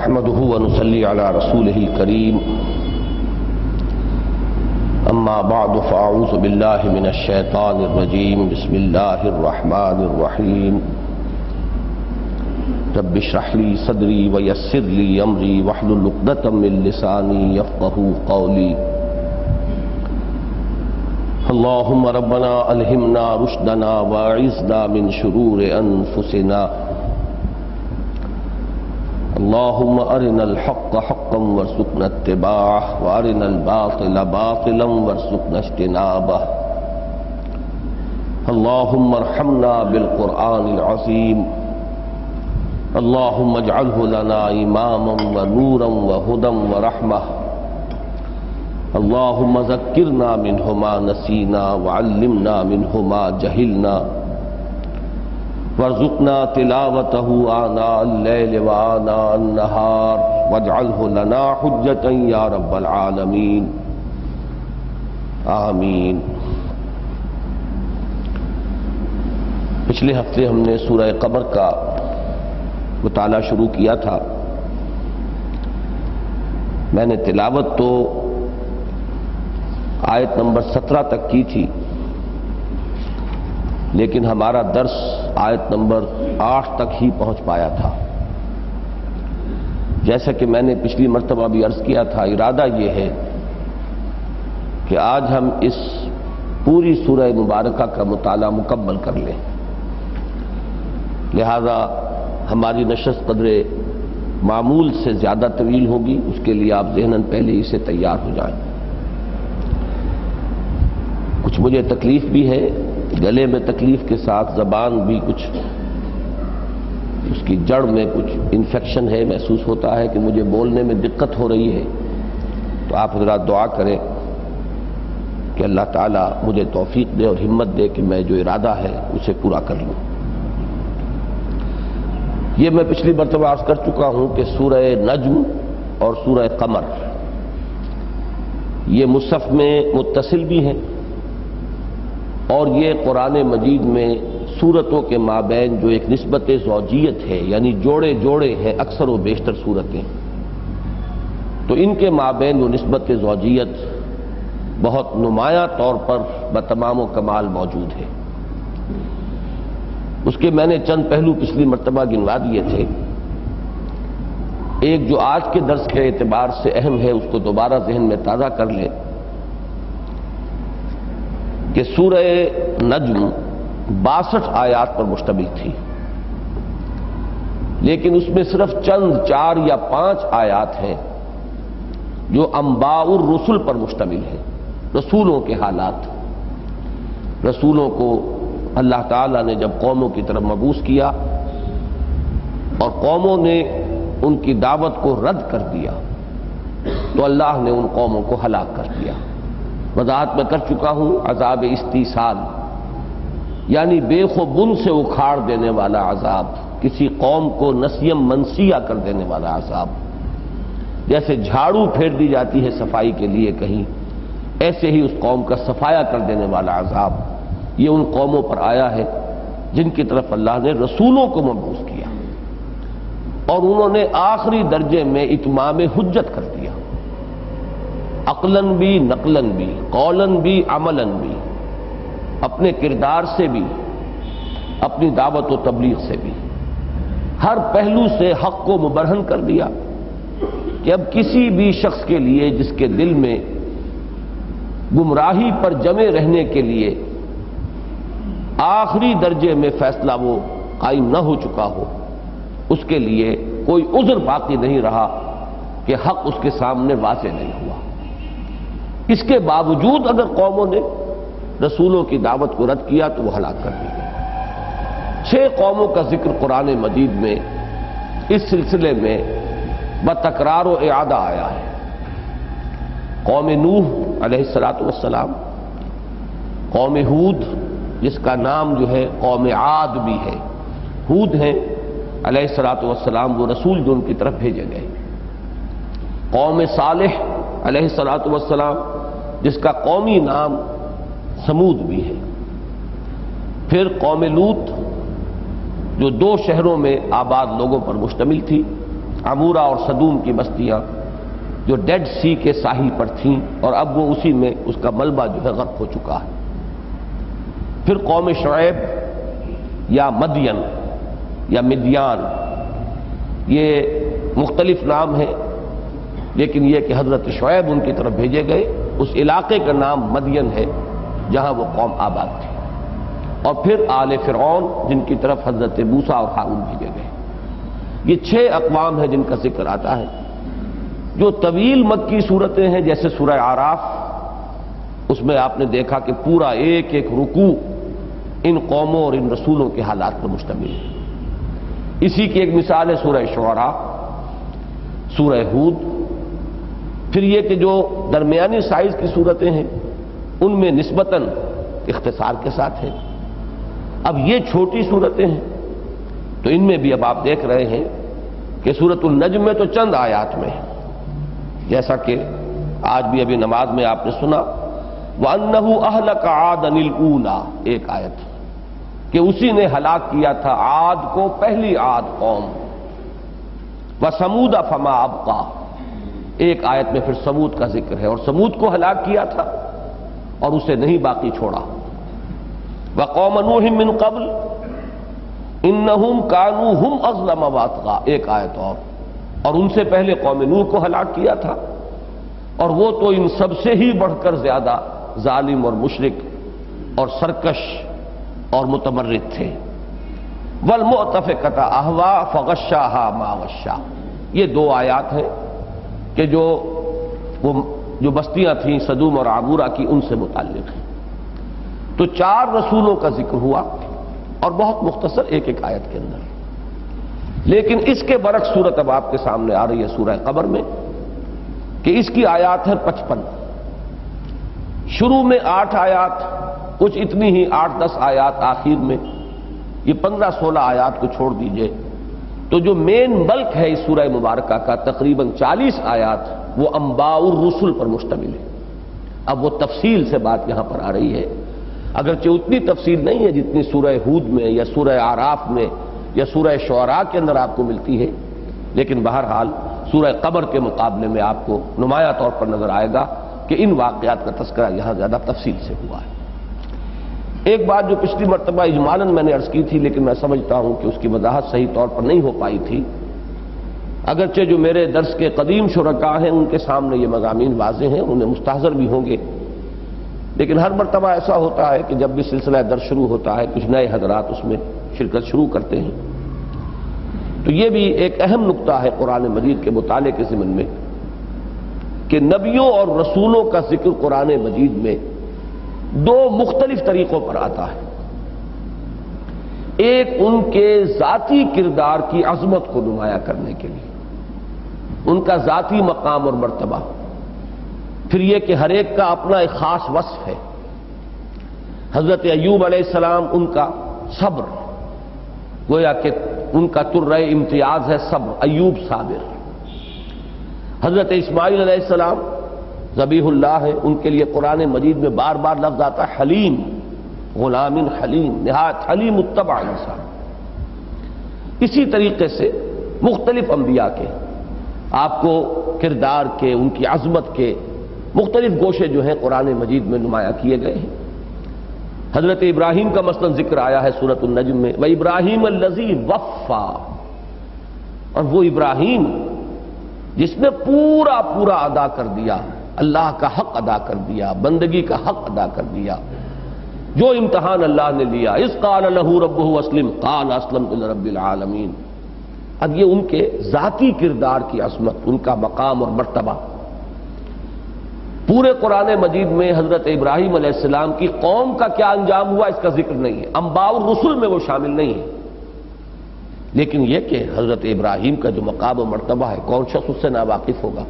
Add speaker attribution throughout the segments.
Speaker 1: نحمده ونصلي على رسوله الكريم اما بعد فاعوذ بالله من الشيطان الرجيم بسم الله الرحمن الرحيم رب اشرح لي صدري ويسر لي امري واحلل عقدة من لساني يفقهوا قولي اللهم ربنا الهمنا رشدنا واعذنا من شرور انفسنا اللهم ارنا الحق حقا وارزقنا اتباعه وارنا الباطل باطلا وارزقنا اجتنابه اللهم ارحمنا بالقرآن العظيم اللهم اجعله لنا اماما ونورا وهدى ورحمة اللهم ذكرنا منه ما نسينا وعلمنا منه ما جهلنا وارزقنا تلاوته آناء الليل وآناء النهار واجعله لنا حجة يا رب العالمين آمین۔ پچھلے ہفتے ہم نے سورہ قمر کا مطالعہ شروع کیا تھا۔ میں نے تلاوت تو آیت نمبر 17 تک کی تھی، لیکن ہمارا درس آیت نمبر 8 تک ہی پہنچ پایا تھا۔ جیسا کہ میں نے پچھلی مرتبہ بھی عرض کیا تھا، ارادہ یہ ہے کہ آج ہم اس پوری سورہ مبارکہ کا مطالعہ مکمل کر لیں، لہذا ہماری نشست قدر معمول سے زیادہ طویل ہوگی، اس کے لیے آپ ذہناً پہلے ہی سے تیار ہو جائیں۔ کچھ مجھے تکلیف بھی ہے، گلے میں تکلیف کے ساتھ زبان بھی کچھ اس کی جڑ میں کچھ انفیکشن ہے، محسوس ہوتا ہے کہ مجھے بولنے میں دقت ہو رہی ہے، تو آپ حضرات دعا کریں کہ اللہ تعالیٰ مجھے توفیق دے اور ہمت دے کہ میں جو ارادہ ہے اسے پورا کر لوں۔ یہ میں پچھلی مرتبہ عرض کر چکا ہوں کہ سورہ نجم اور سورہ قمر یہ مصحف میں متصل بھی ہیں، اور یہ قرآن مجید میں سورتوں کے مابین جو ایک نسبت زوجیت ہے، یعنی جوڑے جوڑے ہیں اکثر و بیشتر صورتیں، تو ان کے مابین وہ نسبت زوجیت بہت نمایاں طور پر بتمام و کمال موجود ہے۔ اس کے میں نے چند پہلو پچھلی مرتبہ گنوا دیے تھے۔ ایک جو آج کے درس کے اعتبار سے اہم ہے، اس کو دوبارہ ذہن میں تازہ کر لیں کہ سورہ نجم 62 آیات پر مشتمل تھی، لیکن اس میں صرف چند 4 یا 5 آیات ہیں جو انباء الرسل پر مشتمل ہیں، رسولوں کے حالات۔ رسولوں کو اللہ تعالیٰ نے جب قوموں کی طرف مبعوث کیا اور قوموں نے ان کی دعوت کو رد کر دیا تو اللہ نے ان قوموں کو ہلاک کر دیا۔ وضاحت میں کر چکا ہوں، عذاب استیصال یعنی بے بن سے اکھاڑ دینے والا عذاب، کسی قوم کو نسیم منسیہ کر دینے والا عذاب، جیسے جھاڑو پھیر دی جاتی ہے صفائی کے لیے کہیں، ایسے ہی اس قوم کا صفایا کر دینے والا عذاب یہ ان قوموں پر آیا ہے جن کی طرف اللہ نے رسولوں کو مبعوث کیا، اور انہوں نے آخری درجے میں اتمام حجت کر دیا، عقلاً بھی، نقلاً بھی، قولاً بھی، عملاً بھی، اپنے کردار سے بھی، اپنی دعوت و تبلیغ سے بھی، ہر پہلو سے حق کو مبرہن کر دیا کہ اب کسی بھی شخص کے لیے جس کے دل میں گمراہی پر جمے رہنے کے لیے آخری درجے میں فیصلہ وہ قائم نہ ہو چکا ہو، اس کے لیے کوئی عذر باقی نہیں رہا کہ حق اس کے سامنے واضح نہیں ہوا۔ اس کے باوجود اگر قوموں نے رسولوں کی دعوت کو رد کیا تو وہ ہلاک کر دی گئی۔ 6 قوموں کا ذکر قرآن مجید میں اس سلسلے میں بتکرار و اعادہ آیا ہے۔ قوم نوح علیہ السلام، قوم ہود جس کا نام جو ہے قوم عاد بھی ہے، ہود ہیں علیہ السلام وہ رسول جو ان کی طرف بھیجے گئے، قوم صالح علیہ السلام جس کا قومی نام سمود بھی ہے، پھر قوم لوط جو 2 شہروں میں آباد لوگوں پر مشتمل تھی، عمورہ اور صدوم کی بستیاں جو ڈیڈ سی کے ساحل پر تھیں اور اب وہ اسی میں اس کا ملبہ جو ہے غرق ہو چکا ہے. پھر قوم شعیب یا مدین یا مدیان، یہ مختلف نام ہیں، لیکن یہ کہ حضرت شعیب ان کی طرف بھیجے گئے. اس علاقے کا نام مدین ہے جہاں وہ قوم آباد تھی. اور پھر آل فرعون جن کی طرف حضرت موسیٰ اور ہارون بھیجے گئے. یہ 6 اقوام ہیں جن کا ذکر آتا ہے. جو طویل مکی صورتیں ہیں جیسے سورہ اعراف، اس میں آپ نے دیکھا کہ پورا ایک ایک رکوع ان قوموں اور ان رسولوں کے حالات پر مشتمل ہے. اسی کی ایک مثال ہے سورہ شعراء، سورہ ہود. پھر یہ کہ جو درمیانی سائز کی صورتیں ہیں ان میں نسبتاً اختصار کے ساتھ ہیں. اب یہ چھوٹی صورتیں ہیں تو ان میں بھی اب آپ دیکھ رہے ہیں کہ سورۃ النجم میں تو چند آیات میں ہے، جیسا کہ آج بھی ابھی نماز میں آپ نے سنا وَأَنَّهُ أَهْلَكَ عَادًا الْأُولَىٰ، ایک آیت کہ اسی نے ہلاک کیا تھا عاد کو، پہلی عاد قوم. وَثَمُودَ فَمَا أَبْقَىٰ، ایک آیت میں پھر سمود کا ذکر ہے اور سمود کو ہلاک کیا تھا اور اسے نہیں باقی چھوڑا. وَقَوْمَ نُوحٍ مِّن قَبْلُ إِنَّهُمْ كَانُوا هُمْ أَظْلَمَ وَأَطْغَىٰ، ایک آیت اور ان سے پہلے قوم نوح کو ہلاک کیا تھا اور وہ تو ان سب سے ہی بڑھ کر زیادہ ظالم اور مشرک اور سرکش اور متمرد تھے. وَالْمُؤْتَفِكَةَ أَهْوَىٰ فَغَشَّاهَا مَا غَشَّىٰ، یہ 2 آیات ہیں کہ جو بستیاں تھیں صدوم اور عمورہ کی ان سے متعلق ہیں. تو 4 رسولوں کا ذکر ہوا اور بہت مختصر ایک ایک آیت کے اندر. لیکن اس کے برعکس صورت اب آپ کے سامنے آ رہی ہے سورہ قمر میں کہ اس کی آیات ہے 55. شروع میں 8 آیات، کچھ اتنی ہی 8-10 آیات آخر میں، یہ 15-16 آیات کو چھوڑ دیجئے تو جو مین بلک ہے اس سورہ مبارکہ کا تقریباً 40 آیات وہ انباء الرسل پر مشتمل ہے. اب وہ تفصیل سے بات یہاں پر آ رہی ہے، اگرچہ اتنی تفصیل نہیں ہے جتنی سورہ ہود میں یا سورہ اعراف میں یا سورہ شعراء کے اندر آپ کو ملتی ہے، لیکن بہرحال سورہ قمر کے مقابلے میں آپ کو نمایاں طور پر نظر آئے گا کہ ان واقعات کا تذکرہ یہاں زیادہ تفصیل سے ہوا ہے. ایک بات جو پچھلی مرتبہ اجمالاً میں نے عرض کی تھی لیکن میں سمجھتا ہوں کہ اس کی وضاحت صحیح طور پر نہیں ہو پائی تھی، اگرچہ جو میرے درس کے قدیم شرکاء ہیں ان کے سامنے یہ مضامین واضح ہیں، انہیں مستحضر بھی ہوں گے، لیکن ہر مرتبہ ایسا ہوتا ہے کہ جب بھی سلسلہ درس شروع ہوتا ہے کچھ نئے حضرات اس میں شرکت شروع کرتے ہیں. تو یہ بھی ایک اہم نقطہ ہے قرآن مجید کے مطالعے کے ضمن میں کہ نبیوں اور رسولوں کا ذکر قرآن مجید میں 2 مختلف طریقوں پر آتا ہے. ایک ان کے ذاتی کردار کی عظمت کو نمایاں کرنے کے لیے، ان کا ذاتی مقام اور مرتبہ. پھر یہ کہ ہر ایک کا اپنا ایک خاص وصف ہے. حضرت ایوب علیہ السلام ان کا صبر، گویا کہ ان کا طرۂ امتیاز ہے صبر، ایوب صابر. حضرت اسماعیل علیہ السلام ذبیح اللہ ہے، ان کے لیے قرآن مجید میں بار بار لفظ آتا ہے حلیم، غلام حلیم، نہایت حلیم متبع انسان. اسی طریقے سے مختلف انبیاء کے آپ کو کردار کے، ان کی عظمت کے مختلف گوشے جو ہیں قرآن مجید میں نمایاں کیے گئے ہیں. حضرت ابراہیم کا مثلا ذکر آیا ہے سورۃ النجم میں وَإِبْرَاهِيمَ الَّذِي وَفَّى، اور وہ ابراہیم جس نے پورا ادا کر دیا، اللہ کا حق ادا کر دیا، بندگی کا حق ادا کر دیا. جو امتحان اللہ نے لیا، اذ قال له ربه اسلم قال اسلمت لرب العالمین. اب یہ ان کے ذاتی کردار کی عظمت، ان کا مقام اور مرتبہ. پورے قرآن مجید میں حضرت ابراہیم علیہ السلام کی قوم کا کیا انجام ہوا اس کا ذکر نہیں ہے، انباء الرسل میں وہ شامل نہیں ہے. لیکن یہ کہ حضرت ابراہیم کا جو مقام و مرتبہ ہے کون شخص اس سے ناواقف ہوگا.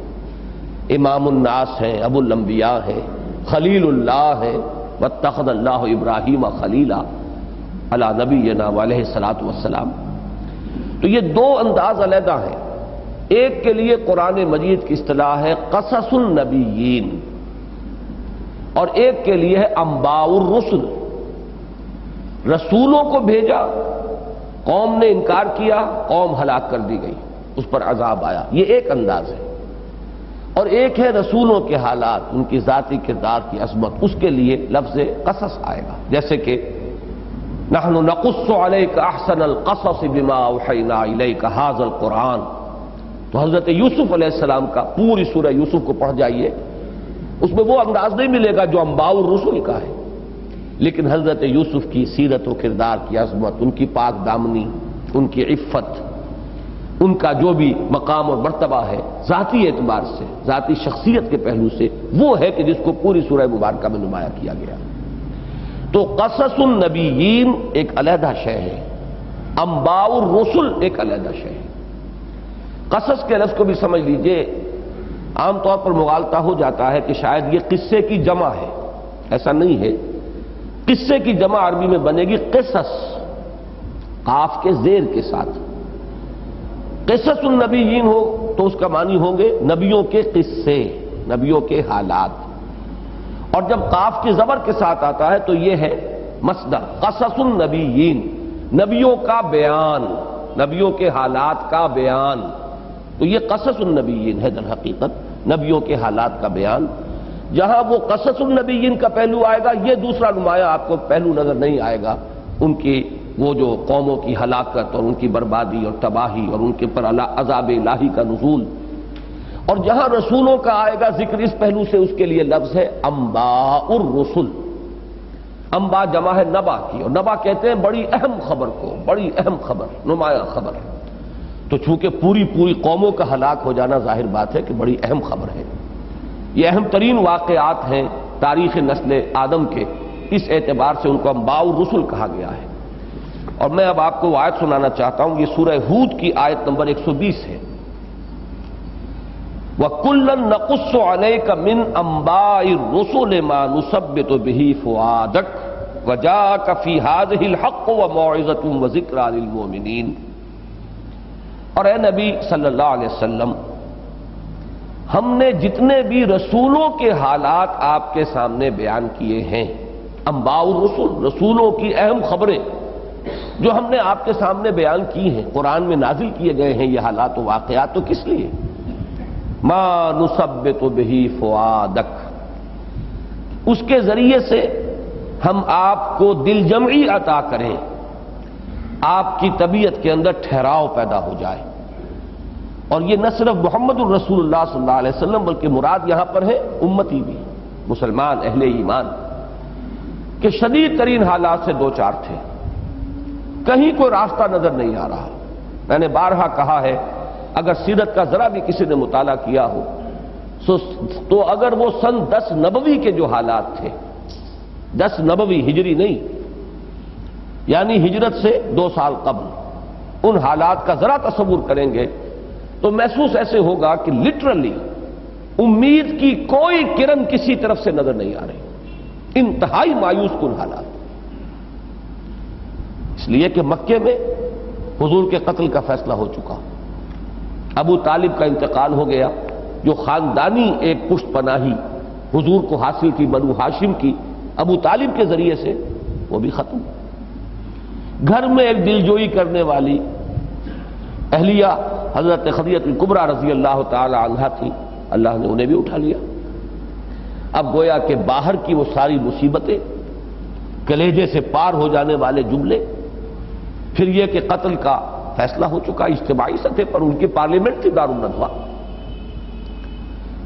Speaker 1: امام الناس ہیں، ابو الانبیاء ہیں، خلیل اللہ ہیں، واتخذ اللہ ابراہیم خلیلا علی نبینا وعلیہ الصلاۃ والسلام. تو یہ 2 انداز علیحدہ ہیں. ایک کے لیے قرآن مجید کی اصطلاح ہے قصص النبیین اور ایک کے لیے ہے انباء الرسل. رسولوں کو بھیجا، قوم نے انکار کیا، قوم ہلاک کر دی گئی. اس پر عذاب آیا، یہ ایک انداز ہے۔ اور ایک ہے رسولوں کے حالات، ان کی ذاتی کردار کی عظمت، اس کے لیے لفظ قصص آئے گا، جیسے کہ نحن نقص علیک احسن القصص بما اوحینا الیک ھذا القرآن، تو حضرت یوسف علیہ السلام کا پوری سورہ یوسف کو پڑھ جائیے، اس میں وہ انداز نہیں ملے گا جو انباء الرسل کا ہے، لیکن حضرت یوسف کی سیرت و کردار کی عظمت، ان کی پاک دامنی، ان کی عفت، ان کا جو بھی مقام اور مرتبہ ہے ذاتی اعتبار سے، ذاتی شخصیت کے پہلو سے، وہ ہے کہ جس کو پوری سورہ مبارکہ میں نمایاں کیا گیا۔ تو قصص النبیین ایک علیحدہ شے ہے، انباء الرسل ایک علیحدہ شے ہے۔ قصص کے لفظ کو بھی سمجھ لیجئے، عام طور پر مغالطہ ہو جاتا ہے کہ شاید یہ قصے کی جمع ہے، ایسا نہیں ہے۔ قصے کی جمع عربی میں بنے گی قصص، قاف کے زیر کے ساتھ۔ قصص النبیین ہو تو اس کا معنی ہوں گے نبیوں کے قصے، نبیوں کے حالات، اور جب قاف کی زبر کے ساتھ آتا ہے تو یہ ہے مصدر، قصص النبیین، نبیوں کا بیان، نبیوں کے حالات کا بیان، تو یہ قصص النبیین ہے در حقیقت، نبیوں کے حالات کا بیان۔ جہاں وہ قصص النبیین کا پہلو آئے گا، یہ دوسرا نمایاں آپ کو پہلو نظر نہیں آئے گا، ان کی وہ جو قوموں کی ہلاکت اور ان کی بربادی اور تباہی اور ان کے پر عذاب الہی کا نزول۔ اور جہاں رسولوں کا آئے گا ذکر اس پہلو سے، اس کے لیے لفظ ہے انباء الرسل۔ انباء جمع ہے نبا کی، اور نبا کہتے ہیں بڑی اہم خبر کو، بڑی اہم خبر، نمایاں خبر۔ تو چونکہ پوری قوموں کا ہلاک ہو جانا ظاہر بات ہے کہ بڑی اہم خبر ہے، یہ اہم ترین واقعات ہیں تاریخ نسل آدم کے، اس اعتبار سے ان کو انباء الرسل کہا گیا ہے۔ اور میں اب آپ کو وہ آیت سنانا چاہتا ہوں، یہ سورہ ہود کی آیت نمبر 120 ہے۔ وَكُلًّا نَقُصُّ عَلَيْكَ مِنْ أَنْبَاءِ الرُّسُلِ مَا نُثَبِّتُ بِهِ فُؤَادَكَ وَجَاءَكَ فِي هَٰذِهِ الْحَقُّ وَمَوْعِظَةٌ وَذِكْرَىٰ لِلْمُؤْمِنِينَ۔ اور اے نبی صلی اللہ علیہ وسلم، ہم نے جتنے بھی رسولوں کے حالات آپ کے سامنے بیان کیے ہیں، انباء الرسل، رسولوں کی اہم خبریں جو ہم نے آپ کے سامنے بیان کی ہیں، قرآن میں نازل کیے گئے ہیں یہ حالات و واقعات، تو کس لیے؟ ما نثبت بہ فؤادک، اس کے ذریعے سے ہم آپ کو دل جمعی عطا کریں، آپ کی طبیعت کے اندر ٹھہراؤ پیدا ہو جائے۔ اور یہ نہ صرف محمد الرسول اللہ صلی اللہ علیہ وسلم بلکہ مراد یہاں پر ہے امتی بھی، مسلمان اہل ایمان، کہ شدید ترین حالات سے دو چار تھے، کہیں کوئی راستہ نظر نہیں آ رہا۔ میں نے بارہا کہا ہے، اگر سیرت کا ذرا بھی کسی نے مطالعہ کیا ہو تو اگر وہ سن 10 نبوی کے جو حالات تھے، 10 نبوی ہجری نہیں، یعنی ہجرت سے 2 سال قبل، ان حالات کا ذرا تصور کریں گے تو محسوس ایسے ہوگا کہ لٹرلی امید کی کوئی کرن کسی طرف سے نظر نہیں آ رہی، انتہائی مایوس کن حالات۔ اس لیے کہ مکے میں حضور کے قتل کا فیصلہ ہو چکا، ابو طالب کا انتقال ہو گیا، جو خاندانی ایک پشت پناہی حضور کو حاصل تھی بنو ہاشم کی، ابو طالب کے ذریعے سے وہ بھی ختم۔ گھر میں ایک دلجوئی کرنے والی اہلیہ حضرت خدیجہ الکبریٰ رضی اللہ تعالی عنہا تھی، اللہ نے انہیں بھی اٹھا لیا۔ اب گویا کہ باہر کی وہ ساری مصیبتیں، کلیجے سے پار ہو جانے والے جملے، پھر یہ کہ قتل کا فیصلہ ہو چکا اجتماعی سطح پر، ان کی پارلیمنٹ تھی دارالندوہ۔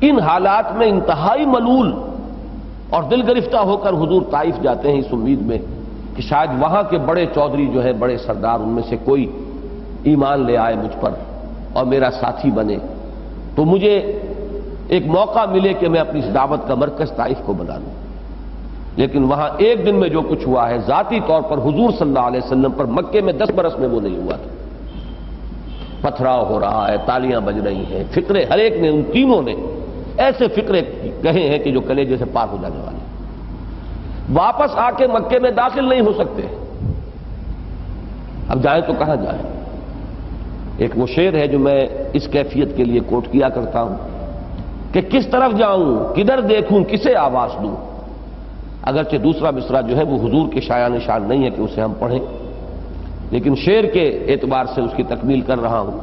Speaker 1: ان حالات میں انتہائی ملول اور دل گرفتہ ہو کر حضور طائف جاتے ہیں اس امید میں کہ شاید وہاں کے بڑے چودھری جو ہیں، بڑے سردار، ان میں سے کوئی ایمان لے آئے مجھ پر اور میرا ساتھی بنے، تو مجھے ایک موقع ملے کہ میں اپنی اس دعوت کا مرکز طائف کو بنا لوں۔ لیکن وہاں ایک دن میں جو کچھ ہوا ہے، ذاتی طور پر حضور صلی اللہ علیہ وسلم پر مکے میں 10 برس میں وہ نہیں ہوا تھا۔ پتھراؤ ہو رہا ہے، تالیاں بج رہی ہیں، فکرے ہر ایک نے، ان تینوں نے ایسے فکرے کہے ہیں کہ جو کلیجے سے پار ہو جانے والے، واپس آ کے مکے میں داخل نہیں ہو سکتے۔ اب جائیں تو کہاں جائیں؟ ایک وہ شعر ہے جو میں اس کیفیت کے لیے کوٹ کیا کرتا ہوں کہ کس طرف جاؤں، کدھر دیکھوں، کسے آواز دوں۔ اگرچہ دوسرا مصرع جو ہے وہ حضور کے شایان نشان نہیں ہے کہ اسے ہم پڑھیں، لیکن شعر کے اعتبار سے اس کی تکمیل کر رہا ہوں۔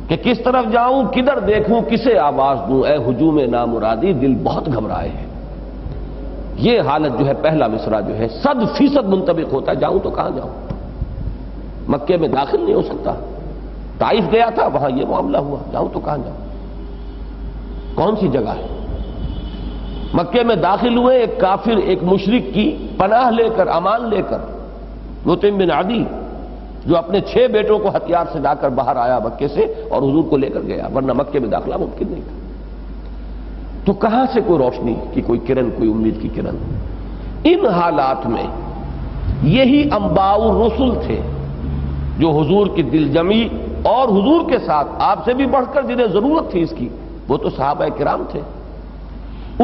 Speaker 1: کہ کس طرف جاؤں، کدھر دیکھوں، کسے آواز دوں، اے ہجوم نامرادی دل بہت گھبرائے ہیں۔ یہ حالت جو ہے، پہلا مصرع جو ہے 100% منطبق ہوتا ہے، جاؤں تو کہاں جاؤں، مکے میں داخل نہیں ہو سکتا، طائف گیا تھا وہاں یہ معاملہ ہوا، جاؤں تو کہاں جاؤں، کون سی جگہ ہے؟ مکے میں داخل ہوئے، ایک کافر، ایک مشرک کی پناہ لے کر، امان لے کر، مطعم بن عدی، جو اپنے 6 بیٹوں کو ہتھیار سے لا کر باہر آیا مکے سے اور حضور کو لے کر گیا، ورنہ مکے میں داخلہ ممکن نہیں تھا۔ تو کہاں سے کوئی روشنی کی کوئی کرن، کوئی امید کی کرن؟ ان حالات میں یہی انباء الرسل تھے جو حضور کی دل جمی اور حضور کے ساتھ آپ سے بھی بڑھ کر جنہیں ضرورت تھی اس کی، وہ تو صحابہ کرام تھے،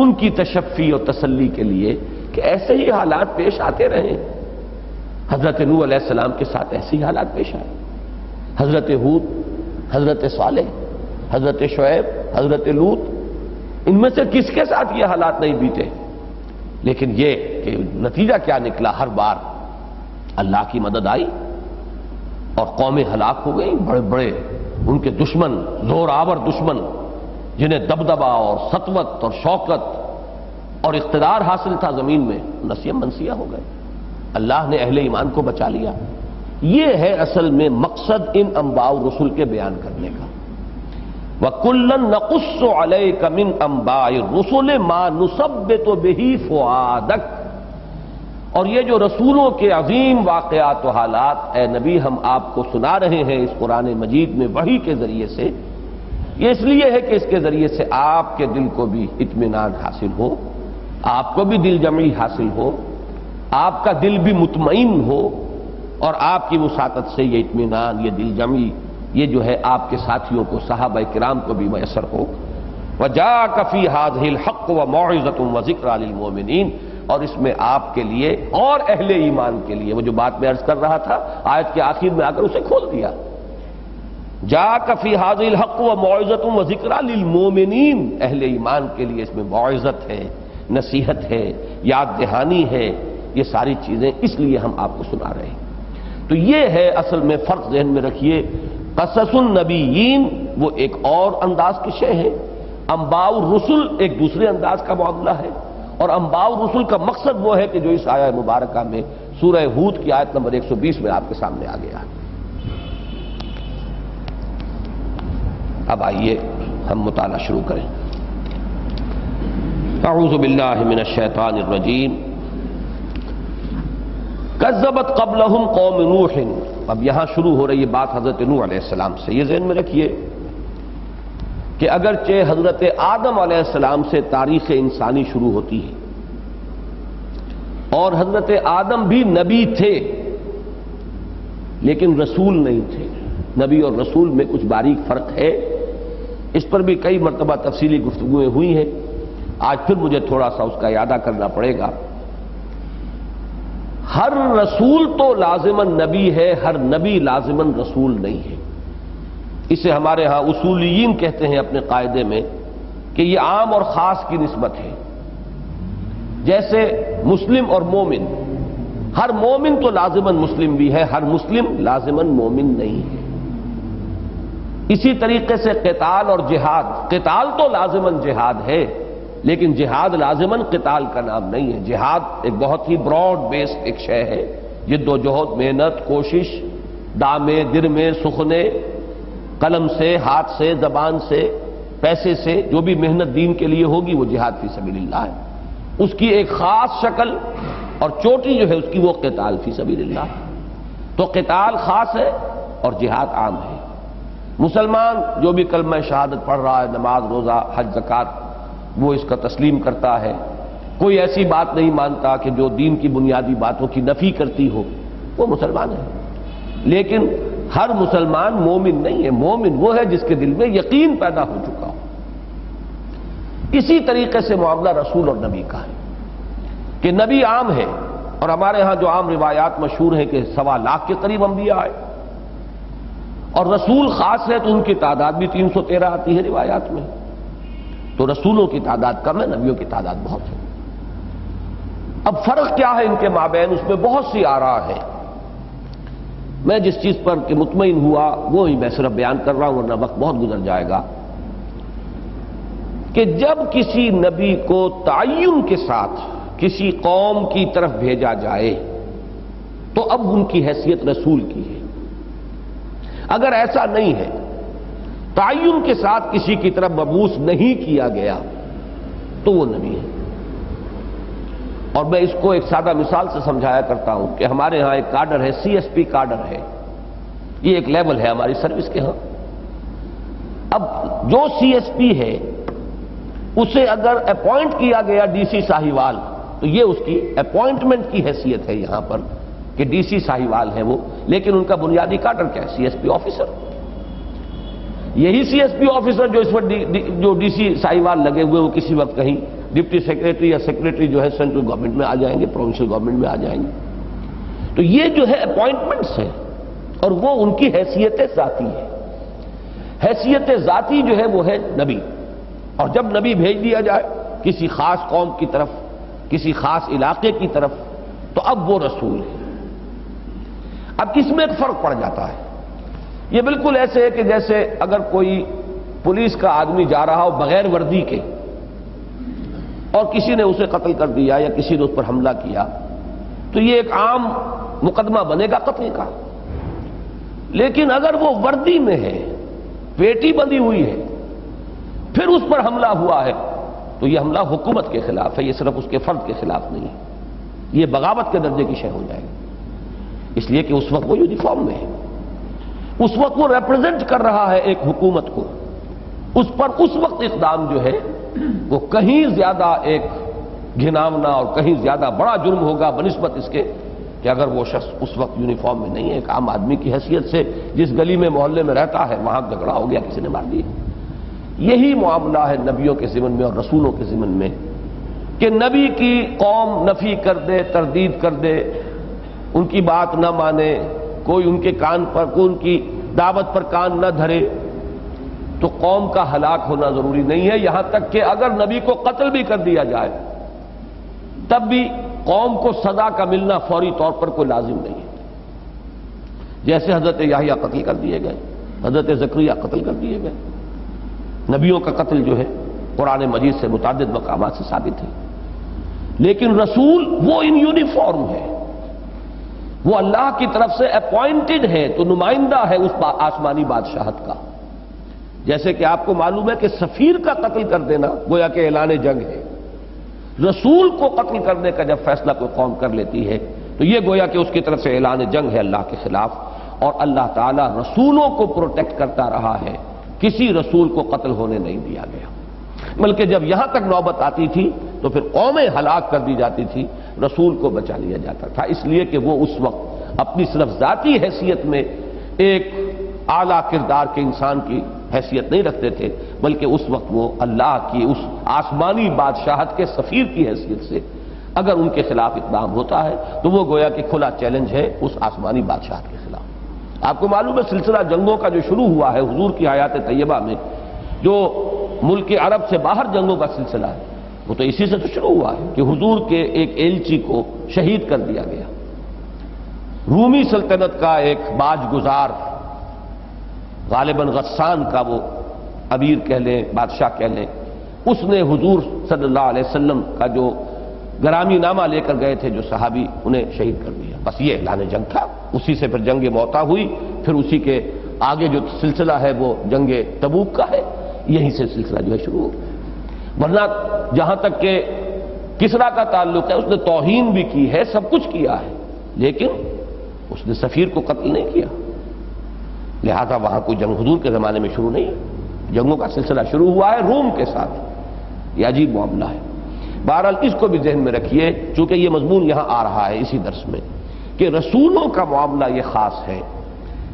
Speaker 1: ان کی تشفی اور تسلی کے لیے کہ ایسے ہی حالات پیش آتے رہے۔ حضرت نوح علیہ السلام کے ساتھ ایسے ہی حالات پیش آئے، حضرت ہود، حضرت صالح، حضرت شعیب، حضرت لوط، ان میں سے کس کے ساتھ یہ حالات نہیں بیتے؟ لیکن یہ کہ نتیجہ کیا نکلا؟ ہر بار اللہ کی مدد آئی اور قومیں ہلاک ہو گئیں، بڑے بڑے ان کے دشمن، زور آور دشمن، جنہیں دبدبا اور سطوت اور شوکت اور اقتدار حاصل تھا زمین میں، نسیم منسیہ ہو گئے۔ اللہ نے اہل ایمان کو بچا لیا۔ یہ ہے اصل میں مقصد ان انباء الرسل کے بیان کرنے کا۔ وَكُلًّا نَقُصُّ عَلَيْكَ مِنْ أَنْبَاءِ الرُّسُلِ مَا نُثَبِّتُ بِهِ فُؤَادَكَ، اور یہ جو رسولوں کے عظیم واقعات و حالات اے نبی ہم آپ کو سنا رہے ہیں اس قرآن مجید میں وحی کے ذریعے سے، یہ اس لیے ہے کہ اس کے ذریعے سے آپ کے دل کو بھی اطمینان حاصل ہو، آپ کو بھی دل جمعی حاصل ہو، آپ کا دل بھی مطمئن ہو، اور آپ کی وساطت سے یہ اطمینان، یہ دل جمعی، یہ جو ہے آپ کے ساتھیوں کو، صحابہ کرام کو بھی میسر ہو۔ وَجَاءَكَ فِي هَٰذِهِ الْحَقُّ وَمَوْعِظَةٌ وَذِكْرَىٰ لِلْمُؤْمِنِينَ، اور اس میں آپ کے لیے اور اہل ایمان کے لیے، وہ جو بات میں عرض کر رہا تھا آیت کے آخر میں آ کر اسے کھول دیا۔ جَاءَكَ فِي هَٰذِهِ الْحَقُّ وَمَوْعِظَةٌ وَذِكْرَىٰ لِلْمُؤْمِنِينَ، اہل ایمان کے لیے اس میں موعظت ہے، نصیحت ہے، یاد دہانی ہے، یہ ساری چیزیں اس لیے ہم آپ کو سنا رہے ہیں۔ تو یہ ہے اصل میں فرق، ذہن میں رکھیے، قصص النبیین وہ ایک اور انداز کی شے ہے، انباء الرسل ایک دوسرے انداز کا معاملہ ہے، اور انباء الرسل کا مقصد وہ ہے کہ جو اس آیہ مبارکہ میں سورہ ہود کی آیت نمبر 120 میں آپ کے سامنے آ گیا ہے۔ اب آئیے ہم مطالعہ شروع کریں۔ اعوذ باللہ من الشیطان الرجیم۔ کذبت قبلہم قوم نوح، اب یہاں شروع ہو رہی ہے بات حضرت نوح علیہ السلام سے۔ یہ ذہن میں رکھیے کہ اگرچہ حضرت آدم علیہ السلام سے تاریخ انسانی شروع ہوتی ہے اور حضرت آدم بھی نبی تھے لیکن رسول نہیں تھے۔ نبی اور رسول میں کچھ باریک فرق ہے، اس پر بھی کئی مرتبہ تفصیلی گفتگویں ہوئی ہیں، آج پھر مجھے تھوڑا سا اس کا اعادہ کرنا پڑے گا۔ ہر رسول تو لازماً نبی ہے، ہر نبی لازماً رسول نہیں ہے۔ اسے ہمارے ہاں اصولیین کہتے ہیں اپنے قاعدے میں کہ یہ عام اور خاص کی نسبت ہے۔ جیسے مسلم اور مومن، ہر مومن تو لازماً مسلم بھی ہے، ہر مسلم لازماً مومن نہیں ہے۔ اسی طریقے سے قتال اور جہاد، قتال تو لازماً جہاد ہے لیکن جہاد لازماً قتال کا نام نہیں ہے۔ جہاد ایک بہت ہی براڈ بیس ایک شے ہے، جد و جہد، محنت، کوشش، دامے درمے سخنے، قلم سے، ہاتھ سے، زبان سے، پیسے سے، جو بھی محنت دین کے لیے ہوگی وہ جہاد فی سبیل اللہ ہے۔ اس کی ایک خاص شکل اور چوٹی جو ہے اس کی وہ قتال فی سبیل اللہ ہے۔ تو قتال خاص ہے اور جہاد عام ہے۔ مسلمان جو بھی کلمہ شہادت پڑھ رہا ہے، نماز، روزہ، حج، زکوٰۃ، وہ اس کا تسلیم کرتا ہے، کوئی ایسی بات نہیں مانتا کہ جو دین کی بنیادی باتوں کی نفی کرتی ہو، وہ مسلمان ہے۔ لیکن ہر مسلمان مومن نہیں ہے، مومن وہ ہے جس کے دل میں یقین پیدا ہو چکا ہو۔ اسی طریقے سے معاملہ رسول اور نبی کا ہے کہ نبی عام ہے، اور ہمارے ہاں جو عام روایات مشہور ہیں کہ 1.25 لاکھ کے قریب انبیاء آئے، اور رسول خاص ہے تو ان کی تعداد بھی 313 آتی ہے روایات میں۔ تو رسولوں کی تعداد کم ہے، نبیوں کی تعداد بہت ہے۔ اب فرق کیا ہے ان کے مابین؟ اس میں بہت سی آراء ہیں۔ میں جس چیز پر کہ مطمئن ہوا وہی میں صرف بیان کر رہا ہوں، ورنہ وقت بہت گزر جائے گا، کہ جب کسی نبی کو تعین کے ساتھ کسی قوم کی طرف بھیجا جائے تو اب ان کی حیثیت رسول کی ہے۔ اگر ایسا نہیں ہے، تعین کے ساتھ کسی کی طرف مبعوث نہیں کیا گیا تو وہ نبی ہے۔ اور میں اس کو ایک سادہ مثال سے سمجھایا کرتا ہوں کہ ہمارے ہاں ایک کاڈر ہے، سی ایس پی کاڈر ہے، یہ ایک لیول ہے ہماری سروس کے ہاں۔ اب جو سی ایس پی ہے اسے اگر اپوائنٹ کیا گیا ڈی سی ساہیوال تو یہ اس کی اپوائنٹمنٹ کی حیثیت ہے یہاں پر کہ ڈی سی ساہیوال ہے وہ، لیکن ان کا بنیادی کاڈر کیا ہے؟ C S P officer. یہی سی ایس پی آفیسر جو اس وقت جو ڈی سی ساہیوال لگے ہوئے وہ کسی وقت کہیں ڈپٹی سیکریٹری یا سیکریٹری جو ہے سینٹرل گورنمنٹ میں آ جائیں گے، پروونشل گورنمنٹ میں آ جائیں گے۔ تو یہ جو ہے اپوائنٹمنٹس ہیں اور وہ ان کی حیثیت ذاتی ہے۔ حیثیت ذاتی جو ہے وہ ہے نبی، اور جب نبی بھیج دیا جائے کسی خاص قوم کی طرف، کسی خاص علاقے کی طرف، تو اب وہ رسول ہے۔ اب اس میں ایک فرق پڑ جاتا ہے، یہ بالکل ایسے ہے کہ جیسے اگر کوئی پولیس کا آدمی جا رہا ہو بغیر وردی کے اور کسی نے اسے قتل کر دیا یا کسی نے اس پر حملہ کیا تو یہ ایک عام مقدمہ بنے گا قتل کا۔ لیکن اگر وہ وردی میں ہے، پیٹی بندھی ہوئی ہے، پھر اس پر حملہ ہوا ہے تو یہ حملہ حکومت کے خلاف ہے، یہ صرف اس کے فرد کے خلاف نہیں ہے، یہ بغاوت کے درجے کی شے ہو جائے گی، اس لیے کہ اس وقت وہ یونیفارم میں ہے، اس وقت وہ ریپرزینٹ کر رہا ہے ایک حکومت کو، اس پر اس وقت اقدام جو ہے وہ کہیں زیادہ ایک گھناونا اور کہیں زیادہ بڑا جرم ہوگا بنسبت اس کے کہ اگر وہ شخص اس وقت یونیفارم میں نہیں ہے، ایک عام آدمی کی حیثیت سے جس گلی میں محلے میں رہتا ہے وہاں جھگڑا ہو گیا، کسی نے مار دیا۔ یہی معاملہ ہے نبیوں کے ضمن میں اور رسولوں کے ضمن میں کہ نبی کی قوم نفی کر دے، تردید کر دے، ان کی بات نہ مانے، کوئی ان کے کان پر، کوئی ان کی دعوت پر کان نہ دھرے، تو قوم کا ہلاک ہونا ضروری نہیں ہے۔ یہاں تک کہ اگر نبی کو قتل بھی کر دیا جائے تب بھی قوم کو سزا کا ملنا فوری طور پر کوئی لازم نہیں ہے۔ جیسے حضرت یحییٰ قتل کر دیے گئے، حضرت زکریا قتل کر دیے گئے، نبیوں کا قتل جو ہے قرآن مجید سے متعدد مقامات سے ثابت ہے۔ لیکن رسول وہ ان یونیفارم ہے، وہ اللہ کی طرف سے اپوائنٹڈ ہے، تو نمائندہ ہے اس آسمانی بادشاہت کا۔ جیسے کہ آپ کو معلوم ہے کہ سفیر کا قتل کر دینا گویا کہ اعلان جنگ ہے، رسول کو قتل کرنے کا جب فیصلہ کوئی قوم کر لیتی ہے تو یہ گویا کہ اس کی طرف سے اعلان جنگ ہے اللہ کے خلاف، اور اللہ تعالیٰ رسولوں کو پروٹیکٹ کرتا رہا ہے، کسی رسول کو قتل ہونے نہیں دیا گیا، بلکہ جب یہاں تک نوبت آتی تھی تو پھر قومیں ہلاک کر دی جاتی تھی، رسول کو بچا لیا جاتا تھا، اس لیے کہ وہ اس وقت اپنی صرف ذاتی حیثیت میں ایک اعلیٰ کردار کے انسان کی حیثیت نہیں رکھتے تھے، بلکہ اس وقت وہ اللہ کی اس آسمانی بادشاہت کے سفیر کی حیثیت سے اگر ان کے خلاف اقدام ہوتا ہے تو وہ گویا کہ کھلا چیلنج ہے اس آسمانی بادشاہت کے خلاف۔ آپ کو معلوم ہے سلسلہ جنگوں کا جو شروع ہوا ہے حضور کی حیات طیبہ میں، جو ملک عرب سے باہر جنگوں کا سلسلہ ہے، وہ تو اسی سے تو شروع ہوا ہے کہ حضور کے ایک ایلچی کو شہید کر دیا گیا۔ رومی سلطنت کا ایک باج گزار، غالباً غسان کا وہ امیر کہہ لیں، بادشاہ کہہ لیں، اس نے حضور صلی اللہ علیہ وسلم کا جو گرامی نامہ لے کر گئے تھے جو صحابی، انہیں شہید کر دیا۔ بس یہ اعلان جنگ تھا، اسی سے پھر جنگ موتا ہوئی، پھر اسی کے آگے جو سلسلہ ہے وہ جنگ تبوک کا ہے، یہیں سے سلسلہ جو ہے شروع ہو گیا۔ ورنہ جہاں تک کہ کسریٰ کا تعلق ہے، اس نے توہین بھی کی ہے، سب کچھ کیا ہے، لیکن اس نے سفیر کو قتل نہیں کیا، لہذا وہاں کوئی جنگ حضور کے زمانے میں شروع نہیں ہے، جنگوں کا سلسلہ شروع ہوا ہے روم کے ساتھ۔ یہ عجیب معاملہ ہے۔ بہرحال اس کو بھی ذہن میں رکھیے، چونکہ یہ مضمون یہاں آ رہا ہے اسی درس میں، کہ رسولوں کا معاملہ یہ خاص ہے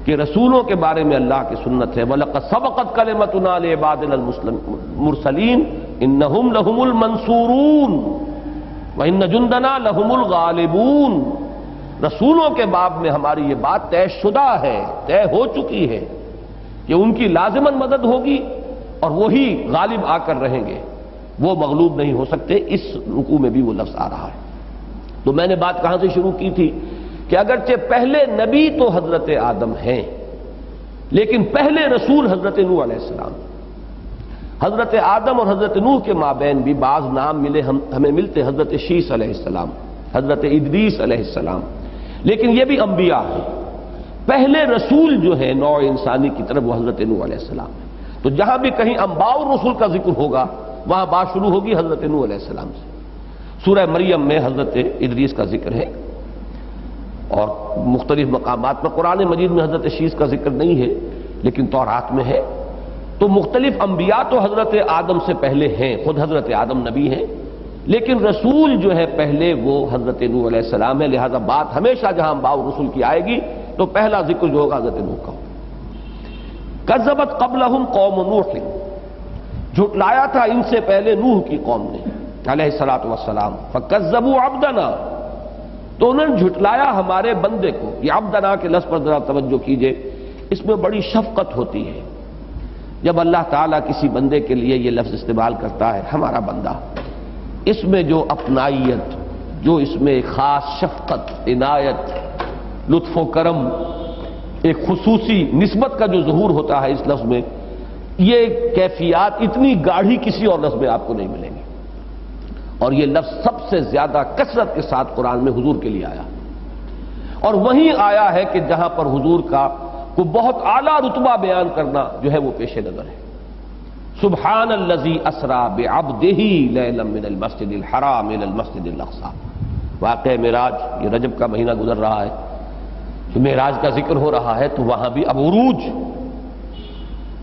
Speaker 1: کہ رسولوں کے بارے میں اللہ کی سنت ہے، وَلَقَدْ سَبَقَتْ كَلِمَتُنَا لِعِبَادِنَا الْمُرْسَلِينَ إِنَّهُمْ لَهُمُ الْمَنْصُورُونَ وَإِنَّ جُنْدَنَا لَهُمُ الْغَالِبُونَ۔ رسولوں کے باب میں ہماری یہ بات طے شدہ ہے، طے ہو چکی ہے کہ ان کی لازماً مدد ہوگی اور وہی غالب آ کر رہیں گے، وہ مغلوب نہیں ہو سکتے۔ اس رکوع میں بھی وہ لفظ آ رہا ہے۔ تو میں نے بات کہاں سے شروع کی تھی کہ اگرچہ پہلے نبی تو حضرت آدم ہیں لیکن پہلے رسول حضرت نوح علیہ السلام. حضرت آدم اور حضرت نوح کے مابین بھی بعض نام ملے ہمیں ملتے، حضرت شیس علیہ السلام، حضرت ادریس علیہ السلام، لیکن یہ بھی انبیاء ہیں. پہلے رسول جو ہے نوع انسانی کی طرف وہ حضرت نوح علیہ السلام ہے. تو جہاں بھی کہیں انباء الرسل کا ذکر ہوگا وہاں بات شروع ہوگی حضرت نوح علیہ السلام سے. سورہ مریم میں حضرت ادریس کا ذکر ہے اور مختلف مقامات پر. قرآن مجید میں حضرت شیس کا ذکر نہیں ہے لیکن تورات میں ہے. تو مختلف انبیاء تو حضرت آدم سے پہلے ہیں، خود حضرت آدم نبی ہیں، لیکن رسول جو ہے پہلے وہ حضرت نوح علیہ السلام ہے. لہذا بات ہمیشہ جہاں انباء الرسل کی آئے گی تو پہلا ذکر جو ہوگا حضرت نوح کا. کذبت قبلہم قوم نوح، جھٹلایا تھا ان سے پہلے نوح کی قوم نے علیہ الصلوۃ والسلام. فکذبوا عبدنا، تو انہوں نے جھٹلایا ہمارے بندے کو. یہ عبدنا کے لفظ پر ذرا توجہ کیجئے، اس میں بڑی شفقت ہوتی ہے. جب اللہ تعالیٰ کسی بندے کے لیے یہ لفظ استعمال کرتا ہے ہمارا بندہ، اس میں جو اپنائیت، جو اس میں ایک خاص شفقت، عنایت، لطف و کرم، ایک خصوصی نسبت کا جو ظہور ہوتا ہے اس لفظ میں، یہ کیفیات اتنی گاڑھی کسی اور لفظ میں آپ کو نہیں ملیں گی. اور یہ لفظ سب سے زیادہ کثرت کے ساتھ قرآن میں حضور کے لیے آیا، اور وہیں آیا ہے کہ جہاں پر حضور کا کو بہت اعلیٰ رتبہ بیان کرنا جو ہے وہ پیش نظر ہے. سبحان الذی اسری بعبدہ لیلا من المسجد الحرام الی المسجد الاقصی. واقعہ معراج، یہ رجب کا مہینہ گزر رہا ہے کہ معراج کا ذکر ہو رہا ہے، تو وہاں بھی اب عروج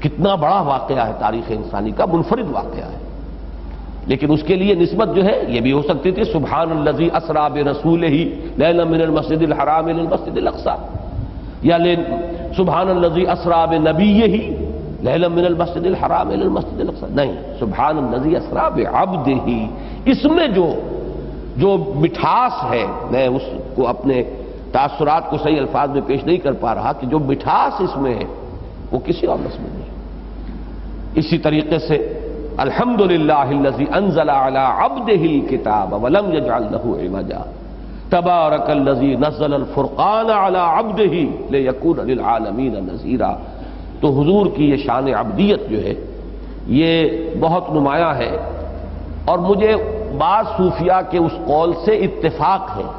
Speaker 1: کتنا بڑا واقعہ ہے، تاریخ انسانی کا منفرد واقعہ ہے. لیکن اس کے لیے نسبت جو ہے یہ بھی ہو سکتی تھی سبحان الذی اسری برسولہ لیلا من المسجد الحرام الی المسجد الاقصی، یا سبحان الذی اسری بنبیہ لیلا من المسجد الحرام الی المسجد الاقصی. نہیں، سبحان الذی اسری بعبدہ. اس میں جو مٹھاس ہے، میں اس کو اپنے تاثرات کو صحیح الفاظ میں پیش نہیں کر پا رہا کہ جو مٹھاس اس میں ہے وہ کسی اور لفظ میں نہیں. اسی طریقے سے الحمدللہ الذی انزل علی عبدہ الکتاب ولم یجعل لہ عوجا تبارک الذی نزل الفرقان علی عبدہ لیکون للعالمین نذیرا. تو حضور کی یہ شان عبدیت جو ہے یہ بہت نمایاں ہے، اور مجھے بعض صوفیاء کے اس قول سے اتفاق ہے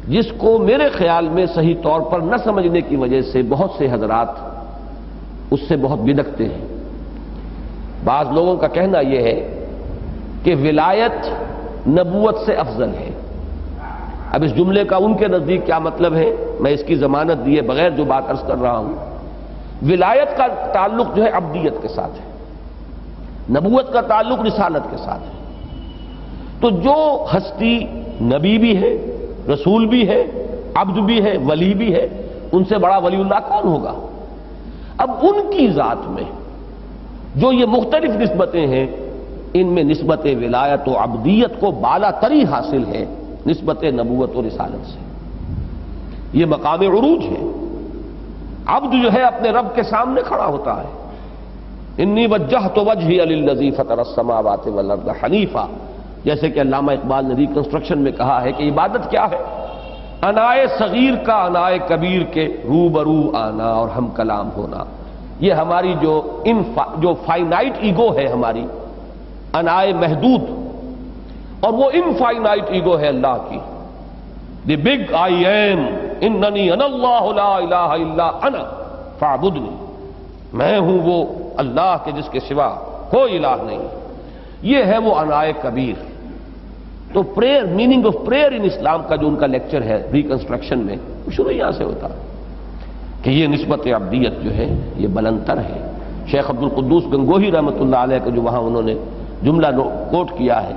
Speaker 1: جس کو میرے خیال میں صحیح طور پر نہ سمجھنے کی وجہ سے بہت سے حضرات اس سے بہت بدکتے ہیں. بعض لوگوں کا کہنا یہ ہے کہ ولایت نبوت سے افضل ہے. اب اس جملے کا ان کے نزدیک کیا مطلب ہے، میں اس کی ضمانت دیے بغیر جو بات عرض کر رہا ہوں. ولایت کا تعلق جو ہے عبدیت کے ساتھ ہے، نبوت کا تعلق رسالت کے ساتھ ہے. تو جو ہستی نبی بھی ہے، رسول بھی ہے، عبد بھی ہے، ولی بھی ہے، ان سے بڑا ولی اللہ کون ہوگا؟ اب ان کی ذات میں جو یہ مختلف نسبتیں ہیں، ان میں نسبت ولایت و عبدیت کو بالا تری حاصل ہے نسبت نبوت و رسالت سے. یہ مقام عروج ہے. عبد جو ہے اپنے رب کے سامنے کھڑا ہوتا ہے، انی وجہت وجہی للذی فطر السماوات والارض حنیفا، جیسے کہ علامہ اقبال نے ریکنسٹرکشن میں کہا ہے کہ عبادت کیا ہے؟ انائے صغیر کا انائے کبیر کے روبرو آنا اور ہم کلام ہونا. یہ ہماری جو فائنائٹ ایگو ہے، ہماری انائے محدود، اور وہ انفائنائٹ ایگو ہے اللہ کی. دی بگ آئی ایم اننی انا اللہ لا الہ الا انا فاعبدنی. میں ہوں وہ اللہ کے جس کے سوا کوئی الہ نہیں. یہ ہے وہ انائے کبیر. تو پریئر، میننگ آف پریئر ان اسلام کا جو ان کا لیکچر ہے ریکنسٹرکشن میں، وہ شروع یہاں سے ہوتا ہے کہ یہ نسبت عبدیت جو ہے یہ بلندتر ہے. شیخ عبد القدوس گنگوہی رحمۃ اللہ علیہ کا جو وہاں انہوں نے جملہ کوٹ کیا ہے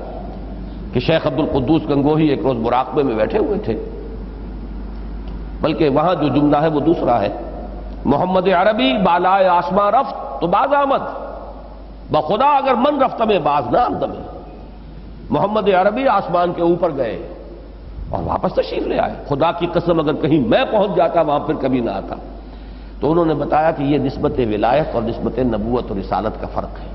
Speaker 1: کہ شیخ عبد القدوس گنگوہی ایک روز مراقبے میں بیٹھے ہوئے تھے، بلکہ وہاں جو جملہ ہے وہ دوسرا ہے، محمد عربی بالائے آسماں رفت تو باز آمد، بخدا اگر من رفت میں باز نہ آمد. محمد عربی آسمان کے اوپر گئے اور واپس تشریف لے آئے. خدا کی قسم اگر کہیں میں پہنچ جاتا وہاں پھر کبھی نہ آتا. تو انہوں نے بتایا کہ یہ نسبت ولایت اور نسبت نبوت اور رسالت کا فرق ہے.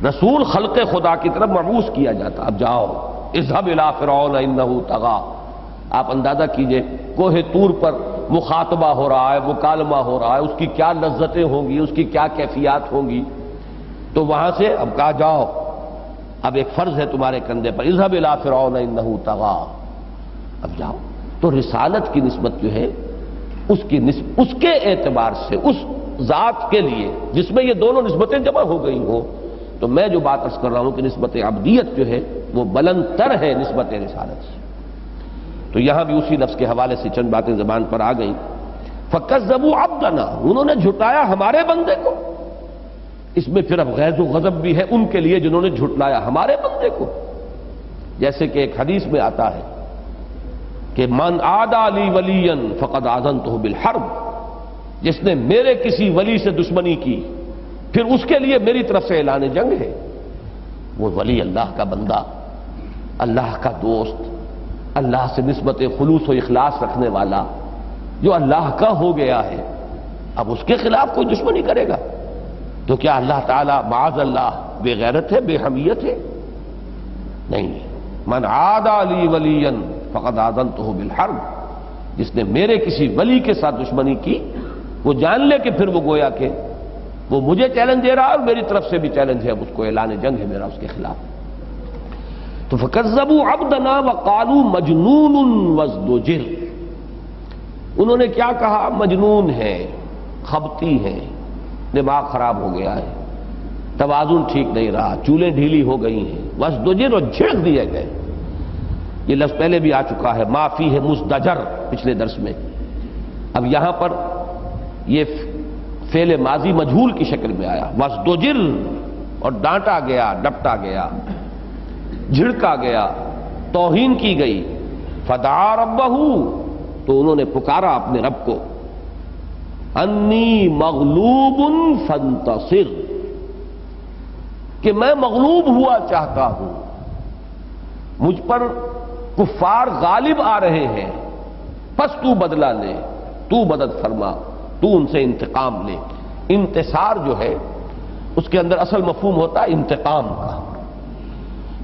Speaker 1: رسول خلق خدا کی طرف مبعوث کیا جاتا، اب جاؤ اذهب الى فرعون انه طغى، آپ اندازہ کیجئے کوہ طور پر مخاطبہ ہو رہا ہے، مکالمہ ہو رہا ہے، اس کی کیا لذتیں ہوں گی، اس کی کیا کیفیات ہوں گی. تو وہاں سے اب کہا جاؤ، اب ایک فرض ہے تمہارے کندھے پر، اذهب الى فرعون انه طغى، اب جاؤ. تو رسالت کی نسبت جو ہے اس کے اعتبار سے اس ذات کے لیے جس میں یہ دونوں نسبتیں جمع ہو گئی ہوں، تو میں جو بات عرض کر رہا ہوں کہ نسبت عبدیت جو ہے وہ بلند تر ہے نسبت رسالت سے. تو یہاں بھی اسی لفظ کے حوالے سے چند باتیں زبان پر آ گئیں. فَكَذَّبُوا عَبْدَنَا، انہوں نے جھٹلایا ہمارے بندے کو. اس میں پھر اب غیظ و غضب بھی ہے ان کے لیے جنہوں نے جھٹلایا ہمارے بندے کو. جیسے کہ ایک حدیث میں آتا ہے کہ من عادى لي وليا فقد آذنته بالحرب، جس نے میرے کسی ولی سے دشمنی کی پھر اس کے لیے میری طرف سے اعلان جنگ ہے. وہ ولی اللہ کا بندہ، اللہ کا دوست، اللہ سے نسبت خلوص و اخلاص رکھنے والا، جو اللہ کا ہو گیا ہے، اب اس کے خلاف کوئی دشمنی کرے گا تو کیا اللہ تعالیٰ معاذ اللہ بے غیرت ہے، بے حمیت ہے؟ نہیں. من عادى لي وليا فقد آذنته بالحرب، جس نے میرے کسی ولی کے ساتھ دشمنی کی وہ جان لے کہ پھر وہ گویا کہ وہ مجھے چیلنج دے رہا ہے اور میری طرف سے بھی چیلنج ہے، اس کو اعلان جنگ ہے میرا اس کے خلاف. تو فَكَذَّبُوا عَبْدَنَا وَقَالُوا مَجْنُونٌ وَازْدُجِرَ، انہوں نے کیا کہا؟ مجنون ہے، خبتی ہے، دماغ خراب ہو گیا ہے، توازن ٹھیک نہیں رہا، چولیں ڈھیلی ہو گئی ہیں، وَازْدُجِرَ، اور جھڑک دیے گئے. یہ لفظ پہلے بھی آ چکا ہے، ما فیہ مزدجر، پچھلے درس میں. اب یہاں پر یہ فعل ماضی مجہول کی شکل میں آیا، وَازْدُجِرَ، اور ڈانٹا گیا، ڈپٹا گیا، جھڑکا گیا، توہین کی گئی. فدعا ربہ، تو انہوں نے پکارا اپنے رب کو، انی مغلوب فانتصر، کہ میں مغلوب ہوا چاہتا ہوں، مجھ پر کفار غالب آ رہے ہیں، پس تو بدلہ لے، تو مدد فرما، تو ان سے انتقام لے. انتصار جو ہے اس کے اندر اصل مفہوم ہوتا ہے انتقام کا.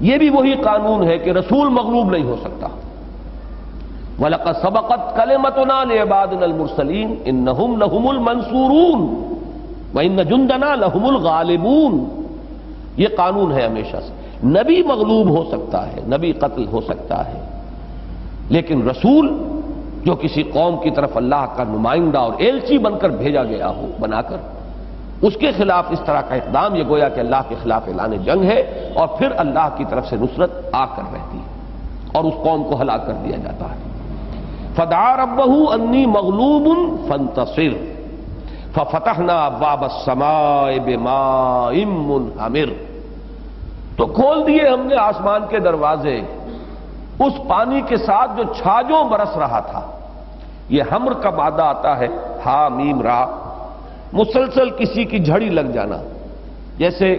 Speaker 1: یہ بھی وہی قانون ہے کہ رسول مغلوب نہیں ہو سکتا. وَلَقَدْ سَبَقَتْ كَلِمَتُنَا لِعِبَادِنَا الْمُرْسَلِينَ إِنَّهُمْ لَهُمُ الْمَنْصُورُونَ وَإِنَّ جُنْدَنَا لَهُمُ الْغَالِبُونَ. یہ قانون ہے ہمیشہ سے. نبی مغلوب ہو سکتا ہے، نبی قتل ہو سکتا ہے، لیکن رسول جو کسی قوم کی طرف اللہ کا نمائندہ اور ایلچی بن کر بھیجا گیا ہو، بنا کر، اس کے خلاف اس طرح کا اقدام یہ گویا کہ اللہ کے خلاف اعلان جنگ ہے، اور پھر اللہ کی طرف سے نصرت آ کر رہتی ہے اور اس قوم کو ہلاک کر دیا جاتا ہے. فدعا ربہ انی مغلوب فانتصر ففتحنا ابواب السماء بماء منہمر، تو کھول دیے ہم نے آسمان کے دروازے اس پانی کے ساتھ جو چھاجوں برس رہا تھا. یہ ہمر کا مادہ آتا ہے، ہا میم را، مسلسل کسی کی جھڑی لگ جانا، جیسے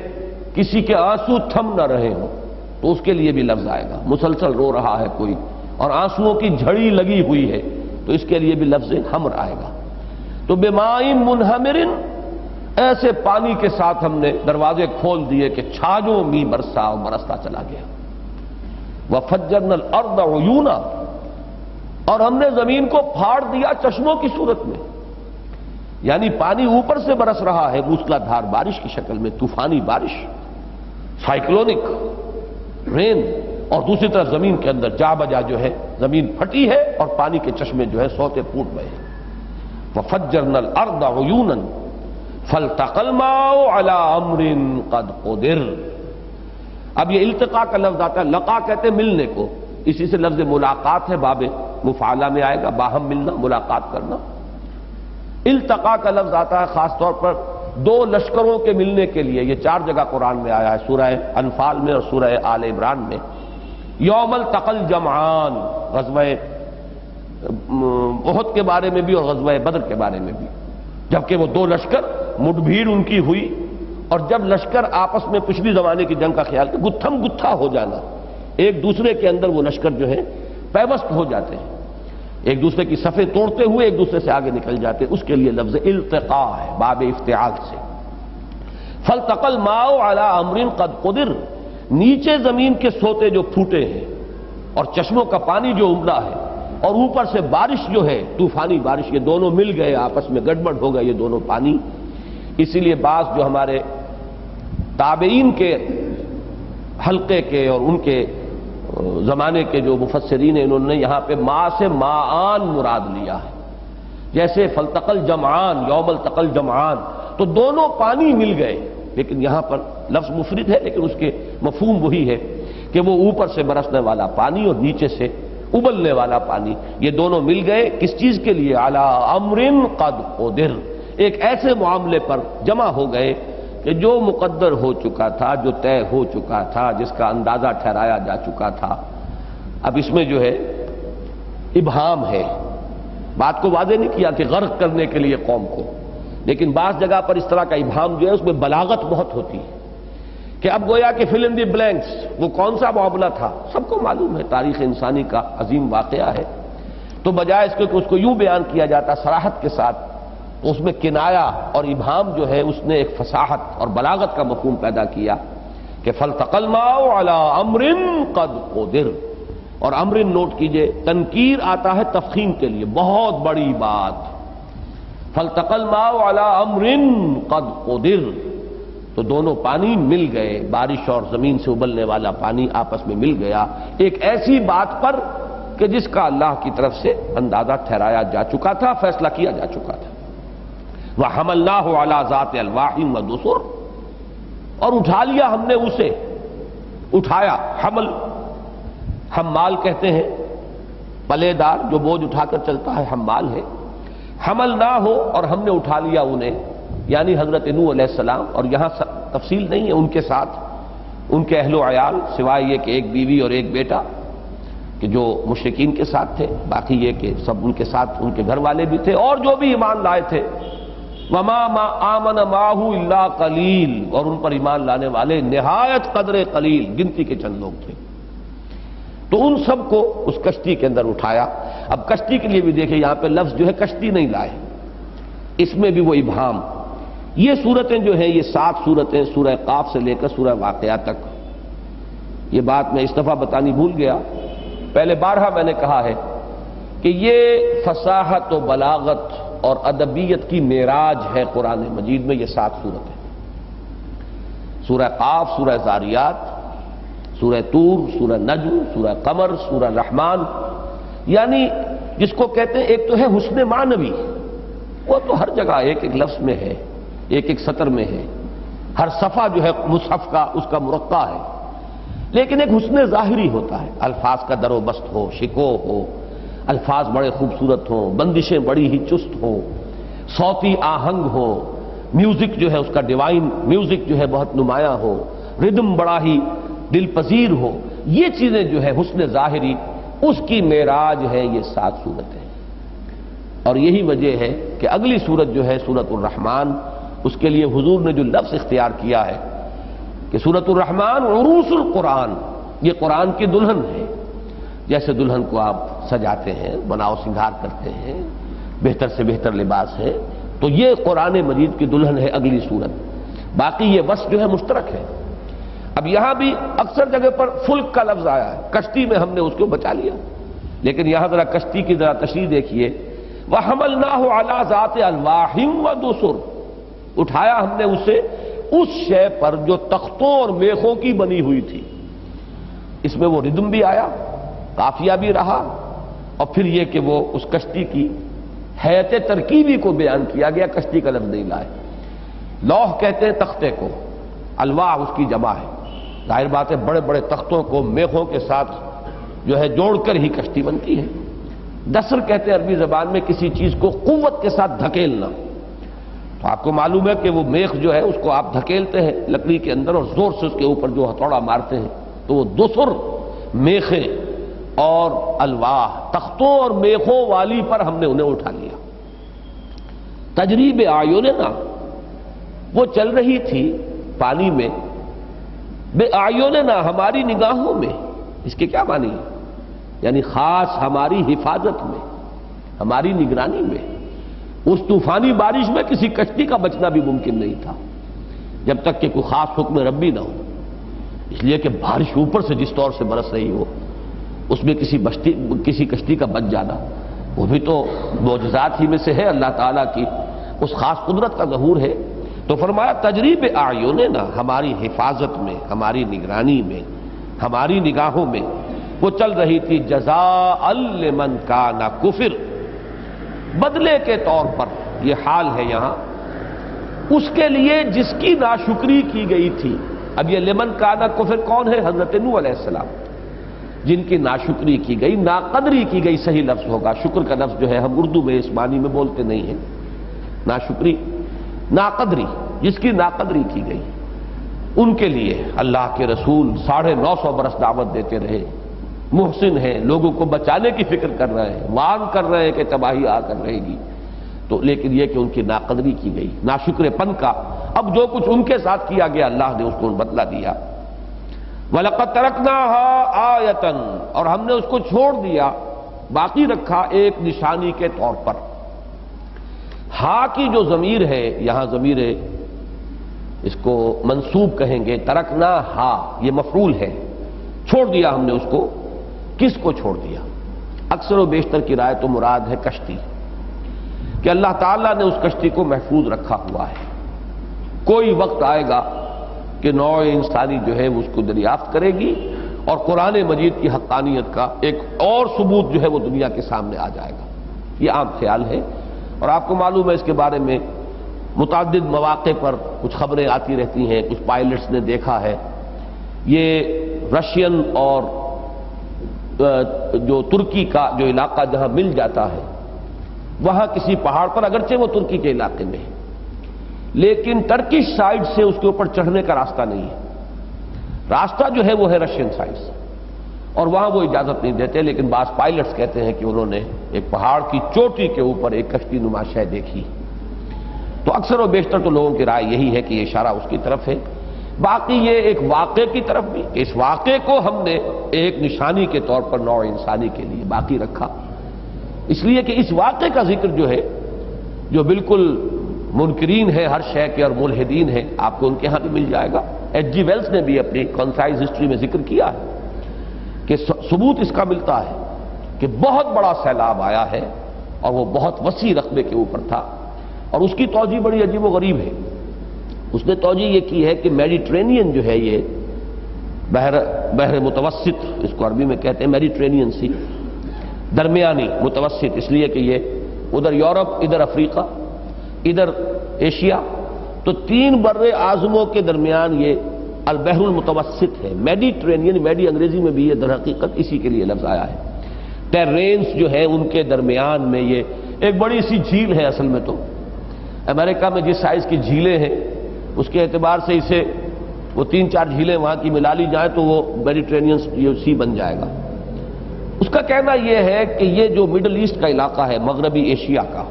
Speaker 1: کسی کے آنسو تھم نہ رہے ہوں تو اس کے لیے بھی لفظ آئے گا. مسلسل رو رہا ہے کوئی اور آنسوؤں کی جھڑی لگی ہوئی ہے تو اس کے لیے بھی لفظ ہمر آئے گا. تو بماء منہمر، ایسے پانی کے ساتھ ہم نے دروازے کھول دیے کہ چھاجوں بھی برسا اور برستا چلا گیا. وَفَجَّرْنَا الْأَرْضَ عُيُونًا، اور ہم نے زمین کو پھاڑ دیا چشموں کی صورت میں، یعنی پانی اوپر سے برس رہا ہے موسلا دھار بارش کی شکل میں، طوفانی بارش، سائیکلونک رین، اور دوسری طرف زمین کے اندر جا بجا جو ہے زمین پھٹی ہے اور پانی کے چشمے جو ہے سوتے پھوٹ گئے. وَفَجَّرْنَا الْأَرْضَ عُيُونًا فَالْتَقَى الْمَاءُ عَلَىٰ أَمْرٍ قَدْ قُدِرَ. اب یہ التقاء کا لفظ آتا ہے، لقا کہتے ہیں ملنے کو، اسی سے لفظ ملاقات ہے، باب مفعلہ میں آئے گا، باہم ملنا، ملاقات کرنا. التقاء کا لفظ آتا ہے خاص طور پر دو لشکروں کے ملنے کے لیے. یہ 4 جگہ قرآن میں آیا ہے، سورہ انفال میں اور سورہ آل عمران میں. یوم التقى الجمعان، غزوہ احد کے بارے میں بھی اور غزوہ بدر کے بارے میں بھی، جبکہ وہ 2 لشکر مٹ بھیڑ ان کی ہوئی، اور جب لشکر آپس میں پچھلی زمانے کی جنگ کا خیال کہ گتھم گتھا ہو جانا، ایک دوسرے کے اندر وہ لشکر جو ہے پیوست ہو جاتے ہیں، ایک دوسرے کی صفیں توڑتے ہوئے ایک دوسرے سے آگے نکل جاتے ہیں، اس کے لیے لفظ التقاء ہے باب افتعال سے. فالتقى الماء على امر قد قدر، نیچے زمین کے سوتے جو پھوٹے ہیں اور چشموں کا پانی جو ابلا ہے اور اوپر سے بارش جو ہے طوفانی بارش، یہ دونوں مل گئے، آپس میں گڑبڑ ہو گئے یہ دونوں پانی۔ اسی لیے بعض جو ہمارے تابعین کے حلقے کے اور ان کے زمانے کے جو مفسرین ہیں، انہوں نے یہاں پہ ما سے ماآن مراد لیا ہے، جیسے فالتقل جمعان، یوم التقل جمعان، تو دونوں پانی مل گئے، لیکن یہاں پر لفظ مفرد ہے لیکن اس کے مفہوم وہی ہے کہ وہ اوپر سے برسنے والا پانی اور نیچے سے ابلنے والا پانی، یہ دونوں مل گئے کس چیز کے لیے؟ علی امر قد قدر، ایک ایسے معاملے پر جمع ہو گئے کہ جو مقدر ہو چکا تھا، جو طے ہو چکا تھا، جس کا اندازہ ٹھہرایا جا چکا تھا۔ اب اس میں جو ہے ابہام ہے، بات کو واضح نہیں کیا کہ غرق کرنے کے لیے قوم کو، لیکن بعض جگہ پر اس طرح کا ابہام جو ہے اس میں بلاغت بہت ہوتی ہے کہ اب گویا کہ فل ان دی بلینکس، وہ کون سا معاملہ تھا سب کو معلوم ہے، تاریخ انسانی کا عظیم واقعہ ہے، تو بجائے اس کے کہ اس کو یوں بیان کیا جاتا صراحت کے ساتھ، تو اس میں کنایا اور ابہام جو ہے اس نے ایک فصاحت اور بلاغت کا مفہوم پیدا کیا کہ فالتقى الماء على امر قد قدر، اور امر نوٹ کیجئے تنکیر آتا ہے تفخیم کے لیے، بہت بڑی بات، فالتقى الماء على امر قد قدر، تو دونوں پانی مل گئے، بارش اور زمین سے ابلنے والا پانی آپس میں مل گیا ایک ایسی بات پر کہ جس کا اللہ کی طرف سے اندازہ ٹھہرایا جا چکا تھا، فیصلہ کیا جا چکا تھا۔ وَحَمَلْنَاهُ عَلَى ذَاتِ أَلْوَاحٍ وَدُسُرٍ، اور اٹھا لیا ہم نے اسے، اٹھایا، حمل حمال کہتے ہیں، پلے دار جو بوجھ اٹھا کر چلتا ہے حمال ہے، حمل نہ ہو اور ہم نے اٹھا لیا انہیں، یعنی حضرت نوح علیہ السلام، اور یہاں تفصیل نہیں ہے ان کے ساتھ ان کے اہل و عیال، سوائے یہ کہ ایک بیوی اور ایک بیٹا کہ جو مشرکین کے ساتھ تھے، باقی یہ کہ سب ان کے ساتھ ان کے گھر والے بھی تھے اور جو بھی ایمان لائے تھے، وما آمن معه الا قلیل، اور ان پر ایمان لانے والے نہایت قدر قلیل، گنتی کے چند لوگ تھے، تو ان سب کو اس کشتی کے اندر اٹھایا۔ اب کشتی کے لیے بھی دیکھیں یہاں پہ لفظ جو ہے کشتی نہیں لائے، اس میں بھی وہ ابہام۔ یہ صورتیں جو ہیں، یہ 7 صورتیں سورہ قاف سے لے کر سورہ واقعہ تک، یہ بات میں اس دفعہ بتانی بھول گیا، پہلے بارہا میں نے کہا ہے کہ یہ فصاحت و بلاغت اور ادبیت کی معراج ہے قرآن مجید میں، یہ 7 صورتیں، سورہ قاف، سورہ ذاریات، سورہ طور، سورہ نجم، سورہ قمر، سورہ رحمان، یعنی جس کو کہتے ہیں ایک تو ہے حسن معنوی، وہ تو ہر جگہ ایک ایک لفظ میں ہے، ایک ایک سطر میں ہے، ہر صفحہ جو ہے مصحف کا اس کا مرقع ہے، لیکن ایک حسن ظاہری ہوتا ہے، الفاظ کا در و بست ہو، شکو ہو، الفاظ بڑے خوبصورت ہوں، بندشیں بڑی ہی چست ہوں، صوتی آہنگ ہو، میوزک جو ہے اس کا ڈیوائن میوزک جو ہے بہت نمایاں ہو، ردم بڑا ہی دل پذیر ہو، یہ چیزیں جو ہے حسن ظاہری، اس کی معراج ہے یہ 7 صورتیں، اور یہی وجہ ہے کہ اگلی صورت جو ہے سورۃ الرحمن، اس کے لیے حضور نے جو لفظ اختیار کیا ہے کہ سورۃ الرحمن عروس القرآن، یہ قرآن کی دلہن ہے، جیسے دلہن کو آپ سجاتے ہیں، بناؤ سنگھار کرتے ہیں، بہتر سے بہتر لباس ہے، تو یہ قرآن مجید کی دلہن ہے اگلی صورت، باقی یہ وصف جو ہے مشترک ہے۔ اب یہاں بھی اکثر جگہ پر فلک کا لفظ آیا ہے، کشتی میں ہم نے اس کو بچا لیا، لیکن یہاں ذرا کشتی کی ذرا تشریح دیکھیے، وَحَمَلْنَاهُ عَلَى ذَاتِ أَلْوَاحٍ وَدُسُرٍ، اٹھایا ہم نے اسے اس شے پر جو تختوں اور میخوں کی بنی ہوئی تھی، اس میں وہ ردم بھی آیا، قافیہ بھی رہا، اور پھر یہ کہ وہ اس کشتی کی حیت ترکیبی کو بیان کیا گیا، کشتی کا لفظ نہیں لائے۔ لوح کہتے ہیں تختے کو، الواح اس کی جمع ہے، ظاہر بات ہے بڑے بڑے تختوں کو میخوں کے ساتھ جو ہے جوڑ کر ہی کشتی بنتی ہے۔ دسر کہتے ہیں عربی زبان میں کسی چیز کو قوت کے ساتھ دھکیلنا، تو آپ کو معلوم ہے کہ وہ میخ جو ہے اس کو آپ دھکیلتے ہیں لکڑی کے اندر اور زور سے اس کے اوپر جو ہتھوڑا مارتے ہیں، تو وہ دسر میخیں اور الواح، تختوں اور میخوں والی پر ہم نے انہیں اٹھا لیا۔ تجریب اعیننا، وہ چل رہی تھی پانی میں، بے اعیننا، ہماری نگاہوں میں، اس کے کیا معنی ہے؟ یعنی خاص ہماری حفاظت میں، ہماری نگرانی میں۔ اس طوفانی بارش میں کسی کشتی کا بچنا بھی ممکن نہیں تھا جب تک کہ کوئی خاص حکم ربی نہ ہو، اس لیے کہ بارش اوپر سے جس طور سے برس رہی ہو، اس میں کسی کشتی کا بچ جانا، وہ بھی تو معجزات ہی میں سے ہے، اللہ تعالیٰ کی اس خاص قدرت کا ظہور ہے۔ تو فرمایا تجریب اعیننا، ہماری حفاظت میں، ہماری نگرانی میں، ہماری نگاہوں میں وہ چل رہی تھی، جزاء لمن کان کفر، بدلے کے طور پر یہ حال ہے یہاں اس کے لیے جس کی ناشکری کی گئی تھی۔ اب یہ لمن کان کفر کون ہے؟ حضرت نوح علیہ السلام، جن کی ناشکری کی گئی، ناقدری کی گئی، صحیح لفظ ہوگا، شکر کا لفظ جو ہے ہم اردو میں اس معنی میں بولتے نہیں ہیں، ناشکری، ناقدری، جس کی ناقدری کی گئی، ان کے لیے اللہ کے رسول 950 برس دعوت دیتے رہے، محسن ہیں، لوگوں کو بچانے کی فکر کر رہے ہیں، وارن کر رہے ہیں کہ تباہی آ کر رہے گی، تو لیکن یہ کہ ان کی ناقدری کی گئی، ناشکر پن کا اب جو کچھ ان کے ساتھ کیا گیا اللہ نے اس کو بدلہ دیا۔ وَلَقَدْ تَرَكْنَاهَا آیَةً، اور ہم نے اس کو چھوڑ دیا، باقی رکھا ایک نشانی کے طور پر۔ ہا کی جو ضمیر ہے یہاں، ضمیر اس کو منصوب کہیں گے، ترکنا ہا، یہ مفعول ہے، چھوڑ دیا ہم نے اس کو۔ کس کو چھوڑ دیا؟ اکثر و بیشتر کی رائے تو مراد ہے کشتی، کہ اللہ تعالیٰ نے اس کشتی کو محفوظ رکھا ہوا ہے، کوئی وقت آئے گا کہ نوع انسانی جو ہے وہ اس کو دریافت کرے گی اور قرآن مجید کی حقانیت کا ایک اور ثبوت جو ہے وہ دنیا کے سامنے آ جائے گا، یہ عام خیال ہے۔ اور آپ کو معلوم ہے اس کے بارے میں متعدد مواقع پر کچھ خبریں آتی رہتی ہیں، کچھ پائلٹس نے دیکھا ہے، یہ رشین اور جو ترکی کا جو علاقہ جہاں مل جاتا ہے، وہاں کسی پہاڑ پر، اگرچہ وہ ترکی کے علاقے میں ہے لیکن ٹرکش سائڈ سے اس کے اوپر چڑھنے کا راستہ نہیں ہے، راستہ جو ہے وہ ہے رشین سائڈ سے، اور وہاں وہ اجازت نہیں دیتے، لیکن بعض پائلٹس کہتے ہیں کہ انہوں نے ایک پہاڑ کی چوٹی کے اوپر ایک کشتی نما شے دیکھی۔ تو اکثر و بیشتر تو لوگوں کی رائے یہی ہے کہ یہ اشارہ اس کی طرف ہے۔ باقی یہ ایک واقعے کی طرف بھی، اس واقعے کو ہم نے ایک نشانی کے طور پر نوع انسانی کے لیے باقی رکھا، اس لیے کہ اس واقعے کا ذکر جو ہے، جو بالکل منکرین ہے ہر شے کے اور ملحدین ہے، آپ کو ان کے ہاں بھی مل جائے گا۔ ایچ جی ویلز نے بھی اپنی کنسائز ہسٹری میں ذکر کیا ہے کہ ثبوت اس کا ملتا ہے کہ بہت بڑا سیلاب آیا ہے اور وہ بہت وسیع رقبے کے اوپر تھا، اور اس کی توجیہ بڑی عجیب و غریب ہے۔ اس نے توجیہ یہ کی ہے کہ میڈیٹرینین جو ہے، یہ بحر متوسط اس کو عربی میں کہتے ہیں، میڈیٹرینین سی، درمیانی متوسط، اس لیے کہ یہ ادھر یورپ، ادھر افریقہ، ادھر ایشیا، تو 3 بر اعظموں کے درمیان یہ البحر المتوسط ہے۔ میڈیٹرینین، میڈی انگریزی میں بھی یہ در حقیقت اسی کے لیے لفظ آیا ہے۔ ٹیرینز جو ہے ان کے درمیان میں یہ ایک بڑی سی جھیل ہے، اصل میں تو امریکہ میں جس سائز کی جھیلیں ہیں اس کے اعتبار سے اسے وہ 3-4 جھیلیں وہاں کی ملا لی جائیں تو وہ میڈیٹرینین سی بن جائے گا۔ اس کا کہنا یہ ہے کہ یہ جو مڈل ایسٹ کا علاقہ ہے، مغربی ایشیا کا،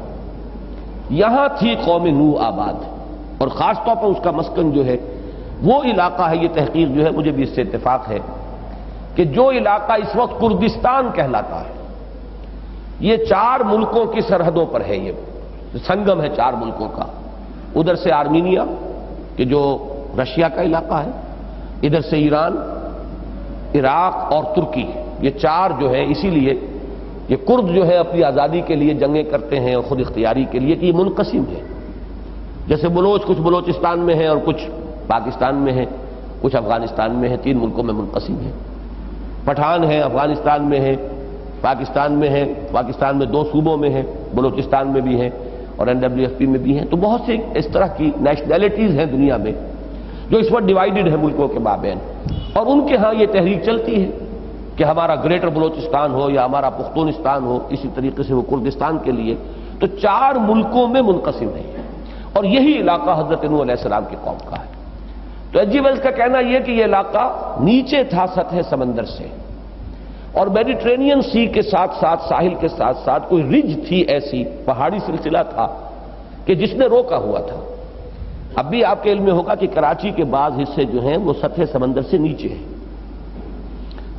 Speaker 1: یہاں تھی قوم نوح آباد، اور خاص طور پر اس کا مسکن جو ہے وہ علاقہ ہے، یہ تحقیق جو ہے مجھے بھی اس سے اتفاق ہے کہ جو علاقہ اس وقت کردستان کہلاتا ہے، یہ 4 ملکوں کی سرحدوں پر ہے، یہ سنگم ہے 4 ملکوں کا، ادھر سے آرمینیا کہ جو رشیا کا علاقہ ہے، ادھر سے ایران، عراق اور ترکی، یہ 4 جو ہے، اسی لیے یہ کرد جو ہے اپنی آزادی کے لیے جنگیں کرتے ہیں اور خود اختیاری کے لیے، کہ یہ منقسم ہے، جیسے بلوچ کچھ بلوچستان میں ہے اور کچھ پاکستان میں ہے، کچھ افغانستان میں ہے، 3 ملکوں میں منقسم ہے۔ پٹھان ہے، افغانستان میں ہے، پاکستان میں ہے، پاکستان میں 2 صوبوں میں ہے، بلوچستان میں بھی ہے اور NWFP میں بھی ہیں۔ تو بہت سے اس طرح کی نیشنلٹیز ہیں دنیا میں جو اس وقت ڈیوائیڈڈ ہے ملکوں کے مابین، اور ان کے ہاں یہ تحریک چلتی ہے کہ ہمارا گریٹر بلوچستان ہو یا ہمارا پختونستان ہو، اسی طریقے سے وہ کردستان کے لیے، تو 4 ملکوں میں منقسم ہے، اور یہی علاقہ حضرت نوح علیہ السلام کی قوم کا ہے۔ تو ایچ جی ویلز کا کہنا یہ کہ یہ علاقہ نیچے تھا سطح سمندر سے، اور میڈیٹرینین سی کے ساتھ ساتھ، ساحل کے ساتھ ساتھ کوئی رج تھی، ایسی پہاڑی سلسلہ تھا کہ جس نے روکا ہوا تھا۔ اب بھی آپ کے علم میں ہوگا کہ کراچی کے بعض حصے جو ہیں وہ سطح سمندر سے نیچے ہیں،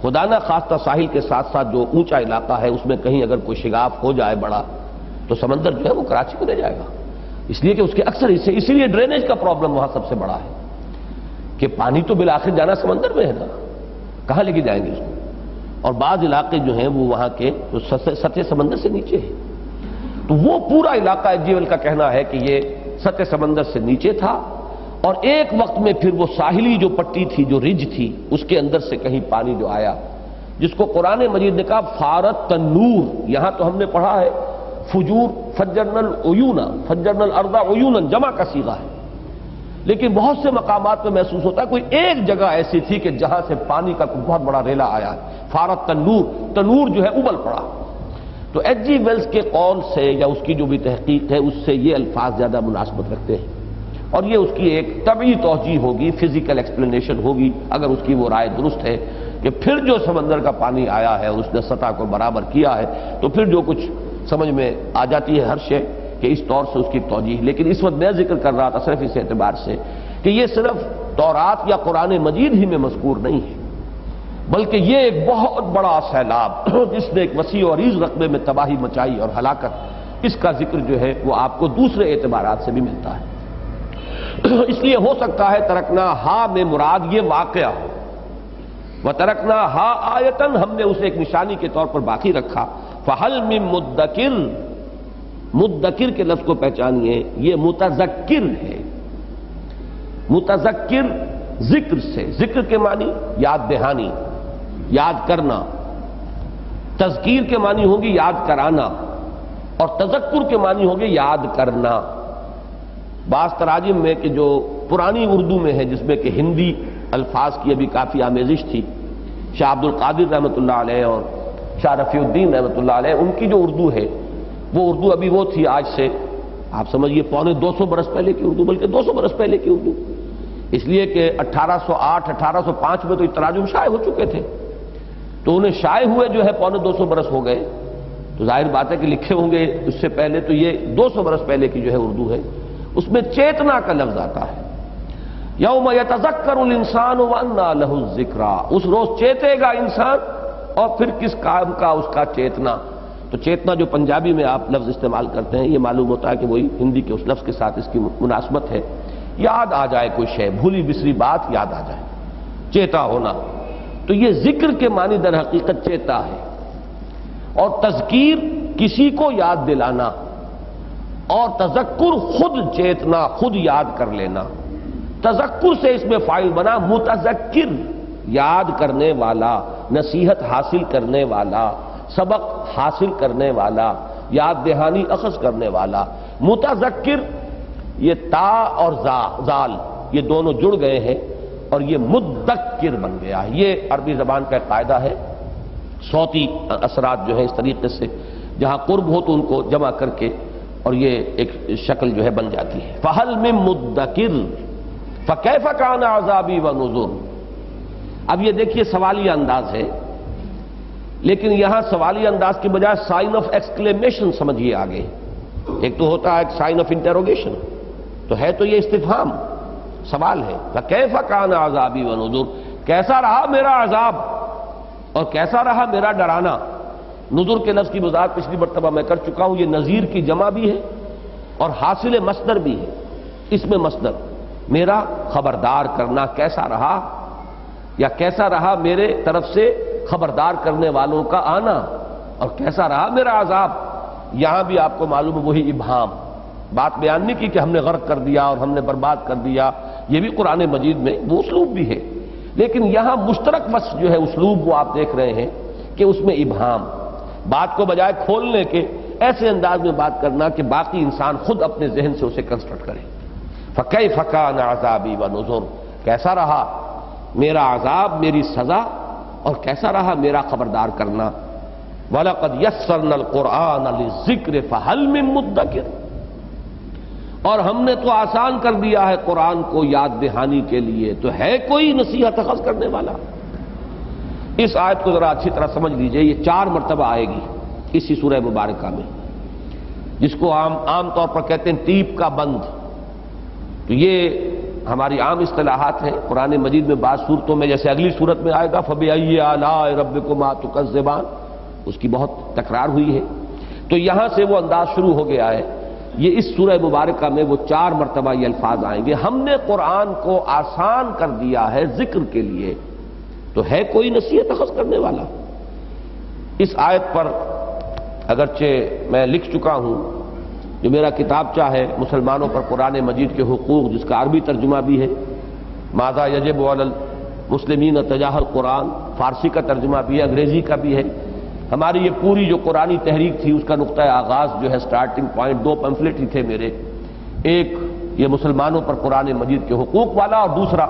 Speaker 1: خدا نہ خواستہ ساحل کے ساتھ ساتھ جو اونچا علاقہ ہے اس میں کہیں اگر کوئی شگاف ہو جائے بڑا تو سمندر جو ہے وہ کراچی کو لے جائے گا، اس لیے کہ اس کے اکثر حصے، اسی لیے ڈرینیج کا پرابلم وہاں سب سے بڑا ہے کہ پانی تو بالآخر جانا سمندر میں ہے نا، کہاں لے کے جائیں گے اس کو؟ اور بعض علاقے جو ہیں وہ وہاں کے جو سطح سمندر سے نیچے ہیں، تو وہ پورا علاقہ ایچ جی ویل کا کہنا ہے کہ یہ سطح سمندر سے نیچے تھا، اور ایک وقت میں پھر وہ ساحلی جو پٹی تھی، جو رج تھی، اس کے اندر سے کہیں پانی جو آیا، جس کو قرآن مجید نے کہا فارت تنور۔ یہاں تو ہم نے پڑھا ہے فجور، فجرنا العیون، فجرنا الارض عیونا، جمع کا صیغہ ہے، لیکن بہت سے مقامات میں محسوس ہوتا ہے کوئی ایک جگہ ایسی تھی کہ جہاں سے پانی کا کوئی بہت بڑا ریلا آیا ہے، فارت تنور، تنور جو ہے ابل پڑا۔ تو ایچ جی ویلز کے قول سے یا اس کی جو بھی تحقیق ہے اس سے یہ الفاظ زیادہ مناسبت رکھتے ہیں، اور یہ اس کی ایک طبعی توجیہ ہوگی، فزیکل ایکسپلینیشن ہوگی، اگر اس کی وہ رائے درست ہے کہ پھر جو سمندر کا پانی آیا ہے اور اس نے سطح کو برابر کیا ہے، تو پھر جو کچھ سمجھ میں آ جاتی ہے ہر شے کہ اس طور سے اس کی توجیہ۔ لیکن اس وقت میں ذکر کر رہا تھا صرف اس اعتبار سے کہ یہ صرف تورات یا قرآن مجید ہی میں مذکور نہیں ہے، بلکہ یہ ایک بہت بڑا سیلاب جس نے ایک وسیع و عریض رقبے میں تباہی مچائی اور ہلاکت، اس کا ذکر جو ہے وہ آپ کو دوسرے اعتبارات سے بھی ملتا ہے۔ اس لیے ہو سکتا ہے ترکنا ہا میں مراد یہ واقعہ ہو، وَتَرَكْنَا ہا آیتن، ہم نے اسے ایک نشانی کے طور پر باقی رکھا۔ فَحَلْ مِن مُدَّكِرٍ، مدکر کے لفظ کو پہچانیے، یہ متذکر ہے۔ متذکر ذکر سے، ذکر کے معنی یاد دہانی، یاد کرنا، تذکیر کے معنی ہوگی یاد کرانا، اور تذکر کے معنی ہوگی یاد کرنا۔ بعض تراجم میں کہ جو پرانی اردو میں ہے، جس میں کہ ہندی الفاظ کی ابھی کافی آمیزش تھی، شاہ عبد القادر رحمۃ اللہ علیہ اور شاہ رفیع الدین رحمۃ اللہ علیہ، ان کی جو اردو ہے وہ اردو ابھی وہ تھی آج سے آپ سمجھیے 250 برس پہلے کی اردو، بلکہ 200 برس پہلے کی اردو، اس لیے کہ 1808 1805 میں تو یہ تراجم شائع ہو چکے تھے، تو انہیں شائع ہوئے جو ہے 250 برس ہو گئے، تو ظاہر بات ہے کہ لکھے ہوں گے اس سے پہلے، تو یہ 200 برس پہلے کی جو ہے اردو ہے۔ اس میں چیتنا کا لفظ آتا ہے، یوم یتذکر الانسان وانى له الذکریٰ، اس روز چیتے گا انسان، اور پھر کس کام کا اس کا چیتنا۔ تو چیتنا جو پنجابی میں آپ لفظ استعمال کرتے ہیں، یہ معلوم ہوتا ہے کہ وہی ہندی کے اس لفظ کے ساتھ اس کی مناسبت ہے، یاد آ جائے کوئی شے، بھولی بسری بات یاد آ جائے، چیتا ہونا۔ تو یہ ذکر کے معنی در حقیقت چیتا ہے، اور تذکیر کسی کو یاد دلانا، اور تذکر خود چیتنا، خود یاد کر لینا۔ تذکر سے اس میں فاعل بنا متذکر، یاد کرنے والا، نصیحت حاصل کرنے والا، سبق حاصل کرنے والا، یاد دہانی اخذ کرنے والا۔ متذکر، یہ تا اور زال یہ دونوں جڑ گئے ہیں اور یہ مدکر بن گیا ہے۔ یہ عربی زبان کا ایک قاعدہ ہے، صوتی اثرات جو ہیں اس طریقے سے جہاں قرب ہو تو ان کو جمع کر کے اور یہ ایک شکل جو ہے بن جاتی ہے۔ فَهَلْ مِن مُدَّكِرٍ فَكَيْفَ كَانَ عَذَابِي وَنُذُرِ۔ اب یہ دیکھیے سوالیہ انداز ہے، لیکن یہاں سوالیہ انداز کی بجائے سائن آف ایکسکلیمیشن سمجھیے آگے۔ ایک تو ہوتا ہے ایک سائن آف انٹروگیشن، تو ہے تو یہ استفہام، سوال ہے، فَكَيْفَ كَانَ عَذَابِي وَنُذُرِ، کیسا رہا میرا عذاب اور کیسا رہا میرا ڈرانا۔ نذر کے لفظ کی وضاحت پچھلی مرتبہ میں کر چکا ہوں، یہ نذیر کی جمع بھی ہے اور حاصل مصدر بھی ہے۔ اس میں مصدر میرا خبردار کرنا کیسا رہا، یا کیسا رہا میرے طرف سے خبردار کرنے والوں کا آنا، اور کیسا رہا میرا عذاب۔ یہاں بھی آپ کو معلوم ہے وہی ابہام، بات بیان نہیں کی کہ ہم نے غرق کر دیا اور ہم نے برباد کر دیا، یہ بھی قرآن مجید میں وہ اسلوب بھی ہے، لیکن یہاں مشترک وصف جو ہے اسلوب وہ آپ دیکھ رہے ہیں کہ اس میں ابہام، بات کو بجائے کھولنے کے ایسے انداز میں بات کرنا کہ باقی انسان خود اپنے ذہن سے اسے کنسٹرکٹ کرے۔ فَكَيْفَ كَانَ عَذَابِي وَنُذُرِ، کیسا رہا میرا عذاب، میری سزا، اور کیسا رہا میرا خبردار کرنا۔ وَلَقَدْ يَسَّرْنَا الْقُرْآنَ لِلذِّكْرِ فَهَلْ مِن مُدَّكِرٍ، اور ہم نے تو آسان کر دیا ہے قرآن کو یاد دہانی کے لیے، تو ہے کوئی نصیحت اخذ کرنے والا۔ اس آیت کو ذرا اچھی طرح سمجھ لیجئے، یہ 4 مرتبہ آئے گی اسی سورہ مبارکہ میں، جس کو عام طور پر کہتے ہیں ٹیپ کا بند۔ تو یہ ہماری عام اصطلاحات ہیں قرآن مجید میں، بعض صورتوں میں جیسے اگلی صورت میں آئے گا فَبِأَيِّ آلَاءِ رَبِّكُمَا تُكَذِّبَانِ، اس کی بہت تکرار ہوئی ہے، تو یہاں سے وہ انداز شروع ہو گیا ہے۔ یہ اس سورہ مبارکہ میں وہ 4 مرتبہ یہ الفاظ آئیں گے، ہم نے قرآن کو آسان کر دیا ہے ذکر کے لیے، تو ہے کوئی نصیحت اخذ کرنے والا۔ اس آیت پر اگرچہ میں لکھ چکا ہوں، جو میرا کتابچہ ہے مسلمانوں پر قرآن مجید کے حقوق، جس کا عربی ترجمہ بھی ہے، ماذا یجب علی المسلمین تجاہ القرآن، فارسی کا ترجمہ بھی ہے، انگریزی کا بھی ہے۔ ہماری یہ پوری جو قرآنی تحریک تھی اس کا نقطہ آغاز جو ہے، سٹارٹنگ پوائنٹ، دو پمفلٹ ہی تھے میرے، ایک یہ مسلمانوں پر قرآن مجید کے حقوق والا، اور دوسرا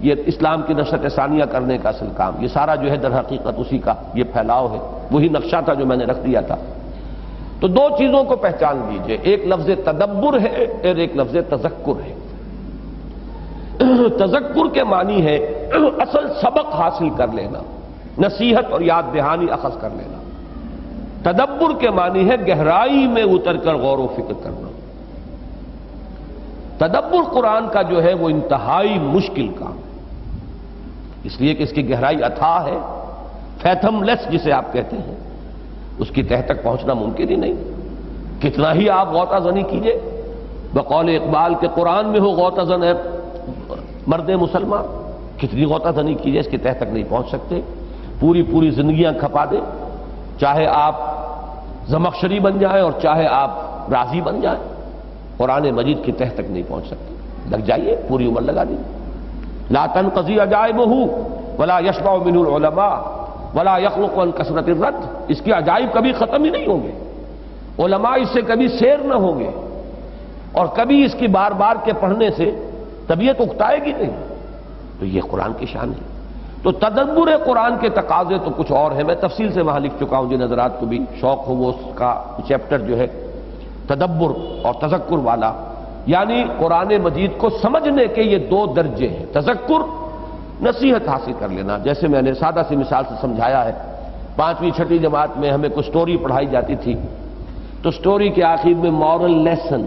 Speaker 1: یہ اسلام کی نشرت ثانیہ کرنے کا اصل کام۔ یہ سارا جو ہے در حقیقت اسی کا یہ پھیلاؤ ہے، وہی نقشہ تھا جو میں نے رکھ دیا تھا۔ تو دو چیزوں کو پہچان لیجئے، ایک لفظ تدبر ہے اور ایک لفظ تذکر ہے۔ تذکر کے معنی ہے اصل سبق حاصل کر لینا، نصیحت اور یاد دہانی اخذ کر لینا۔ تدبر کے معنی ہے گہرائی میں اتر کر غور و فکر کرنا۔ تدبر قرآن کا جو ہے وہ انتہائی مشکل کام، اس لیے کہ اس کی گہرائی اتھاہ ہے، فیتھم لیس جسے آپ کہتے ہیں، اس کی تہ تک پہنچنا ممکن ہی نہیں۔ کتنا ہی آپ غوطہ زنی کیجئے، بقول اقبال کے قرآن میں ہو غوطہ زن ہے مرد مسلمان، کتنی غوطہ زنی کیجئے اس کی تہ تک نہیں پہنچ سکتے۔ پوری زندگیاں کھپا دیں، چاہے آپ زمخشری بن جائیں اور چاہے آپ رازی بن جائیں، قرآن مجید کی تہ تک نہیں پہنچ سکتے۔ لگ جائیے، پوری عمر لگا دیجیے۔ لا تنقضی عجائبہ ولا یشبع منہ العلماء ولا یخلق عن کثرت الرد، اس کے عجائب کبھی ختم ہی نہیں ہوں گے، علماء اس سے کبھی سیر نہ ہوں گے، اور کبھی اس کی بار بار کے پڑھنے سے طبیعت اکتائے گی نہیں۔ تو یہ قرآن کی شان ہے۔ تو تدبر قرآن کے تقاضے تو کچھ اور ہیں، میں تفصیل سے وہاں لکھ چکا ہوں، جن حضرات کو بھی شوق ہو وہ اس کا چیپٹر جو ہے تدبر اور تذکر والا، یعنی قرآن مجید کو سمجھنے کے یہ دو درجے ہیں۔ تذکر، نصیحت حاصل کر لینا، جیسے میں نے سادہ سی مثال سے سمجھایا ہے۔ 5ویں 6ٹھی جماعت میں ہمیں کوئی سٹوری پڑھائی جاتی تھی، تو سٹوری کے آخر میں مورل لیسن،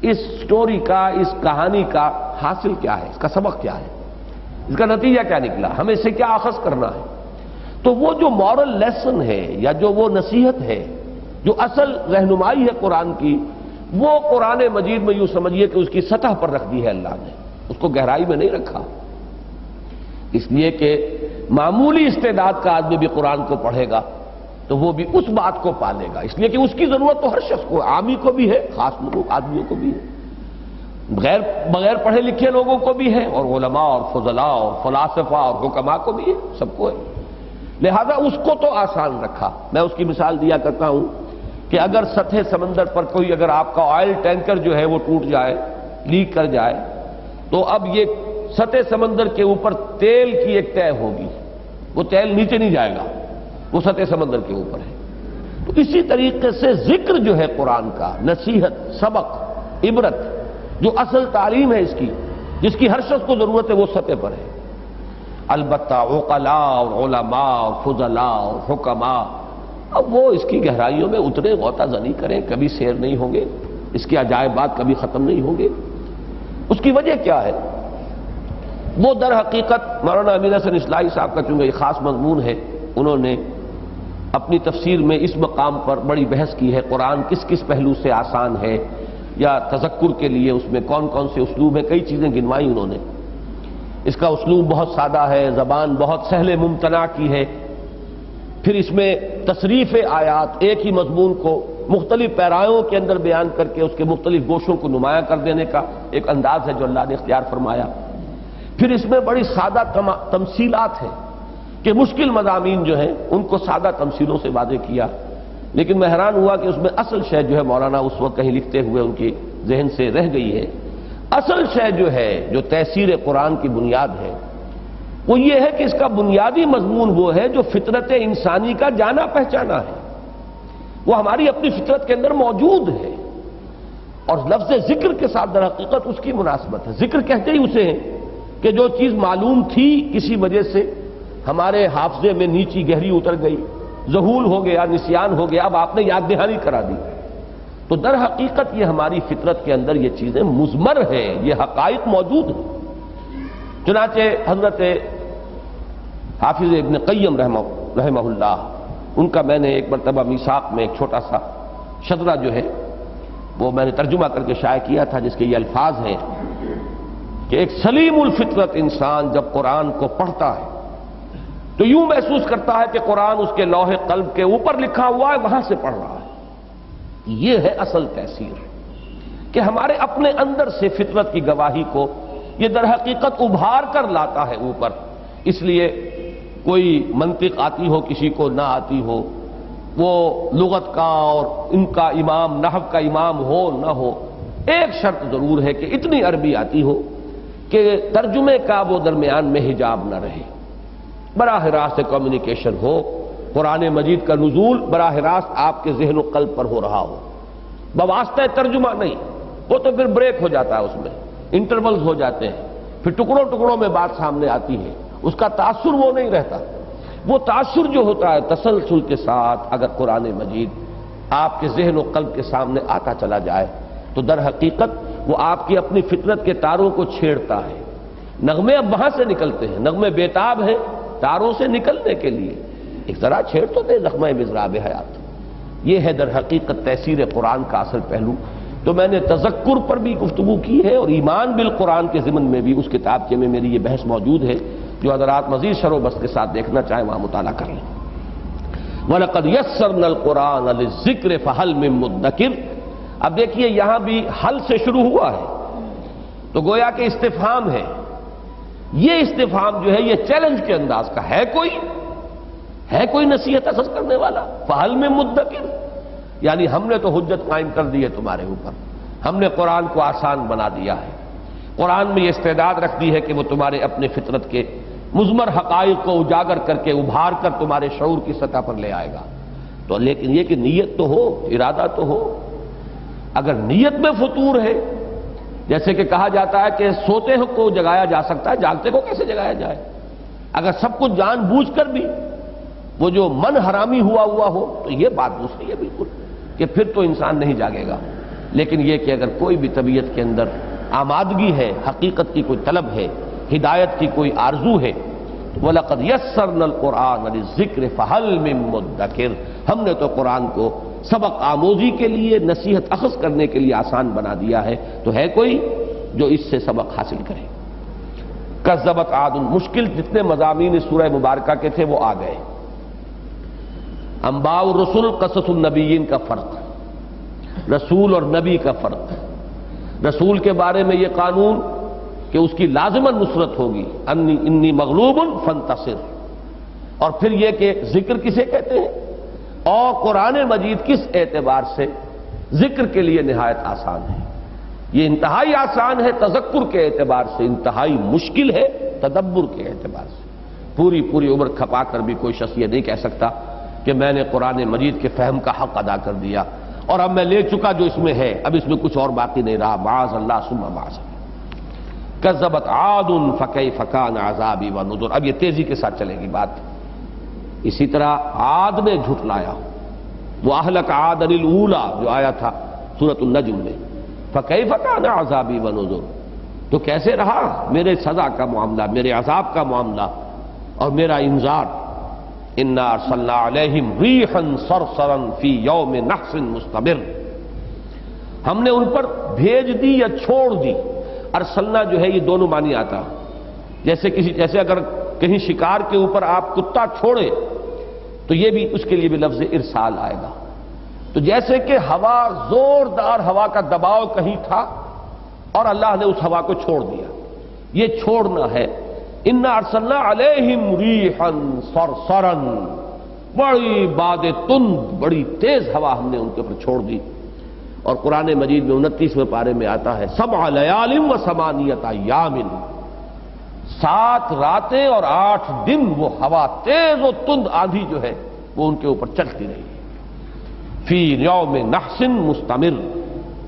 Speaker 1: اس سٹوری کا، اس کہانی کا حاصل کیا ہے، اس کا سبق کیا ہے، اس کا نتیجہ کیا نکلا، ہمیں اس سے کیا اخذ کرنا ہے۔ تو وہ جو مورل لیسن ہے یا جو وہ نصیحت ہے، جو اصل رہنمائی ہے قرآن کی، وہ قرآن مجید میں یوں سمجھیے کہ اس کی سطح پر رکھ دی ہے اللہ نے، اس کو گہرائی میں نہیں رکھا، اس لیے کہ معمولی استعداد کا آدمی بھی قرآن کو پڑھے گا تو وہ بھی اس بات کو پالے گا، اس لیے کہ اس کی ضرورت تو ہر شخص کو، عامی کو بھی ہے، خاص لوگوں آدمیوں کو بھی ہے، بغیر پڑھے لکھے لوگوں کو بھی ہے، اور علماء اور فضلاء اور فلاسفہ اور حکماء کو بھی ہے، سب کو ہے۔ لہذا اس کو تو آسان رکھا۔ میں اس کی مثال دیا کرتا ہوں کہ اگر سطح سمندر پر کوئی، اگر آپ کا آئل ٹینکر جو ہے وہ ٹوٹ جائے، لیک کر جائے، تو اب یہ سطح سمندر کے اوپر تیل کی ایک تہ ہوگی، وہ تیل نیچے نہیں جائے گا، وہ سطح سمندر کے اوپر ہے۔ تو اسی طریقے سے ذکر جو ہے قرآن کا، نصیحت، سبق، عبرت، جو اصل تعلیم ہے اس کی، جس کی ہر شخص کو ضرورت ہے، وہ سطح پر ہے۔ البتہ عقلاء اور علماء اور فضلاء اور حکماء، اب وہ اس کی گہرائیوں میں اترے، غوطہ زنی کریں، کبھی سیر نہیں ہوں گے، اس کے عجائبات کبھی ختم نہیں ہوں گے۔ اس کی وجہ کیا ہے؟ وہ در حقیقت مولانا امین حسن اصلاحی صاحب کا چونکہ یہ خاص مضمون ہے، انہوں نے اپنی تفسیر میں اس مقام پر بڑی بحث کی ہے، قرآن کس کس پہلو سے آسان ہے، یا تذکر کے لیے اس میں کون کون سے اسلوب ہیں، کئی چیزیں گنوائی انہوں نے۔ اس کا اسلوب بہت سادہ ہے، زبان بہت سہل ممتنع کی ہے، پھر اس میں تصریف آیات، ایک ہی مضمون کو مختلف پیرایوں کے اندر بیان کر کے اس کے مختلف گوشوں کو نمایاں کر دینے کا ایک انداز ہے جو اللہ نے اختیار فرمایا۔ پھر اس میں بڑی سادہ تمثیلات ہیں کہ مشکل مضامین جو ہیں ان کو سادہ تمثیلوں سے واضح کیا، لیکن میں حیران ہوا کہ اس میں اصل شے جو ہے مولانا اس وقت کہیں لکھتے ہوئے ان کی ذہن سے رہ گئی ہے۔ اصل شے جو ہے، جو تحصیل قرآن کی بنیاد ہے، وہ یہ ہے کہ اس کا بنیادی مضمون وہ ہے جو فطرت انسانی کا جانا پہچانا ہے، وہ ہماری اپنی فطرت کے اندر موجود ہے، اور لفظ ذکر کے ساتھ در حقیقت اس کی مناسبت ہے۔ ذکر کہتے ہی اسے ہیں کہ جو چیز معلوم تھی کسی وجہ سے ہمارے حافظے میں نیچی گہری اتر گئی، ذہول ہو گیا، نسیان ہو گیا، اب آپ نے یاد دہانی کرا دی، تو در حقیقت یہ ہماری فطرت کے اندر یہ چیزیں مضمر ہیں، یہ حقائق موجود ہیں۔ چنانچہ حضرت حافظ ابن قیم رحمہ اللہ، ان کا میں نے ایک مرتبہ میثاق میں ایک چھوٹا سا شذرہ جو ہے وہ میں نے ترجمہ کر کے شائع کیا تھا، جس کے یہ الفاظ ہیں کہ ایک سلیم الفطرت انسان جب قرآن کو پڑھتا ہے تو تو یوں محسوس کرتا ہے کہ قرآن اس کے لوح قلب کے اوپر لکھا ہوا ہے، وہاں سے پڑھ رہا ہے۔ یہ ہے اصل تاثیر کہ ہمارے اپنے اندر سے فطرت کی گواہی کو یہ در حقیقت ابھار کر لاتا ہے اوپر۔ اس لیے کوئی منطق آتی ہو کسی کو نہ آتی ہو، وہ لغت کا اور ان کا امام نحو کا امام ہو نہ ہو، ایک شرط ضرور ہے کہ اتنی عربی آتی ہو کہ ترجمے کا وہ درمیان میں حجاب نہ رہے، براہ راست کمیونیکیشن ہو، قرآن مجید کا نزول براہ راست آپ کے ذہن و قلب پر ہو رہا ہو، بواسطہ ترجمہ نہیں۔ وہ تو پھر بریک ہو جاتا ہے، اس میں انٹرولز ہو جاتے ہیں، پھر ٹکڑوں ٹکڑوں میں بات سامنے آتی ہے، اس کا تاثر وہ نہیں رہتا۔ وہ تاثر جو ہوتا ہے تسلسل کے ساتھ اگر قرآن مجید آپ کے ذہن و قلب کے سامنے آتا چلا جائے تو در حقیقت وہ آپ کی اپنی فطرت کے تاروں کو چھیڑتا ہے۔ نغمے اب وہاں سے نکلتے ہیں، نغمے بیتاب ہیں تاروں سے نکلنے کے لیے، ایک ذرا چھیڑ تو دے نغمہ مضراب حیات۔ یہ ہے در حقیقت تاثیر قرآن کا اصل پہلو۔ تو میں نے تذکر پر بھی گفتگو کی ہے اور ایمان بالقرآن کے ضمن میں بھی اس کتابچے میں میری یہ بحث موجود ہے، جو حضرات مزید شرح و بسط کے ساتھ دیکھنا چاہیں وہاں مطالعہ کر لیں۔ وَلَقَدْ يَسَّرْنَا الْقُرْآنَ لِلذِّكْرِ فَهَلْ مِن مُدَّكِرٍ۔ اب دیکھیے یہاں بھی حل سے شروع ہوا ہے، تو گویا کہ استفہام ہے۔ یہ استفہام جو ہے یہ چیلنج کے انداز کا ہے، کوئی نصیحت اخذ کرنے والا؟ فَهَلْ مِن مُدَّكِرٍ، یعنی ہم نے تو حجت قائم کر دی ہے تمہارے اوپر، ہم نے قرآن کو آسان بنا دیا ہے، قرآن میں یہ استعداد رکھ دی ہے کہ وہ تمہارے اپنے فطرت کے مضمر حقائق کو اجاگر کر کے ابھار کر تمہارے شعور کی سطح پر لے آئے گا۔ تو لیکن یہ کہ نیت تو ہو، ارادہ تو ہو۔ اگر نیت میں فطور ہے، جیسے کہ کہا جاتا ہے کہ سوتے کو جگایا جا سکتا ہے، جاگتے کو کیسے جگایا جائے؟ اگر سب کچھ جان بوجھ کر بھی وہ جو من حرامی ہوا ہو تو یہ بات دوسری ہے بالکل، کہ پھر تو انسان نہیں جاگے گا۔ لیکن یہ کہ اگر کوئی بھی طبیعت کے اندر آمادگی ہے، حقیقت کی کوئی طلب ہے، ہدایت کی کوئی آرزو ہے، وَلَقَدْ يَسَّرْنَا الْقُرْآنَ لِلذِّكْرِ فَهَلْ مِن مُدَّكِرٍ، ہم نے تو قرآن کو سبق آموزی کے لیے، نصیحت اخذ کرنے کے لیے آسان بنا دیا ہے، تو ہے کوئی جو اس سے سبق حاصل کرے۔ کذبت عاد، مشکل جتنے مضامین اس سورہ مبارکہ کے تھے وہ آ گئے۔ انباء الرسل، قصص النبیین کا فرق، رسول اور نبی کا فرق۔ رسول کے بارے میں یہ قانون کہ اس کی لازماً نصرت ہوگی، انی مغلوب فانتصر، اور پھر یہ کہ ذکر کسے کہتے ہیں اور قرآن مجید کس اعتبار سے ذکر کے لیے نہایت آسان ہے۔ یہ انتہائی آسان ہے تذکر کے اعتبار سے، انتہائی مشکل ہے تدبر کے اعتبار سے۔ پوری عمر کھپا کر بھی کوئی شخص یہ نہیں کہہ سکتا کہ میں نے قرآن مجید کے فہم کا حق ادا کر دیا اور اب میں لے چکا جو اس میں ہے، اب اس میں کچھ اور باقی نہیں رہا، معاذ اللہ ثم معاذ اللہ۔ کذبت عاد فکیف کان عذابی ونذر، اب یہ تیزی کے ساتھ چلے گی بات۔ اسی طرح عاد نے جھٹلایا، وہ اہلک عاد الاولی جو آیا تھا سورۃ النجم میں، فکیف کان عذابی ونذر، تو کیسے رہا میرے سزا کا معاملہ، میرے عذاب کا معاملہ اور میرا انذار۔ انا ارسلنا علیہم ریحا صرصرا فی یوم نحس مستمر، ہم نے ان پر بھیج دی یا چھوڑ دی۔ ارسلنا جو ہے یہ دونوں معنی آتا، جیسے اگر کہیں شکار کے اوپر آپ کتا چھوڑے تو یہ بھی اس کے لیے بھی لفظ ارسال آئے گا۔ تو جیسے کہ ہوا، زوردار ہوا کا دباؤ کہیں تھا اور اللہ نے اس ہوا کو چھوڑ دیا، یہ چھوڑنا ہے۔ انا ارسلنا علیہم ریحا صرصرا، بڑی باد تند، بڑی تیز ہوا ہم نے ان کے اوپر چھوڑ دی۔ اور قرآن مجید میں 29ویں پارے میں آتا ہے 7 لیال و 8 ایام، 7 راتیں اور 8 دن وہ ہوا تیز و تند آندھی جو ہے وہ ان کے اوپر چلتی رہی۔ فی یوم نحس مستمر،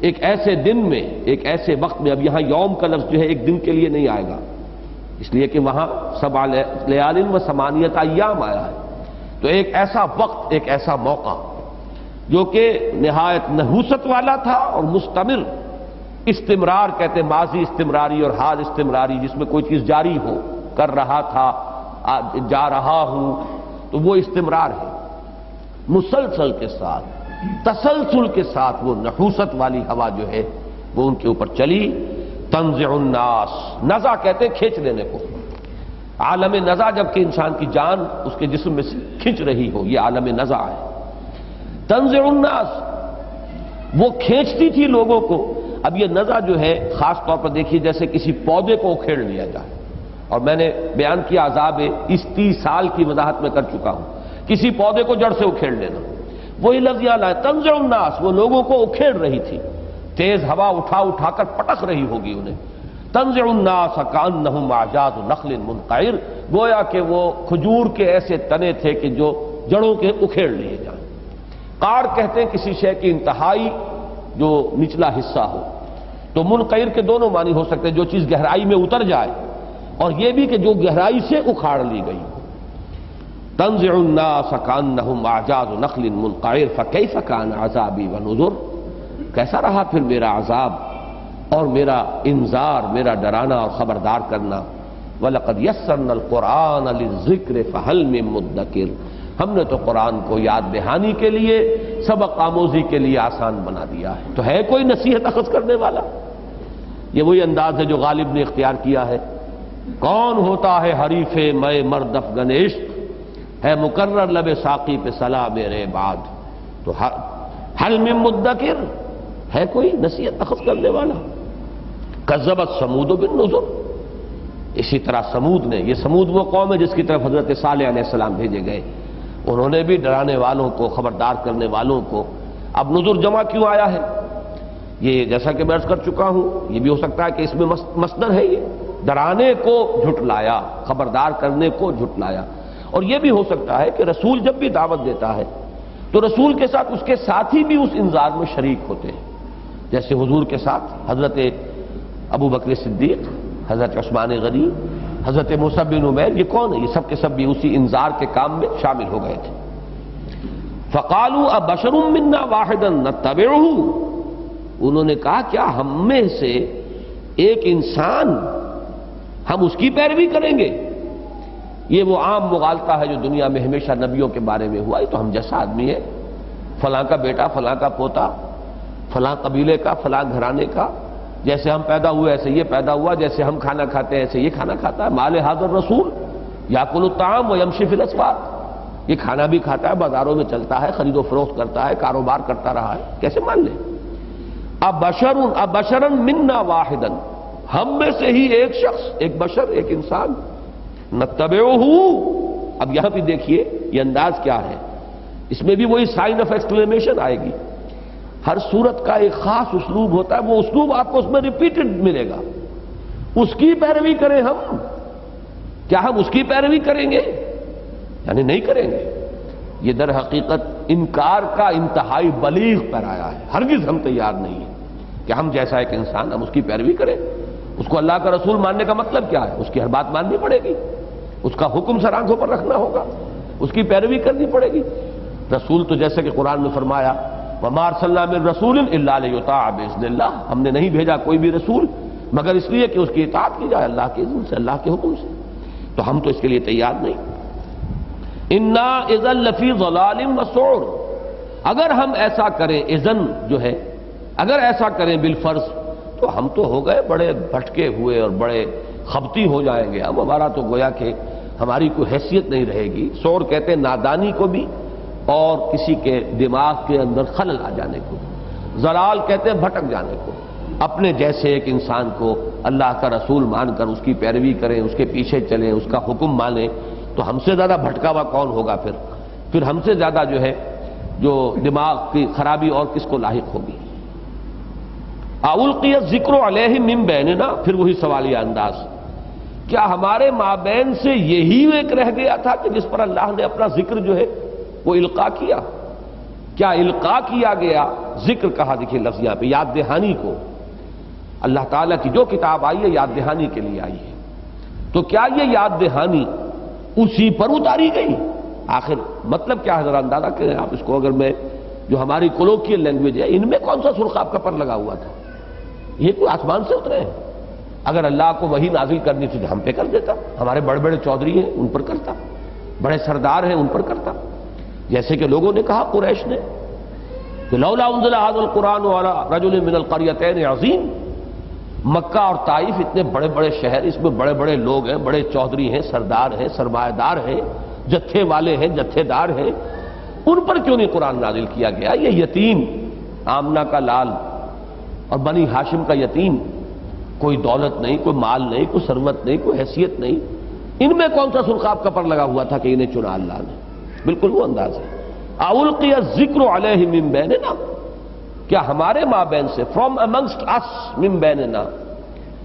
Speaker 1: ایک ایسے دن میں، ایک ایسے وقت میں۔ اب یہاں یوم کا لفظ جو ہے ایک دن کے لیے نہیں آئے گا، اس لیے کہ وہاں 7 لیال و 8 ایام آیا ہے۔ تو ایک ایسا وقت، ایک ایسا موقع جو کہ نہایت نحوست والا تھا اور مستمر، استمرار کہتے ہیں، ماضی استمراری اور حال استمراری، جس میں کوئی چیز جاری ہو، کر رہا تھا، جا رہا ہوں، تو وہ استمرار ہے۔ مسلسل کے ساتھ، تسلسل کے ساتھ وہ نحوست والی ہوا جو ہے وہ ان کے اوپر چلی۔ تنزع الناس، نزع کہتے ہیں کھینچ لینے کو، عالم نزع جب کہ انسان کی جان اس کے جسم میں سے کھنچ رہی ہو، یہ عالم نزع ہے۔ تنزع الناس، وہ کھینچتی تھی لوگوں کو۔ اب یہ نزع جو ہے خاص طور پر دیکھیے جیسے کسی پودے کو اکھیڑ لیا جائے، اور میں نے بیان کیا عذاب استیصال کی وضاحت میں کر چکا ہوں، کسی پودے کو جڑ سے اکھیڑ لینا، وہی لفظ یہاں لائے تنزع الناس، وہ لوگوں کو اکھیڑ رہی تھی، تیز ہوا اٹھا اٹھا کر پٹک رہی ہوگی انہیں۔ تنزع الناس کأنہم اعجاز نخل منقعر، گویا کہ وہ کھجور کے ایسے تنے تھے کہ جو جڑوں کے اکھیڑ لیے جائیں۔ قار کہتے ہیں کسی شے کی انتہائی جو نچلا حصہ ہو، تو منقعر کے دونوں معنی ہو سکتے ہیں، جو چیز گہرائی میں اتر جائے، اور یہ بھی کہ جو گہرائی سے اکھاڑ لی گئی۔ تنزع الناس کأنہم اعجاز نخل منقعر فکیف کان عذابی ونذر، کیسا رہا پھر میرا عذاب اور میرا انذار، میرا ڈرانا اور خبردار کرنا۔ وَلَقَدْ يَسَّرْنَا الْقُرْآنَ لِلذِّكْرِ فَهَلْ مِن مُدَّكِرٍ، ہم نے تو قرآن کو یاد دہانی کے لیے، سبق آموزی کے لیے آسان بنا دیا ہے، تو ہے کوئی نصیحت اخذ کرنے والا؟ یہ وہی انداز ہے جو غالب نے اختیار کیا ہے۔ کون ہوتا ہے حریف میں مرد افغن عشق، ہے مقرر لب ساقی پہ صلاح میرے بعد، تو حل من مدکر، ہے کوئی نصیحت اخذ کرنے والا؟ کذبت ثمود بالنذر، اسی طرح سمود نے، یہ سمود وہ قوم ہے جس کی طرف حضرت صالح علیہ السلام بھیجے گئے، انہوں نے بھی ڈرانے والوں کو، خبردار کرنے والوں کو۔ اب نذر جمع کیوں آیا ہے؟ یہ جیسا کہ میں عرض کر چکا ہوں، یہ بھی ہو سکتا ہے کہ اس میں مصدر ہے، یہ ڈرانے کو جھٹلایا، خبردار کرنے کو جھٹلایا۔ اور یہ بھی ہو سکتا ہے کہ رسول جب بھی دعوت دیتا ہے تو رسول کے ساتھ اس کے ساتھی بھی اس انذار میں شریک ہوتے ہیں، جیسے حضور کے ساتھ حضرت ابو بکر صدیق، حضرت عثمان غنی، حضرت موسیٰ بن عمیر، یہ کون ہے؟ یہ سب کے سب بھی اسی انذار کے کام میں شامل ہو گئے تھے۔ فقالوا ابشر منا واحدا نتبعہ، انہوں نے کہا کیا ہم میں سے ایک انسان، ہم اس کی پیروی کریں گے؟ یہ وہ عام مغالطہ ہے جو دنیا میں ہمیشہ نبیوں کے بارے میں ہوا، یہ تو ہم جیسا آدمی ہے، فلاں کا بیٹا، فلاں کا پوتا، فلاں قبیلے کا، فلاں گھرانے کا، جیسے ہم پیدا ہوئے ایسے یہ پیدا ہوا، جیسے ہم کھانا کھاتے ہیں ایسے یہ کھانا کھاتا ہے۔ مال ھذا الرسول یاکل الطعام ویمشی فی الاسواق، یہ کھانا بھی کھاتا ہے، بازاروں میں چلتا ہے، خرید و فروخت کرتا ہے، کاروبار کرتا رہا ہے، کیسے مان لیں؟ ابشرا منا واحدا، ہم میں سے ہی ایک شخص، ایک بشر، ایک انسان، نتبعہ۔ اب یہاں بھی دیکھیے یہ انداز کیا ہے، اس میں بھی وہی سائن آف ایکسکلیمیشن آئے گی۔ ہر صورت کا ایک خاص اسلوب ہوتا ہے، وہ اسلوب آپ کو اس میں ریپیٹڈ ملے گا۔ اس کی پیروی کریں ہم، کیا ہم اس کی پیروی کریں گے؟ یعنی نہیں کریں گے۔ یہ در حقیقت انکار کا انتہائی بلیغ پیرایا ہے، ہرگز ہم تیار نہیں ہیں کہ ہم جیسا ایک انسان ہم اس کی پیروی کریں۔ اس کو اللہ کا رسول ماننے کا مطلب کیا ہے؟ اس کی ہر بات ماننی پڑے گی، اس کا حکم سر آنکھوں پر رکھنا ہوگا، اس کی پیروی کرنی پڑے گی۔ رسول تو جیسے کہ قرآن میں فرمایا وَمَا أَرْسَلْنَا مِن رَّسُولٍ إِلَّا لِيُطَاعَ بِإِذْنِ اللَّهِ، ہم نے نہیں بھیجا کوئی بھی رسول مگر اس لیے کہ اس کی اطاعت کی جائے اللہ کے اذن سے، اللہ کے حکم سے، تو ہم تو اس کے لیے تیار نہیں۔ اِنَّا إِذًا لَّفِي ضَلَالٍ وَسُعُرٍ، اگر ہم ایسا کریں، اذن جو ہے اگر ایسا کریں بالفرض، تو ہم تو ہو گئے بڑے بھٹکے ہوئے اور بڑے خبتی ہو جائیں گے، ہم ہمارا تو گویا کہ ہماری کوئی حیثیت نہیں رہے گی۔ سور کہتے ہیں نادانی کو بھی اور کسی کے دماغ کے اندر خلل آ جانے کو، ضلال کہتے ہیں بھٹک جانے کو۔ اپنے جیسے ایک انسان کو اللہ کا رسول مان کر اس کی پیروی کریں، اس کے پیچھے چلیں، اس کا حکم مانیں، تو ہم سے زیادہ بھٹکا ہوا کون ہوگا؟ پھر ہم سے زیادہ جو ہے جو دماغ کی خرابی اور کس کو لاحق ہوگی؟ اُلقی الذکر علیہ من بیننا، پھر وہی سوالیہ انداز، کیا ہمارے مابین سے یہی ایک رہ گیا تھا کہ جس پر اللہ نے اپنا ذکر جو ہے وہ القاء کیا؟ کیا القاء کیا گیا؟ ذکر کہا، دیکھیے لفظ یہاں پہ یاد دہانی کو، اللہ تعالیٰ کی جو کتاب آئی ہے یاد دہانی کے لیے آئی ہے، تو کیا یہ یاد دہانی اسی پر اتاری گئی؟ آخر مطلب کیا ہے ذرا اندازہ کریں آپ اس کو، اگر میں جو ہماری کولوکیل لینگویج ہے ان میں کون سا سرخ آپ کا پر لگا ہوا تھا؟ یہ کوئی آسمان سے اترے ہیں؟ اگر اللہ کو وحی نازل کرنی تھی تو ہم پہ کر دیتا، ہمارے بڑے بڑے چودھری ہیں ان پر کرتا، بڑے سردار ہیں ان پر کرتا، جیسے کہ لوگوں نے کہا قریش نے کہ لولا انزل ھذا القرآن علی رجل من القریتین عظیم، مکہ اور طائف اتنے بڑے بڑے شہر، اس میں بڑے بڑے لوگ ہیں، بڑے چودھری ہیں، سردار ہیں، سرمایہ دار ہیں، جتھے والے ہیں، جتھے دار ہیں، ان پر کیوں نہیں قرآن نازل کیا گیا؟ یہ یتیم، آمنہ کا لال اور بنی ہاشم کا یتیم، کوئی دولت نہیں، کوئی مال نہیں، کوئی ثروت نہیں، کوئی حیثیت نہیں، ان میں کون سا سرخاب کا پر لگا ہوا تھا کہ انہیں چنا اللہ نے؟ بالکل وہ انداز ہے۔ اُلقی الذکر علیہ من بیننا، کیا ہمارے مابین سے، فرام امنگسٹ اس من بیننا،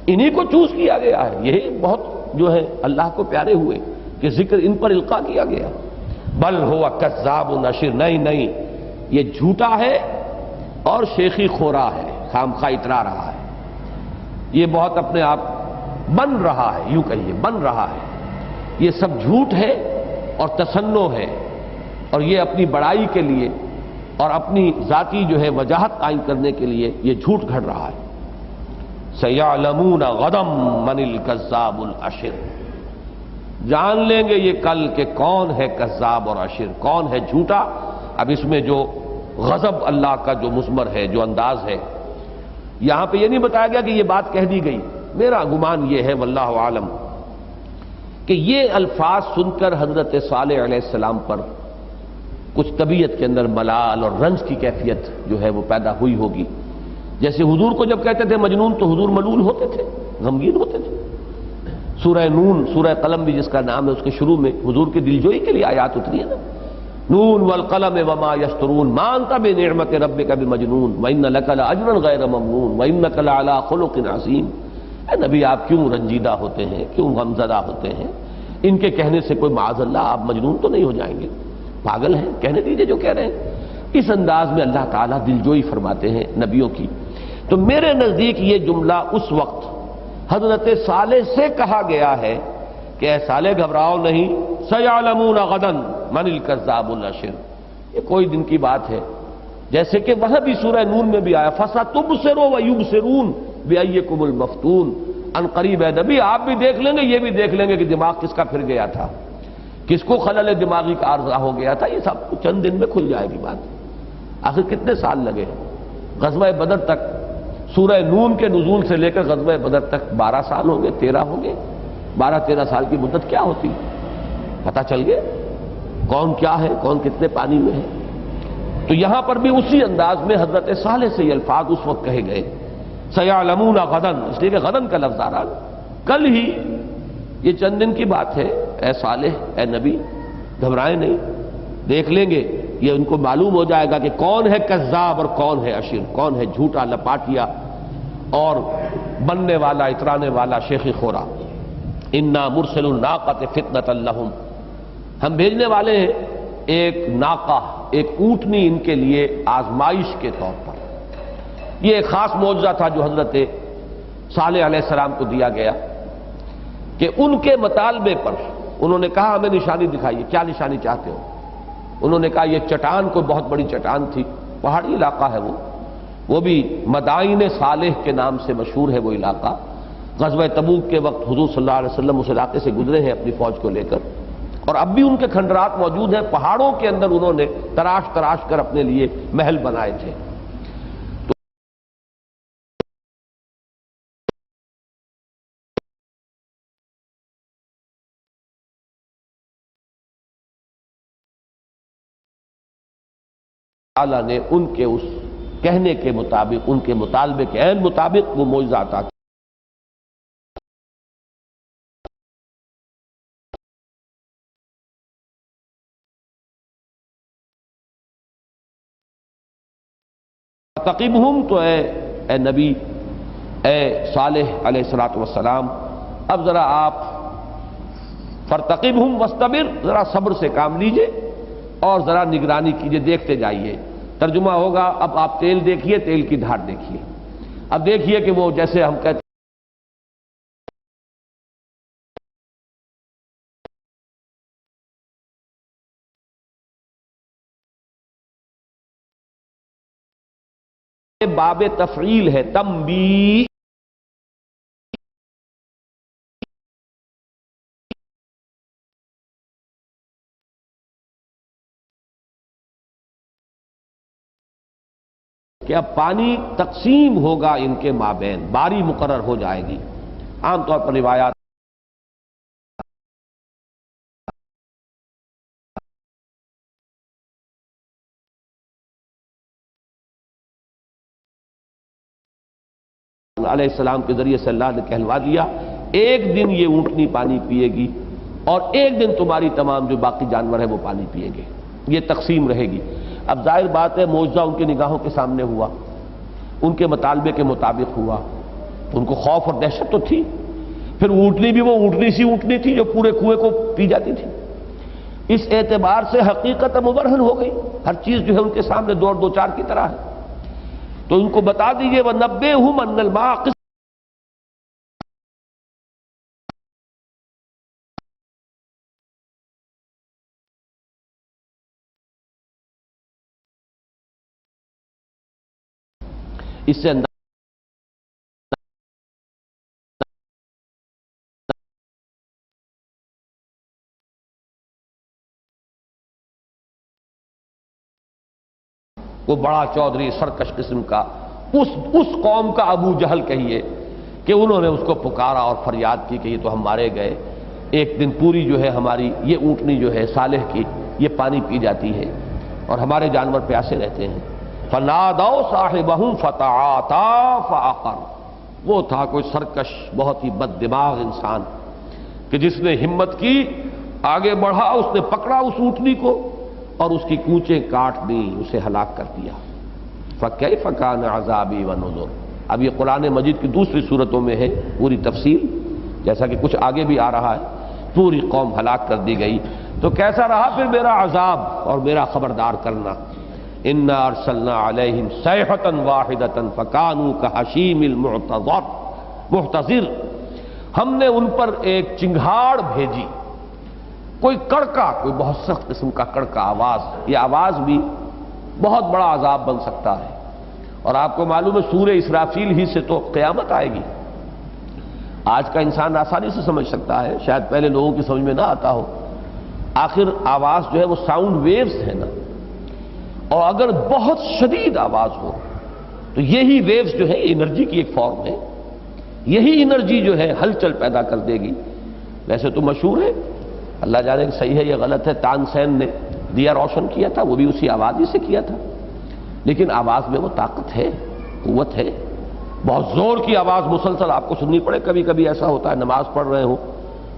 Speaker 1: انہی کو چوز کیا گیا ہے؟ یہی بہت جو ہے اللہ کو پیارے ہوئے کہ ذکر ان پر القا کیا گیا۔ بل ہوا کذاب نشر، نہیں نہیں، یہ جھوٹا ہے اور شیخی خورا ہے، خام خواہ اترا رہا ہے، یہ بہت اپنے آپ بن رہا ہے، یوں کہیے بن رہا ہے، یہ سب جھوٹ ہے اور تصنع ہے، اور یہ اپنی بڑائی کے لیے اور اپنی ذاتی جو ہے وجاہت قائم کرنے کے لیے یہ جھوٹ گھڑ رہا ہے۔ سَيَعْلَمُونَ غَدًا مَنِ الْكَذَّابُ الْأَشِرُ، جان لیں گے یہ کل کہ کون ہے کذاب اور اشر، کون ہے جھوٹا۔ اب اس میں جو غضب اللہ کا جو مضمر ہے، جو انداز ہے، یہاں پہ یہ نہیں بتایا گیا کہ یہ بات کہہ دی گئی، میرا گمان یہ ہے واللہ عالم کہ یہ الفاظ سن کر حضرت صالح علیہ السلام پر کچھ طبیعت کے اندر ملال اور رنج کی کیفیت جو ہے وہ پیدا ہوئی ہوگی۔ جیسے حضور کو جب کہتے تھے مجنون تو حضور ملول ہوتے تھے، غمگین ہوتے تھے۔ سورہ نون، سورہ قلم بھی جس کا نام ہے، اس کے شروع میں حضور کی دلجوئی کے لیے آیات اتری ہے نا، نون والقلم وما یسطرون ما انت بنعمت ربک بمجنون وان لک لاجرا غیر ممنون وانک لعلی خلق عظیم۔ اے نبی آپ کیوں رنجیدہ ہوتے ہیں، کیوں غمزدہ ہوتے ہیں؟ ان کے کہنے سے کوئی معاذ اللہ آپ مجنون تو نہیں ہو جائیں گے؟ پاگل ہیں، کہنے دیجئے جو کہہ رہے ہیں۔ اس انداز میں اللہ تعالیٰ دلجوئی فرماتے ہیں نبیوں کی۔ تو میرے نزدیک یہ جملہ اس وقت حضرت صالح سے کہا گیا ہے کہ اے صالح گھبراؤ نہیں، سَيَعْلَمُونَ غَدًا مَنِ الْكَذَّابُ الْأَشِرُ، یہ کوئی دن کی بات ہے۔ جیسے کہ وہاں بھی سورہ نون میں بھی آیا فَسَتُبْصِرُ وَيُبْصِرُونَ بِأَيِّكُمُ الْمَفْتُونُ، ان قریب ہے نبی آپ بھی دیکھ لیں گے، یہ بھی دیکھ لیں گے کہ دماغ کس کا پھر گیا تھا، کس کو خلل دماغی کا عارضہ ہو گیا تھا۔ یہ سب چند دن میں کھل جائے گی بات۔ آخر کتنے سال لگے غزوہ بدر تک؟ سورہ نون کے نزول سے لے کر غزوہ بدر تک 12 سال ہو گئے، 13 ہو گئے۔ 12-13 سال کی مدت کیا ہوتی؟ پتہ چل گیا کون کیا ہے، کون کتنے پانی میں ہے۔ تو یہاں پر بھی اسی انداز میں حضرت صالح سے یہ الفاظ اس وقت کہے گئے، سَيَعْلَمُونَ غَدًا، اس لیے کہ غدن کا لفظ آ رہا کل ہی، یہ چند دن کی بات ہے۔ اے صالح، اے نبی گھبرائیں نہیں، دیکھ لیں گے، یہ ان کو معلوم ہو جائے گا کہ کون ہے کذاب اور کون ہے اشر، کون ہے جھوٹا لپاٹیا اور بننے والا اترانے والا شیخ خورا۔ اِنَّا مُرْسِلُ النَّاقَةِ فِتْنَةً لَهُمْ، ہم بھیجنے والے ہیں ایک ناقہ، ایک اونٹنی ان کے لیے آزمائش کے طور پر۔ یہ ایک خاص معجزہ تھا جو حضرت صالح علیہ السلام کو دیا گیا کہ ان کے مطالبے پر انہوں نے کہا ہمیں نشانی دکھائیے، کیا نشانی چاہتے ہو؟ انہوں نے کہا یہ چٹان کوئی بہت بڑی چٹان تھی، پہاڑی علاقہ ہے وہ بھی مدائن صالح کے نام سے مشہور ہے وہ علاقہ۔ غزوہ تبوک کے وقت حضور صلی اللہ علیہ وسلم اس علاقے سے گزرے ہیں اپنی فوج کو لے کر، اور اب بھی ان کے کھنڈرات موجود ہیں۔ پہاڑوں کے اندر انہوں نے تراش تراش کر اپنے لیے محل بنائے تھے۔ اللہ نے ان کے اس کہنے کے مطابق، ان کے مطالبے کے عین مطابق وہ معجزہ عطا کیا۔ تقیبہم، تو اے نبی، اے صالح علیہ الصلوۃ والسلام، اب ذرا آپ فرتقبہم واصطبر، ذرا صبر سے کام لیجئے اور ذرا نگرانی کیجئے، دیکھتے جائیے۔ ترجمہ ہوگا اب آپ تیل دیکھیے، تیل کی دھار دیکھیے۔ اب دیکھیے کہ وہ جیسے ہم کہتے ہیں باب تفعیل ہے، تنبیہ، کہ اب پانی تقسیم ہوگا ان کے مابین، باری مقرر ہو جائے گی۔ عام طور پر روایات علیہ السلام کے ذریعے سے اللہ نے کہلوا دیا، ایک دن یہ اونٹنی پانی پیے گی اور ایک دن تمہاری تمام جو باقی جانور ہیں وہ پانی پیئیں گے۔ یہ تقسیم رہے گی۔ اب ظاہر بات ہے معجزہ ان کی نگاہوں کے سامنے ہوا، ان کے مطالبے کے مطابق ہوا، ان کو خوف اور دہشت تو تھی۔ پھر اونٹنی بھی وہ اونٹنی سی اونٹنی تھی جو پورے کنویں کو پی جاتی تھی۔ اس اعتبار سے حقیقت مبرہن ہو گئی، ہر چیز جو ہے ان کے سامنے دو اور دو چار کی طرح ہے۔ تو ان کو بتا دیجئے وَنَبِّئْهُمْ أَنَّ الْمَاءَ قِسْطٌ، اس سے اندازہ وہ بڑا چودھری سرکش قسم کا اس قوم کا ابو جہل کہیے کہ انہوں نے اس کو پکارا اور فریاد کی کہ یہ تو ہم مارے گئے، ایک دن پوری جو ہے ہماری یہ اونٹنی جو ہے صالح کی یہ پانی پی جاتی ہے اور ہمارے جانور پیاسے رہتے ہیں۔ فَنَادَوْا صَاحِبَهُمْ فَتَعَاطَىٰ فَعَقَرَ، وہ تھا کوئی سرکش بہت ہی بد دماغ انسان کہ جس نے ہمت کی، آگے بڑھا، اس نے پکڑا اس اونٹنی کو اور اس کی کونچیں کاٹ دی، اسے ہلاک کر دیا۔ فَكَيْفَ كَانَ عَذَابِي وَنُذُرِ، اب یہ قرآن مجید کی دوسری صورتوں میں ہے پوری تفصیل، جیسا کہ کچھ آگے بھی آ رہا ہے، پوری قوم ہلاک کر دی گئی۔ تو کیسا رہا پھر میرا عذاب اور میرا خبردار کرنا؟ اِنَّا أَرْسَلْنَا عَلَيْهِمْ صَيْحَةً وَاحِدَةً فَكَانُوا كَحَشِيمِ الْمُحْتَظِرِ، ہم نے ان پر ایک چنگھاڑ بھیجی، کوئی کڑکا، کوئی بہت سخت قسم کا کڑکا آواز، یہ آواز بھی بہت بڑا عذاب بن سکتا ہے۔ اور آپ کو معلوم ہے سورہ اسرافیل ہی سے تو قیامت آئے گی۔ آج کا انسان آسانی سے سمجھ سکتا ہے، شاید پہلے لوگوں کی سمجھ میں نہ آتا ہو۔ آخر آواز جو ہے وہ ساؤنڈ ویوز ہے نا، اور اگر بہت شدید آواز ہو تو یہی ویوز جو ہے انرجی کی ایک فارم ہے، یہی انرجی جو ہے ہلچل پیدا کر دے گی۔ ویسے تو مشہور ہے، اللہ جانے کہ صحیح ہے یا غلط ہے، تان سین نے دیا روشن کیا تھا، وہ بھی اسی آواز ہی سے کیا تھا، لیکن آواز میں وہ طاقت ہے، قوت ہے، بہت زور کی آواز مسلسل آپ کو سننی پڑے۔ کبھی کبھی ایسا ہوتا ہے نماز پڑھ رہے ہوں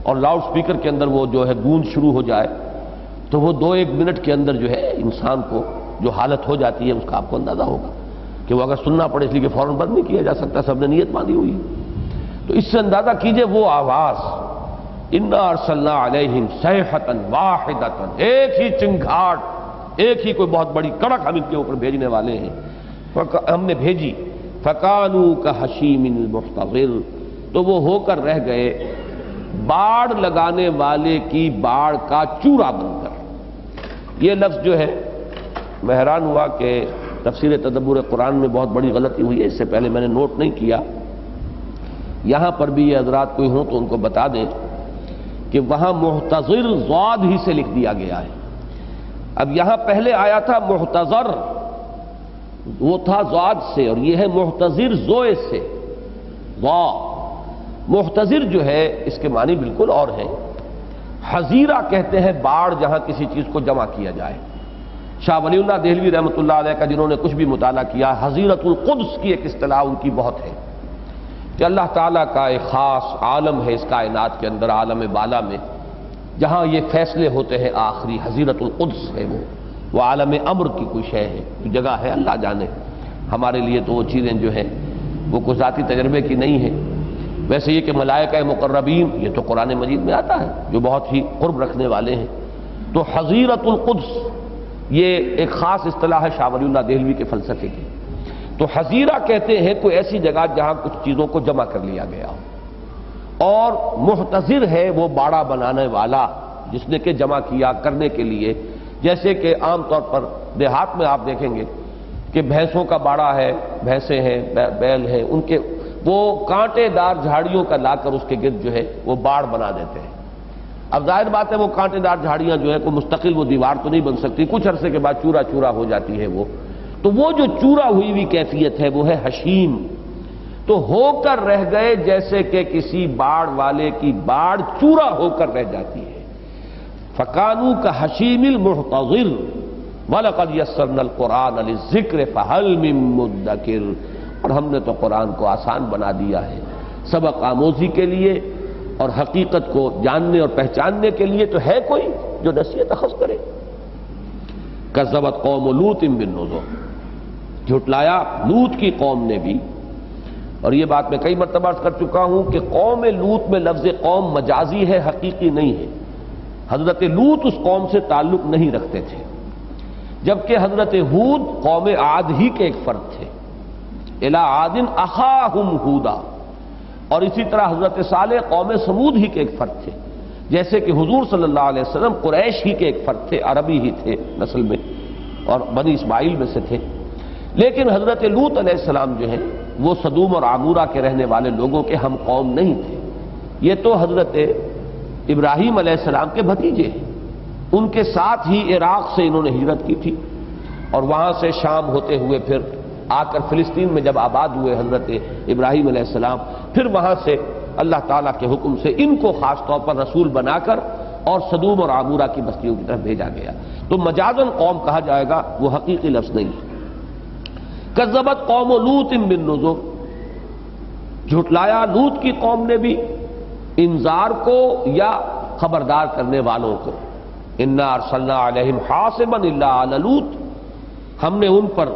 Speaker 1: اور لاؤڈ سپیکر کے اندر وہ جو ہے گونج شروع ہو جائے تو وہ 2-1 منٹ کے اندر جو ہے انسان کو جو حالت ہو جاتی ہے اس کا آپ کو اندازہ ہوگا کہ وہ اگر سننا پڑے اس لیے کہ فوراً بند نہیں کیا جا سکتا، سب نے نیت باندھی ہوئی ہے۔ تو اس سے اندازہ کیجئے وہ آواز، اِنَّا أَرْسَلْنَا عَلَيْهِمْ صَيْحَةً وَاحِدَةً، ایک ہی چنگھاڑ، ایک ہی کوئی بہت بڑی کڑک ہم ان کے اوپر بھیجنے والے ہیں، ہم نے بھیجی۔ فَكَانُوا كَحَشِيمِ الْمُحْتَظِرِ، تو وہ ہو کر رہ گئے باڑ لگانے والے کی باڑ کا چورا بن کر۔ یہ لفظ جو ہے میں حیران ہوا کہ تفسیر تدبر قرآن میں بہت بڑی غلطی ہوئی ہے، اس سے پہلے میں نے نوٹ نہیں کیا، یہاں پر بھی یہ حضرات کوئی ہوں تو ان کو بتا دیں کہ وہاں محتضر ضاد ہی سے لکھ دیا گیا ہے۔ اب یہاں پہلے آیا تھا محتضر، وہ تھا ضاد سے، اور یہ ہے محتضر زوئے سے، وا۔ محتضر جو ہے اس کے معنی بالکل اور ہیں۔ حزیرہ کہتے ہیں باڑ جہاں کسی چیز کو جمع کیا جائے۔ شاہ ولی اللہ دہلوی رحمۃ اللہ علیہ کا جنہوں نے کچھ بھی مطالعہ کیا، حزیرۃ القدس کی ایک اصطلاح ان کی بہت ہے کہ اللہ تعالیٰ کا ایک خاص عالم ہے اس کائنات کے اندر، عالم بالا میں، جہاں یہ فیصلے ہوتے ہیں آخری، حزیرۃ القدس ہے وہ عالم امر کی کوئی شے ہے، کوئی جگہ ہے، اللہ جانے۔ ہمارے لیے تو وہ چیزیں جو ہیں وہ کوئی ذاتی تجربے کی نہیں ہیں۔ ویسے یہ کہ ملائکہ مقربین یہ تو قرآن مجید میں آتا ہے جو بہت ہی قرب رکھنے والے ہیں۔ تو حزیرۃ القدس یہ ایک خاص اصطلاح ہے شاہ ولی اللہ دہلوی کے فلسفے کی۔ تو حزیرہ کہتے ہیں کوئی ایسی جگہ جہاں کچھ چیزوں کو جمع کر لیا گیا ہو، اور محتضر ہے وہ باڑا بنانے والا جس نے کہ جمع کیا کرنے کے لیے، جیسے کہ عام طور پر دیہات میں آپ دیکھیں گے کہ بھینسوں کا باڑا ہے، بھینسیں ہیں، بیل ہیں، ان کے وہ کانٹے دار جھاڑیوں کا لا کر اس کے گرد جو ہے وہ باڑ بنا دیتے ہیں۔ اب ظاہر بات ہے وہ کانٹے دار جھاڑیاں جو ہے کوئی مستقل وہ دیوار تو نہیں بن سکتی، کچھ عرصے کے بعد چورا چورا ہو جاتی ہے وہ، تو وہ جو چورا ہوئی کیفیت ہے وہ ہے حشیم، تو ہو کر رہ گئے جیسے کہ کسی باڑ والے کی باڑ چورا ہو کر رہ جاتی ہے۔ فَكَانُوا كَحَشِيمِ الْمُحْتَظِرِ وَلَقَدْ يَسَّرْنَا الْقُرْآنَ لِلذِّكْرِ فَهَلْ مِن مُّدَّكِرٍ، اور ہم نے تو قرآن کو آسان بنا دیا ہے سبق آموزی کے لیے اور حقیقت کو جاننے اور پہچاننے کے لیے، تو ہے کوئی جو نصیحت اخذ کرے۔ کذبت قوم لوط بالنذر، جھٹلایا لوط کی قوم نے بھی، اور یہ بات میں کئی مرتبہ عرض کر چکا ہوں کہ قوم لوط میں لفظ قوم مجازی ہے، حقیقی نہیں ہے۔ حضرت لوط اس قوم سے تعلق نہیں رکھتے تھے، جبکہ حضرت ہود قوم عاد ہی کے ایک فرد تھے، الی عاد اخاہم ہودا، اور اسی طرح حضرت صالح قوم سمود ہی کے ایک فرد تھے، جیسے کہ حضور صلی اللہ علیہ وسلم قریش ہی کے ایک فرد تھے، عربی ہی تھے نسل میں اور بنی اسماعیل میں سے تھے۔ لیکن حضرت لوط علیہ السلام جو ہیں وہ سدوم اور عمورہ کے رہنے والے لوگوں کے ہم قوم نہیں تھے، یہ تو حضرت ابراہیم علیہ السلام کے بھتیجے ہیں، ان کے ساتھ ہی عراق سے انہوں نے ہجرت کی تھی، اور وہاں سے شام ہوتے ہوئے پھر آ کر فلسطین میں جب آباد ہوئے حضرت ابراہیم علیہ السلام، پھر وہاں سے اللہ تعالیٰ کے حکم سے ان کو خاص طور پر رسول بنا کر اور سدوم اور عمورہ کی بستیوں کی طرف بھیجا گیا، تو مجازن قوم کہا جائے گا، وہ حقیقی لفظ نہیں ہے۔ کذبت قوم لوط بالنذر، جھٹلایا لوط کی قوم نے بھی انذار کو یا خبردار کرنے والوں کو۔ انا ارسلنا علیہم حاصبا الا آل لوط، ہم نے ان پر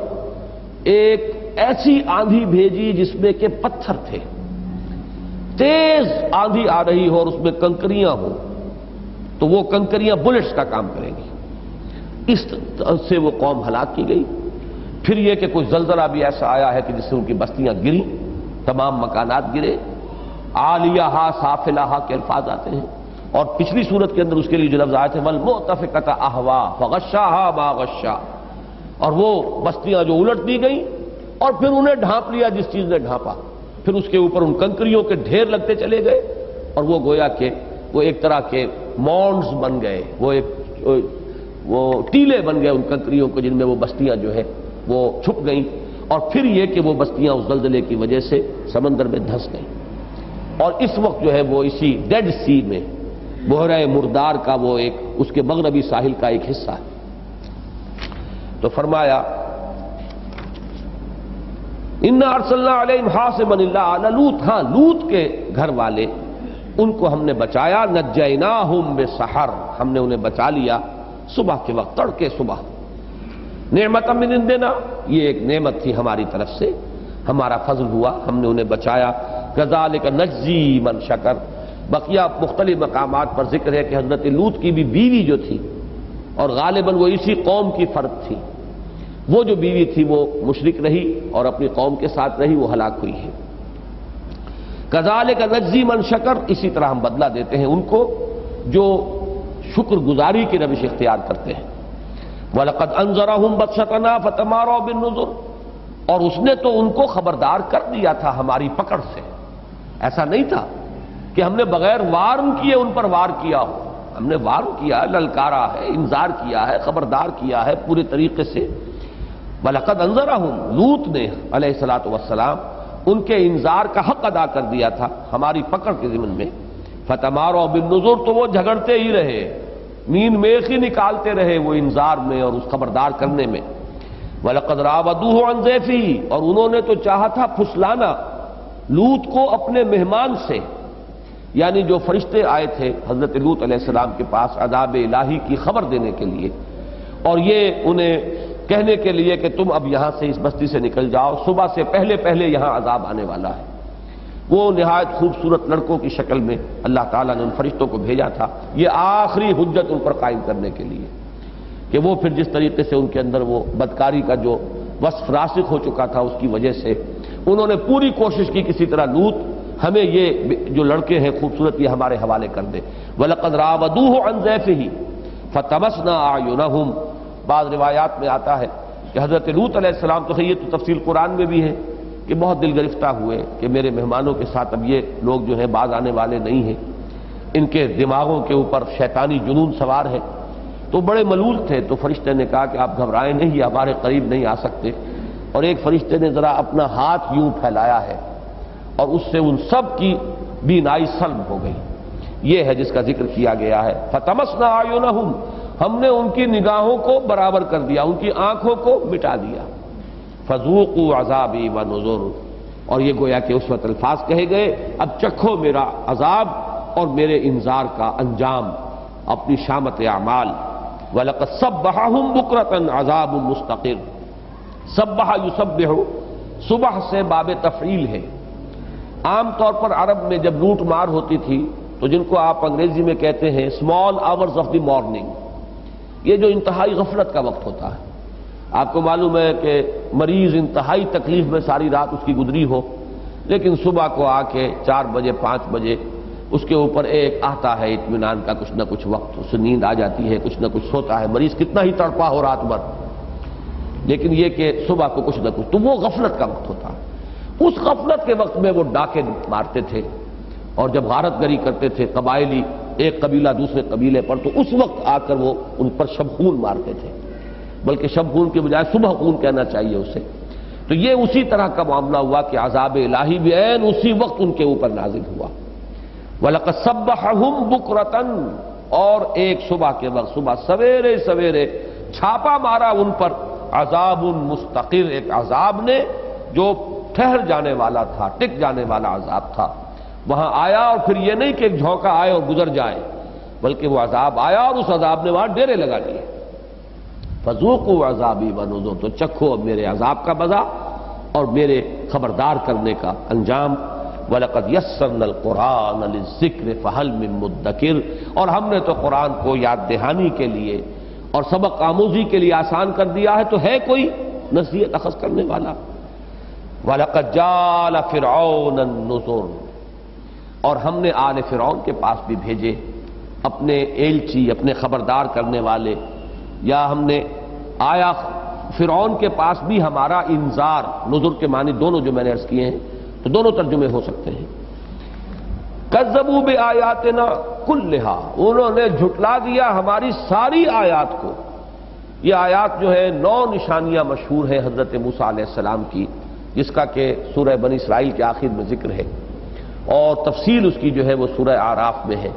Speaker 1: ایک ایسی آندھی بھیجی جس میں کہ پتھر تھے، تیز آندھی آ رہی ہو اور اس میں کنکریاں ہوں تو وہ کنکریاں بلٹس کا کام کریں گی، اس سے وہ قوم ہلاک کی گئی۔ پھر یہ کہ کوئی زلزلہ بھی ایسا آیا ہے کہ جس سے ان کی بستیاں گری، تمام مکانات گرے، عالیہا سافلہا کے الفاظ آتے ہیں، اور پچھلی صورت کے اندر اس کے لیے جو لفظ آئے تھے والمؤتفقۃ اہوا فغشاہا ما غشا، اور وہ بستیاں جو الٹ دی گئیں اور پھر انہیں ڈھانپ لیا جس چیز نے ڈھانپا، پھر اس کے اوپر ان کنکریوں کے ڈھیر لگتے چلے گئے، اور وہ گویا کہ وہ ایک طرح کے مونڈز بن گئے، وہ ٹیلے بن گئے ان کنکریوں کو، جن میں وہ بستیاں جو ہے وہ چھپ گئیں، اور پھر یہ کہ وہ بستیاں اس زلزلے کی وجہ سے سمندر میں دھنس گئیں، اور اس وقت جو ہے وہ اسی ڈیڈ سی میں بحیرہ مردار کا وہ ایک اس کے مغربی ساحل کا ایک حصہ ہے۔ تو فرمایا انا ارسلنا علیہم حاصبا الا آل لوط، ہاں لوط کے گھر والے ان کو ہم نے بچایا، نجیناہم بسحر، ہم نے انہیں بچا لیا صبح کے وقت، تڑکے صبح، نعمت من عندنا، یہ ایک نعمت تھی ہماری طرف سے، ہمارا فضل ہوا، ہم نے انہیں بچایا۔ کذالک نجزی من شکر، بقیہ مختلف مقامات پر ذکر ہے کہ حضرت لوط کی بھی بیوی جو تھی، اور غالباً وہ اسی قوم کی فرد تھی، وہ جو بیوی تھی وہ مشرک رہی اور اپنی قوم کے ساتھ رہی، وہ ہلاک ہوئی ہے۔ کذالک نجزی من شکر، اسی طرح ہم بدلہ دیتے ہیں ان کو جو شکر گزاری کی روش اختیار کرتے ہیں۔ وَلَقَدْ أَنذَرَهُمْ بَطْشَتَنَا فَتَمَارَوْا بِالنُّذُرِ، اور اس نے تو ان کو خبردار کر دیا تھا ہماری پکڑ سے، ایسا نہیں تھا کہ ہم نے بغیر وارن کیے ان پر وار کیا ہو، ہم نے وارن کیا ہے، للکارا ہے، انذار کیا ہے، خبردار کیا ہے پورے طریقے سے۔ وَلَقَدْ أَنذَرَهُمْ، لوط نے علیہ الصلوۃ والسلام ان کے انذار کا حق ادا کر دیا تھا ہماری پکڑ کے ضمن میں۔ فَتَمَارَوْا بِالنُّذُرِ، تو وہ جھگڑتے ہی رہے، مین میخ ہی نکالتے رہے وہ انذار میں اور اس خبردار کرنے میں۔ وَلَقَدْ رَاوَدُوهُ عَنْ ضَيْفِهِ، اور انہوں نے تو چاہا تھا پھسلانا لوط کو اپنے مہمان سے، یعنی جو فرشتے آئے تھے حضرت لوط علیہ السلام کے پاس عذاب الہی کی خبر دینے کے لیے، اور یہ انہیں کہنے کے لیے کہ تم اب یہاں سے اس بستی سے نکل جاؤ، صبح سے پہلے پہلے یہاں عذاب آنے والا ہے۔ وہ نہایت خوبصورت لڑکوں کی شکل میں اللہ تعالیٰ نے ان فرشتوں کو بھیجا تھا، یہ آخری حجت ان پر قائم کرنے کے لیے کہ وہ پھر جس طریقے سے ان کے اندر وہ بدکاری کا جو وصف راسخ ہو چکا تھا اس کی وجہ سے انہوں نے پوری کوشش کی کسی طرح لوط ہمیں یہ جو لڑکے ہیں خوبصورت یہ ہمارے حوالے کر دے۔ وَلَقَدْ رَاوَدُوهُ عَنْ ضَيْفِهِ فَطَمَسْنَا أَعْيُنَهُمْ، بعض روایات میں آتا ہے کہ حضرت لوط علیہ السلام، تو یہ تو تفصیل قرآن میں بھی ہے کہ بہت دل گرفتہ ہوئے کہ میرے مہمانوں کے ساتھ اب یہ لوگ جو ہیں باز آنے والے نہیں ہیں، ان کے دماغوں کے اوپر شیطانی جنون سوار ہے، تو بڑے ملول تھے، تو فرشتے نے کہا کہ آپ گھبرائیں نہیں، یہ ہمارے قریب نہیں آ سکتے. اور ایک فرشتے نے ذرا اپنا ہاتھ یوں پھیلایا ہے اور اس سے ان سب کی بینائی سلب ہو گئی. یہ ہے جس کا ذکر کیا گیا ہے. فَطَمَسْنَا أَعْيُنَهُمْ، ہم نے ان کی نگاہوں کو برابر کر دیا، ان کی آنکھوں کو مٹا دیا. فَذُوقُوا عَذَابِي وَنُذُرِ، اور یہ گویا کہ اس وقت الفاظ کہے گئے اب چکھو میرا عذاب اور میرے انذار کا انجام، اپنی شامت اعمال. وَلَقَدْ صَبَّحَهُمْ بُكْرَةً عَذَابٌ مُسْتَقِرٌ. صبح یصبح صبح سے باب تفعیل ہے. عام طور پر عرب میں جب لوٹ مار ہوتی تھی تو جن کو آپ انگریزی میں کہتے ہیں small hours of the morning, یہ جو انتہائی غفلت کا وقت ہوتا ہے. آپ کو معلوم ہے کہ مریض انتہائی تکلیف میں ساری رات اس کی گزری ہو، لیکن صبح کو آ کے 4 بجے 5 بجے اس کے اوپر ایک آتا ہے اطمینان کا کچھ نہ کچھ وقت، اسے نیند آ جاتی ہے، کچھ نہ کچھ سوتا ہے. مریض کتنا ہی تڑپا ہو رات بھر، لیکن یہ کہ صبح کو کچھ نہ کچھ، تو وہ غفلت کا وقت ہوتا ہے. اس غفلت کے وقت میں وہ ڈاکے مارتے تھے اور جب غارت گری کرتے تھے قبائلی، ایک قبیلہ دوسرے قبیلے پر، تو اس وقت آ کر وہ ان پر شب خون مارتے تھے، بلکہ شب خون کے بجائے صبح خون کہنا چاہیے اسے. تو یہ اسی طرح کا معاملہ ہوا کہ عذاب الہی بھی عین اسی وقت ان کے اوپر نازل ہوا. وَلَقَدْ صَبَّحَهُمْ بُكْرَةً، اور ایک صبح کے وقت، صبح سویرے سویرے چھاپا مارا ان پر عذاب مستقر، ایک عذاب نے جو ٹھہر جانے والا تھا، ٹک جانے والا عذاب تھا. وہاں آیا اور پھر یہ نہیں کہ ایک جھونکا آئے اور گزر جائے، بلکہ وہ عذاب آیا اور اس عذاب نے وہاں ڈیرے لگا لیے. فَذُوقُوا عَذَابِي وَنُذُرِ، تو چکھو اب میرے عذاب کا مزہ اور میرے خبردار کرنے کا انجام. وَلَقَدْ يَسَّرْنَا الْقُرْآنَ لِلذِّكْرِ فَهَلْ مِن مُدَّكِرٍ، اور ہم نے تو قرآن کو یاد دہانی کے لیے اور سبق آموزی کے لیے آسان کر دیا ہے، تو ہے کوئی نصیحت اخذ کرنے والا. وَلَقَدْ جَاءَ فِرْعَوْنَ النُّذُرُ، اور ہم نے آل فرعون کے پاس بھی بھیجے اپنے ایلچی، اپنے خبردار کرنے والے، یا ہم نے آیا فرعون کے پاس بھی ہمارا انذار. نذر کے معنی دونوں جو میں نے عرض کیے ہیں تو دونوں ترجمے ہو سکتے ہیں. کذبوا بآیاتنا کلھا، انہوں نے جھٹلا دیا ہماری ساری آیات کو. یہ آیات جو ہے 9 نشانیاں مشہور ہیں حضرت موسیٰ علیہ السلام کی، جس کا کہ سورہ بنی اسرائیل کے آخر میں ذکر ہے، اور تفصیل اس کی جو ہے وہ سورہ اعراف میں ہے.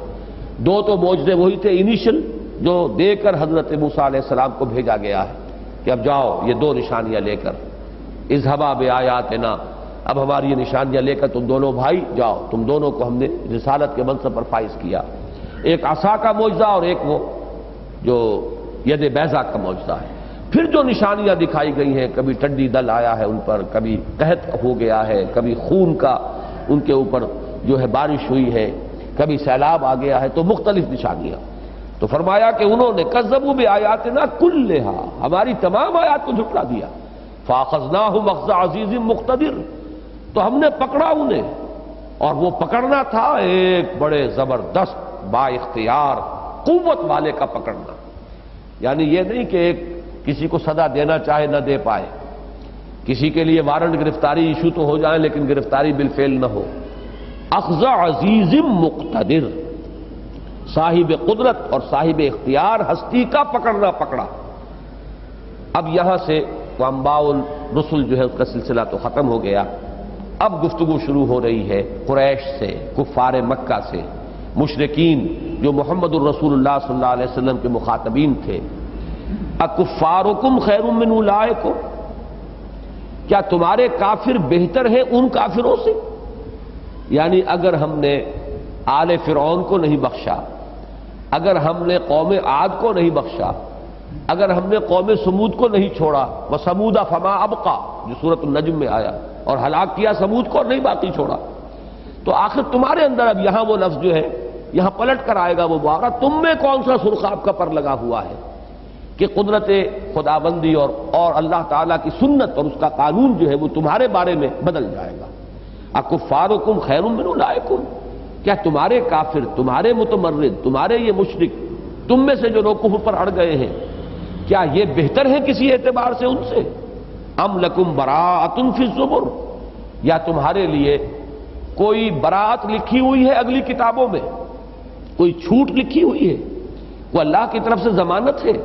Speaker 1: 2 تو معجزے وہی تھے انیشل جو دے کر حضرت موسیٰ علیہ السلام کو بھیجا گیا ہے کہ اب جاؤ یہ 2 نشانیاں لے کر، اذھبا بآیاتنا، اب ہماری یہ نشانیاں لے کر تم دونوں بھائی جاؤ. تم دونوں کو ہم نے رسالت کے منصب پر فائز کیا. ایک عصا کا معجزہ اور ایک وہ جو ید بیضا کا معجزہ ہے. پھر جو نشانیاں دکھائی گئی ہیں، کبھی ٹڈی دل آیا ہے ان پر، کبھی قحط ہو گیا ہے، کبھی خون کا ان کے اوپر جو ہے بارش ہوئی ہے، کبھی سیلاب آ گیا ہے، تو مختلف نشانیاں. تو فرمایا کہ انہوں نے کذبوا بآیاتنا کلھا، ہماری تمام آیات کو جھٹلا دیا. فاخذناہم اخذ عزیز مقتدر، تو ہم نے پکڑا انہیں، اور وہ پکڑنا تھا ایک بڑے زبردست با اختیار قوت والے کا پکڑنا. یعنی یہ نہیں کہ ایک کسی کو سزا دینا چاہے نہ دے پائے، کسی کے لیے وارنٹ گرفتاری ایشو تو ہو جائے لیکن گرفتاری بالفعل نہ ہو. اخذ عزیز مقتدر، صاحب قدرت اور صاحب اختیار ہستی کا پکڑنا پکڑا. اب یہاں سے انباء الرسل جو ہے اس کا سلسلہ تو ختم ہو گیا. اب گفتگو شروع ہو رہی ہے قریش سے، کفار مکہ سے، مشرکین جو محمد الرسول اللہ صلی اللہ علیہ وسلم کے مخاطبین تھے. اکفارکم خیر من اولئکم، کیا تمہارے کافر بہتر ہیں ان کافروں سے؟ یعنی اگر ہم نے آل فرعون کو نہیں بخشا، اگر ہم نے قوم عاد کو نہیں بخشا، اگر ہم نے قوم سمود کو نہیں چھوڑا، وَثَمُودَ فَمَا أَبْقَى جو سورۃ النجم میں آیا، اور ہلاک کیا سمود کو اور نہیں باقی چھوڑا، تو آخر تمہارے اندر اب یہاں وہ لفظ جو ہے یہاں پلٹ کر آئے گا وہ محاورہ، تم میں کون سا سرخ آپ کا پر لگا ہوا ہے کہ قدرت خداوندی اور اللہ تعالیٰ کی سنت اور اس کا قانون جو ہے وہ تمہارے بارے میں بدل جائے گا. اکفارکم خیر من اولئکم، کیا تمہارے کافر، تمہارے متمرد، تمہارے یہ مشرک، تم میں سے جو لوگ کفر پر اڑ گئے ہیں، کیا یہ بہتر ہیں کسی اعتبار سے ان سے؟ ام لکم براءۃ فی الزبر، یا تمہارے لیے کوئی براءت لکھی ہوئی ہے اگلی کتابوں میں، کوئی چھوٹ لکھی ہوئی ہے؟ وہ اللہ کی طرف سے ضمانت ہے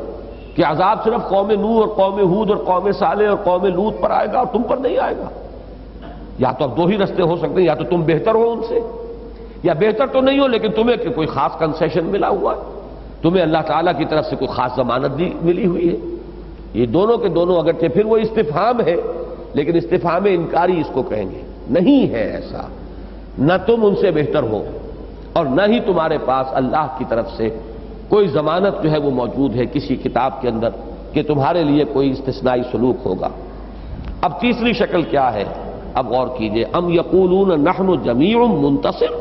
Speaker 1: کہ عذاب صرف قوم نوح اور قوم ہود اور قوم صالح اور قوم لوط پر آئے گا اور تم پر نہیں آئے گا؟ یا تو اب دو ہی رستے ہو سکتے ہیں، یا تو تم بہتر ہو ان سے، یا بہتر تو نہیں ہو لیکن تمہیں کوئی خاص کنسیشن ملا ہوا ہے، تمہیں اللہ تعالیٰ کی طرف سے کوئی خاص ضمانت ملی ہوئی ہے۔ یہ دونوں کے دونوں اگرچہ پھر وہ استفہام ہے، لیکن استفہام انکاری اس کو کہیں گے، نہیں ہے ایسا، نہ تم ان سے بہتر ہو اور نہ ہی تمہارے پاس اللہ کی طرف سے کوئی ضمانت جو ہے وہ موجود ہے کسی کتاب کے اندر کہ تمہارے لیے کوئی استثنائی سلوک ہوگا۔ اب تیسری شکل کیا ہے؟ اب غور کیجئے، ام یقولون نحن جمیع منتصر،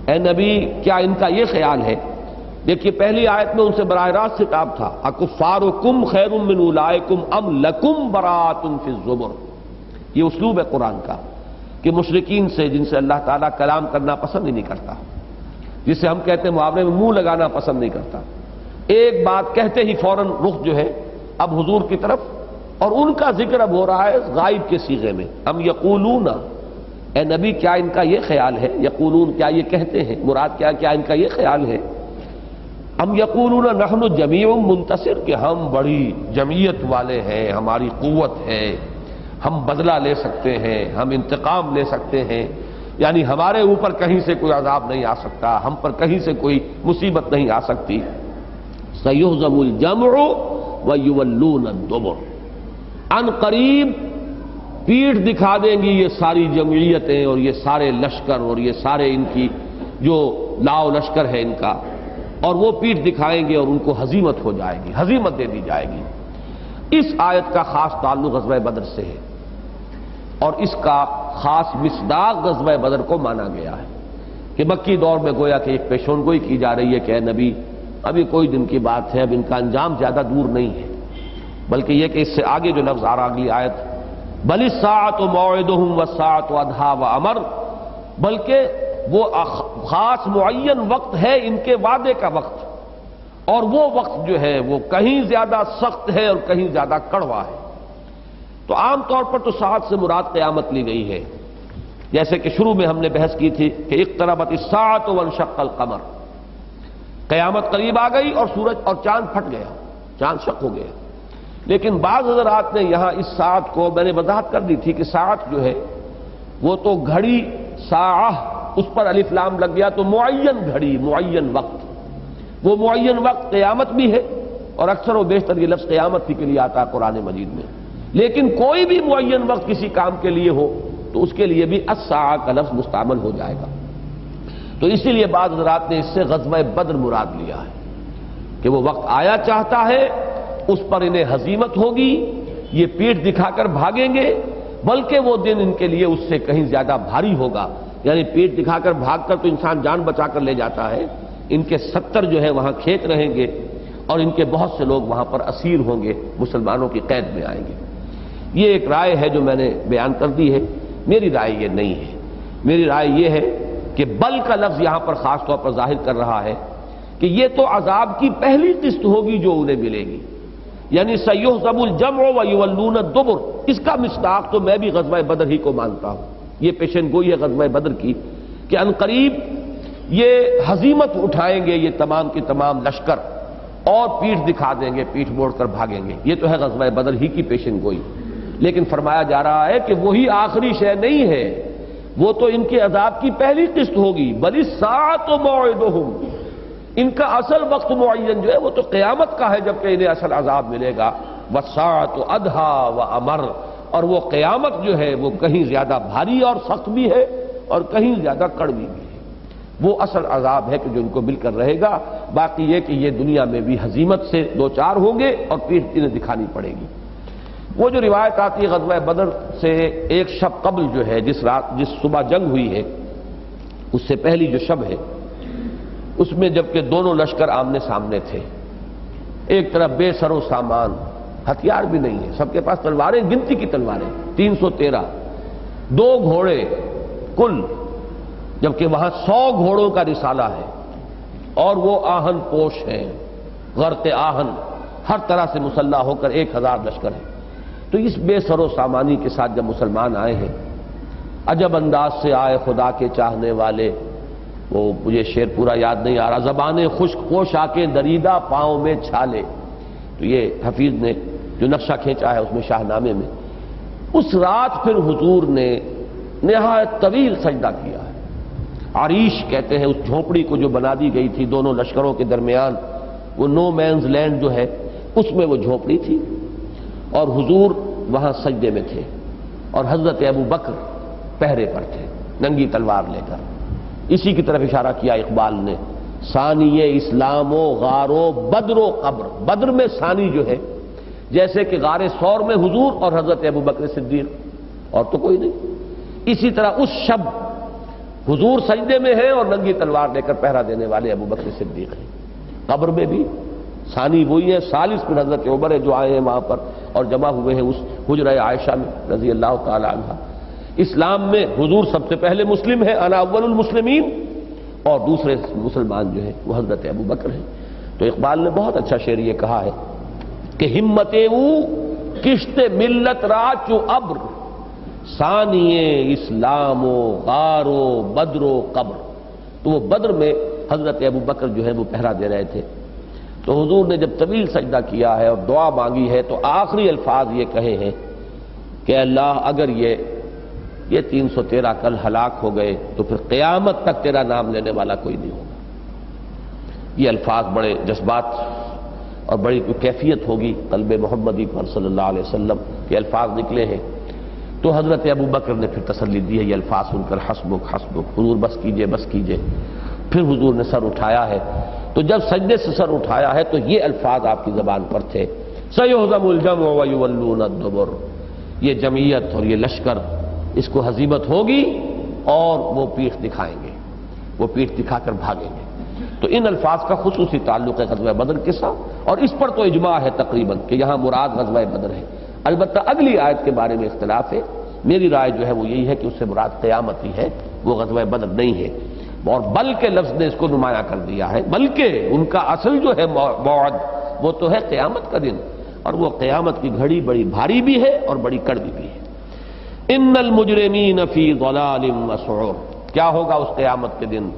Speaker 1: اے نبی کیا ان کا یہ خیال ہے؟ دیکھیے پہلی آیت میں ان سے براہ راست خطاب تھا، اکفارکم خیر من اولئکم ام لکم براۃ فی الزبر۔ یہ اسلوب ہے قرآن کا کہ مشرکین سے، جن سے اللہ تعالیٰ کلام کرنا پسند ہی نہیں کرتا، جسے ہم کہتے ہیں محاورے میں منہ لگانا پسند نہیں کرتا، ایک بات کہتے ہی فوراً رخ جو ہے اب حضور کی طرف، اور ان کا ذکر اب ہو رہا ہے غائب کے صیغے میں، ام یقولون، اے نبی کیا ان کا یہ خیال ہے؟ یقولون کیا یہ کہتے ہیں، مراد کیا ان کا یہ خیال ہے؟ ام یقولون نحن جمیع منتصر، کہ ہم بڑی جمعیت والے ہیں، ہماری قوت ہے، ہم بدلہ لے سکتے ہیں، ہم انتقام لے سکتے ہیں، یعنی ہمارے اوپر کہیں سے کوئی عذاب نہیں آ سکتا، ہم پر کہیں سے کوئی مصیبت نہیں آ سکتی۔ سیہزم الجمع ویولون الدبر، ان قریب پیٹھ دکھا دیں گی یہ ساری جمعیتیں اور یہ سارے لشکر اور یہ سارے ان کی جو لاؤ لشکر ہے ان کا، اور وہ پیٹھ دکھائیں گے اور ان کو ہزیمت ہو جائے گی، ہزیمت دے دی جائے گی۔ اس آیت کا خاص تعلق غزوہ بدر سے ہے، اور اس کا خاص مصداق غزوہ بدر کو مانا گیا ہے کہ مکی دور میں گویا کہ ایک پیشون گوئی کی جا رہی ہے کہ اے نبی ابھی کوئی دن کی بات ہے، اب ان کا انجام زیادہ دور نہیں ہے، بلکہ یہ کہ اس سے آگے جو لفظ آ رہا اگلی آیت، بل الساعۃ موعدہم والساعۃ ادھیٰ وامر، بلکہ وہ خاص معین وقت ہے ان کے وعدے کا وقت، اور وہ وقت جو ہے وہ کہیں زیادہ سخت ہے اور کہیں زیادہ کڑوا ہے۔ تو عام طور پر تو ساعت سے مراد قیامت لی گئی ہے، جیسے کہ شروع میں ہم نے بحث کی تھی کہ اقتربت الساعۃ وانشق القمر، قیامت قریب آ گئی اور سورج اور چاند پھٹ گیا، چاند شق ہو گیا۔ لیکن بعض حضرات نے یہاں اس ساعت کو، میں نے وضاحت کر دی تھی کہ ساعت جو ہے وہ تو گھڑی، ساعہ اس پر الف لام لگ گیا تو معین گھڑی، معین وقت، وہ معین وقت قیامت بھی ہے، اور اکثر و بیشتر یہ لفظ قیامت ہی کے لیے آتا ہے قرآن مجید میں، لیکن کوئی بھی معین وقت کسی کام کے لیے ہو تو اس کے لیے بھی الساعہ کا لفظ مستعمل ہو جائے گا۔ تو اسی لیے بعض حضرات نے اس سے غزوہ بدر مراد لیا ہے کہ وہ وقت آیا چاہتا ہے، اس پر انہیں ہزیمت ہوگی، یہ پیٹھ دکھا کر بھاگیں گے، بلکہ وہ دن ان کے لیے اس سے کہیں زیادہ بھاری ہوگا، یعنی پیٹھ دکھا کر بھاگ کر تو انسان جان بچا کر لے جاتا ہے، ان کے 70 جو ہے وہاں کھیت رہیں گے اور ان کے بہت سے لوگ وہاں پر اسیر ہوں گے، مسلمانوں کی قید میں آئیں گے۔ یہ ایک رائے ہے جو میں نے بیان کر دی ہے، میری رائے یہ نہیں ہے، میری رائے یہ ہے کہ بل کا لفظ یہاں پر خاص طور پر ظاہر کر رہا ہے کہ یہ تو عذاب کی پہلی قسط ہوگی جو انہیں ملے گی، یعنی سیہزم الجمع ویولون الدبر، اس کا مصداق تو میں بھی غزوہ بدر ہی کو مانتا ہوں، یہ پیشن گوئی ہے غزوہ بدر کی کہ عنقریب یہ ہزیمت اٹھائیں گے یہ تمام کی تمام لشکر اور پیٹھ دکھا دیں گے، پیٹھ موڑ کر بھاگیں گے، یہ تو ہے غزوہ بدر ہی کی پیشن گوئی۔ لیکن فرمایا جا رہا ہے کہ وہی آخری شے نہیں ہے، وہ تو ان کے عذاب کی پہلی قسط ہوگی، بل الساعۃ موعدہم، ان کا اصل وقت معین جو ہے وہ تو قیامت کا ہے جبکہ انہیں اصل عذاب ملے گا، والساعۃ ادھیٰ وامر، اور وہ قیامت جو ہے وہ کہیں زیادہ بھاری اور سخت بھی ہے اور کہیں زیادہ کڑوی بھی ہے، وہ اصل عذاب ہے کہ جو ان کو مل کر رہے گا۔ باقی یہ کہ یہ دنیا میں بھی ہزیمت سے دو چار ہوں گے اور پیٹھ انہیں دکھانی پڑے گی۔ وہ جو روایت آتی ہے غزوہ بدر سے ایک شب قبل جو ہے، جس صبح جنگ ہوئی ہے، اس سے پہلی جو شب ہے، اس میں جبکہ دونوں لشکر آمنے سامنے تھے، ایک طرف بے سر و سامان، ہتھیار بھی نہیں ہے، سب کے پاس تلواریں، گنتی کی تلواریں 313، 2 گھوڑے کل، جبکہ وہاں 100 گھوڑوں کا رسالہ ہے، اور وہ آہن پوش ہیں، غرق آہن، ہر طرح سے مسلح ہو کر 1000 لشکر ہے۔ تو اس بے سر و سامانی کے ساتھ جب مسلمان آئے ہیں، عجب انداز سے آئے خدا کے چاہنے والے، وہ مجھے شعر پورا یاد نہیں آ رہا، زبانیں خشک پوشاکیں دریدہ پاؤں میں چھالے، تو یہ حفیظ نے جو نقشہ کھینچا ہے اس میں شاہ نامے میں، اس رات پھر حضور نے نہایت طویل سجدہ کیا ہے۔ عریش کہتے ہیں اس جھونپڑی کو جو بنا دی گئی تھی دونوں لشکروں کے درمیان، وہ نو مینز لینڈ جو ہے اس میں وہ جھونپڑی تھی، اور حضور وہاں سجدے میں تھے، اور حضرت ابو بکر پہرے پر تھے ننگی تلوار لے کر۔ اسی کی طرف اشارہ کیا اقبال نے، ثانی اسلام و غار و بدر و قبر، بدر میں ثانی جو ہے جیسے کہ غار ثور میں حضور اور حضرت ابو بکر صدیق، اور تو کوئی نہیں۔ اسی طرح اس شب حضور سجدے میں ہیں اور ننگی تلوار لے کر پہرا دینے والے ابو بکر صدیق ہیں۔ قبر میں بھی ثانی وہی ہے، ثالث پھر حضرت عمر ہے جو آئے ہیں وہاں پر اور جمع ہوئے ہیں اس حجرہ عائشہ میں رضی اللہ تعالی عنہ۔ اسلام میں حضور سب سے پہلے مسلم ہے، انا اول المسلمین، اور دوسرے مسلمان جو ہیں وہ حضرت ابو بکر ہیں۔ تو اقبال نے بہت اچھا شعر یہ کہا ہے کہ ہمت او کشت ملت را چو ابر، ثانی اسلام و غار و بدر و قبر۔ تو وہ بدر میں حضرت ابو بکر جو ہے وہ پہرا دے رہے تھے۔ تو حضور نے جب طویل سجدہ کیا ہے اور دعا مانگی ہے تو آخری الفاظ یہ کہے ہیں کہ اللہ اگر یہ 313 کل ہلاک ہو گئے تو پھر قیامت تک تیرا نام لینے والا کوئی نہیں ہوگا۔ یہ الفاظ بڑے جذبات اور بڑی کیفیت ہوگی قلب محمدی پر صلی اللہ علیہ وسلم کے الفاظ نکلے ہیں۔ تو حضرت ابو بکر نے پھر تسلی دی ہے یہ الفاظ سن کر، حسبک حسبک، حضور بس کیجئے بس کیجئے۔ پھر حضور نے سر اٹھایا ہے، تو جب سجدے سے سر اٹھایا ہے تو یہ الفاظ آپ کی زبان پر تھے، سیہزم الجمع ویولون الدبر، یہ جمعیت اور یہ لشکر اس کو ہزیمت ہوگی اور وہ پیٹھ دکھائیں گے، وہ پیٹھ دکھا کر بھاگیں گے۔ تو ان الفاظ کا خصوصی تعلق ہے غزوہ بدر کے ساتھ، اور اس پر تو اجماع ہے تقریباً کہ یہاں مراد غزوہ بدر ہے۔ البتہ اگلی آیت کے بارے میں اختلاف ہے، میری رائے جو ہے وہ یہی ہے کہ اس سے مراد قیامت ہی ہے، وہ غزوہ بدر نہیں ہے، اور بلکہ لفظ نے اس کو نمایاں کر دیا ہے، بلکہ ان کا اصل جو ہے موعد وہ تو ہے قیامت کا دن، اور وہ قیامت کی گھڑی بڑی بھاری بھی ہے اور بڑی کڑوی بھی ہے۔ ان المجرمین فی ضلال وسعور، کیا ہوگا اس قیامت کے دن؟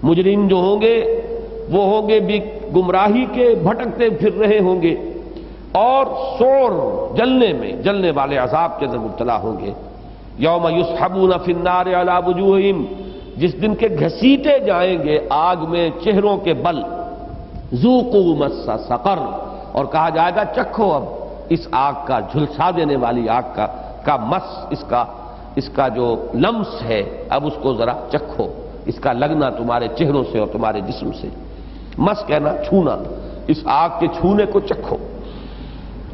Speaker 1: مجرم جو ہوں گے وہ ہوں گے بھی گمراہی کے، بھٹکتے پھر رہے ہوں گے، اور سعور جلنے میں، جلنے والے عذاب کے اندر مبتلا ہوں گے۔ یوم یسحبون فی النار علی وجوہہم، جس دن کے گھسیٹے جائیں گے آگ میں چہروں کے بل، ذوقوا مس سقر، اور کہا جائے گا چکھو اب اس آگ کا، جھلسا دینے والی آگ کا مس، اس کا جو لمس ہے اب اس کو ذرا چکھو، اس کا لگنا تمہارے چہروں سے اور تمہارے جسم سے، مس کہنا چھونا، اس آگ کے چھونے کو چکھو۔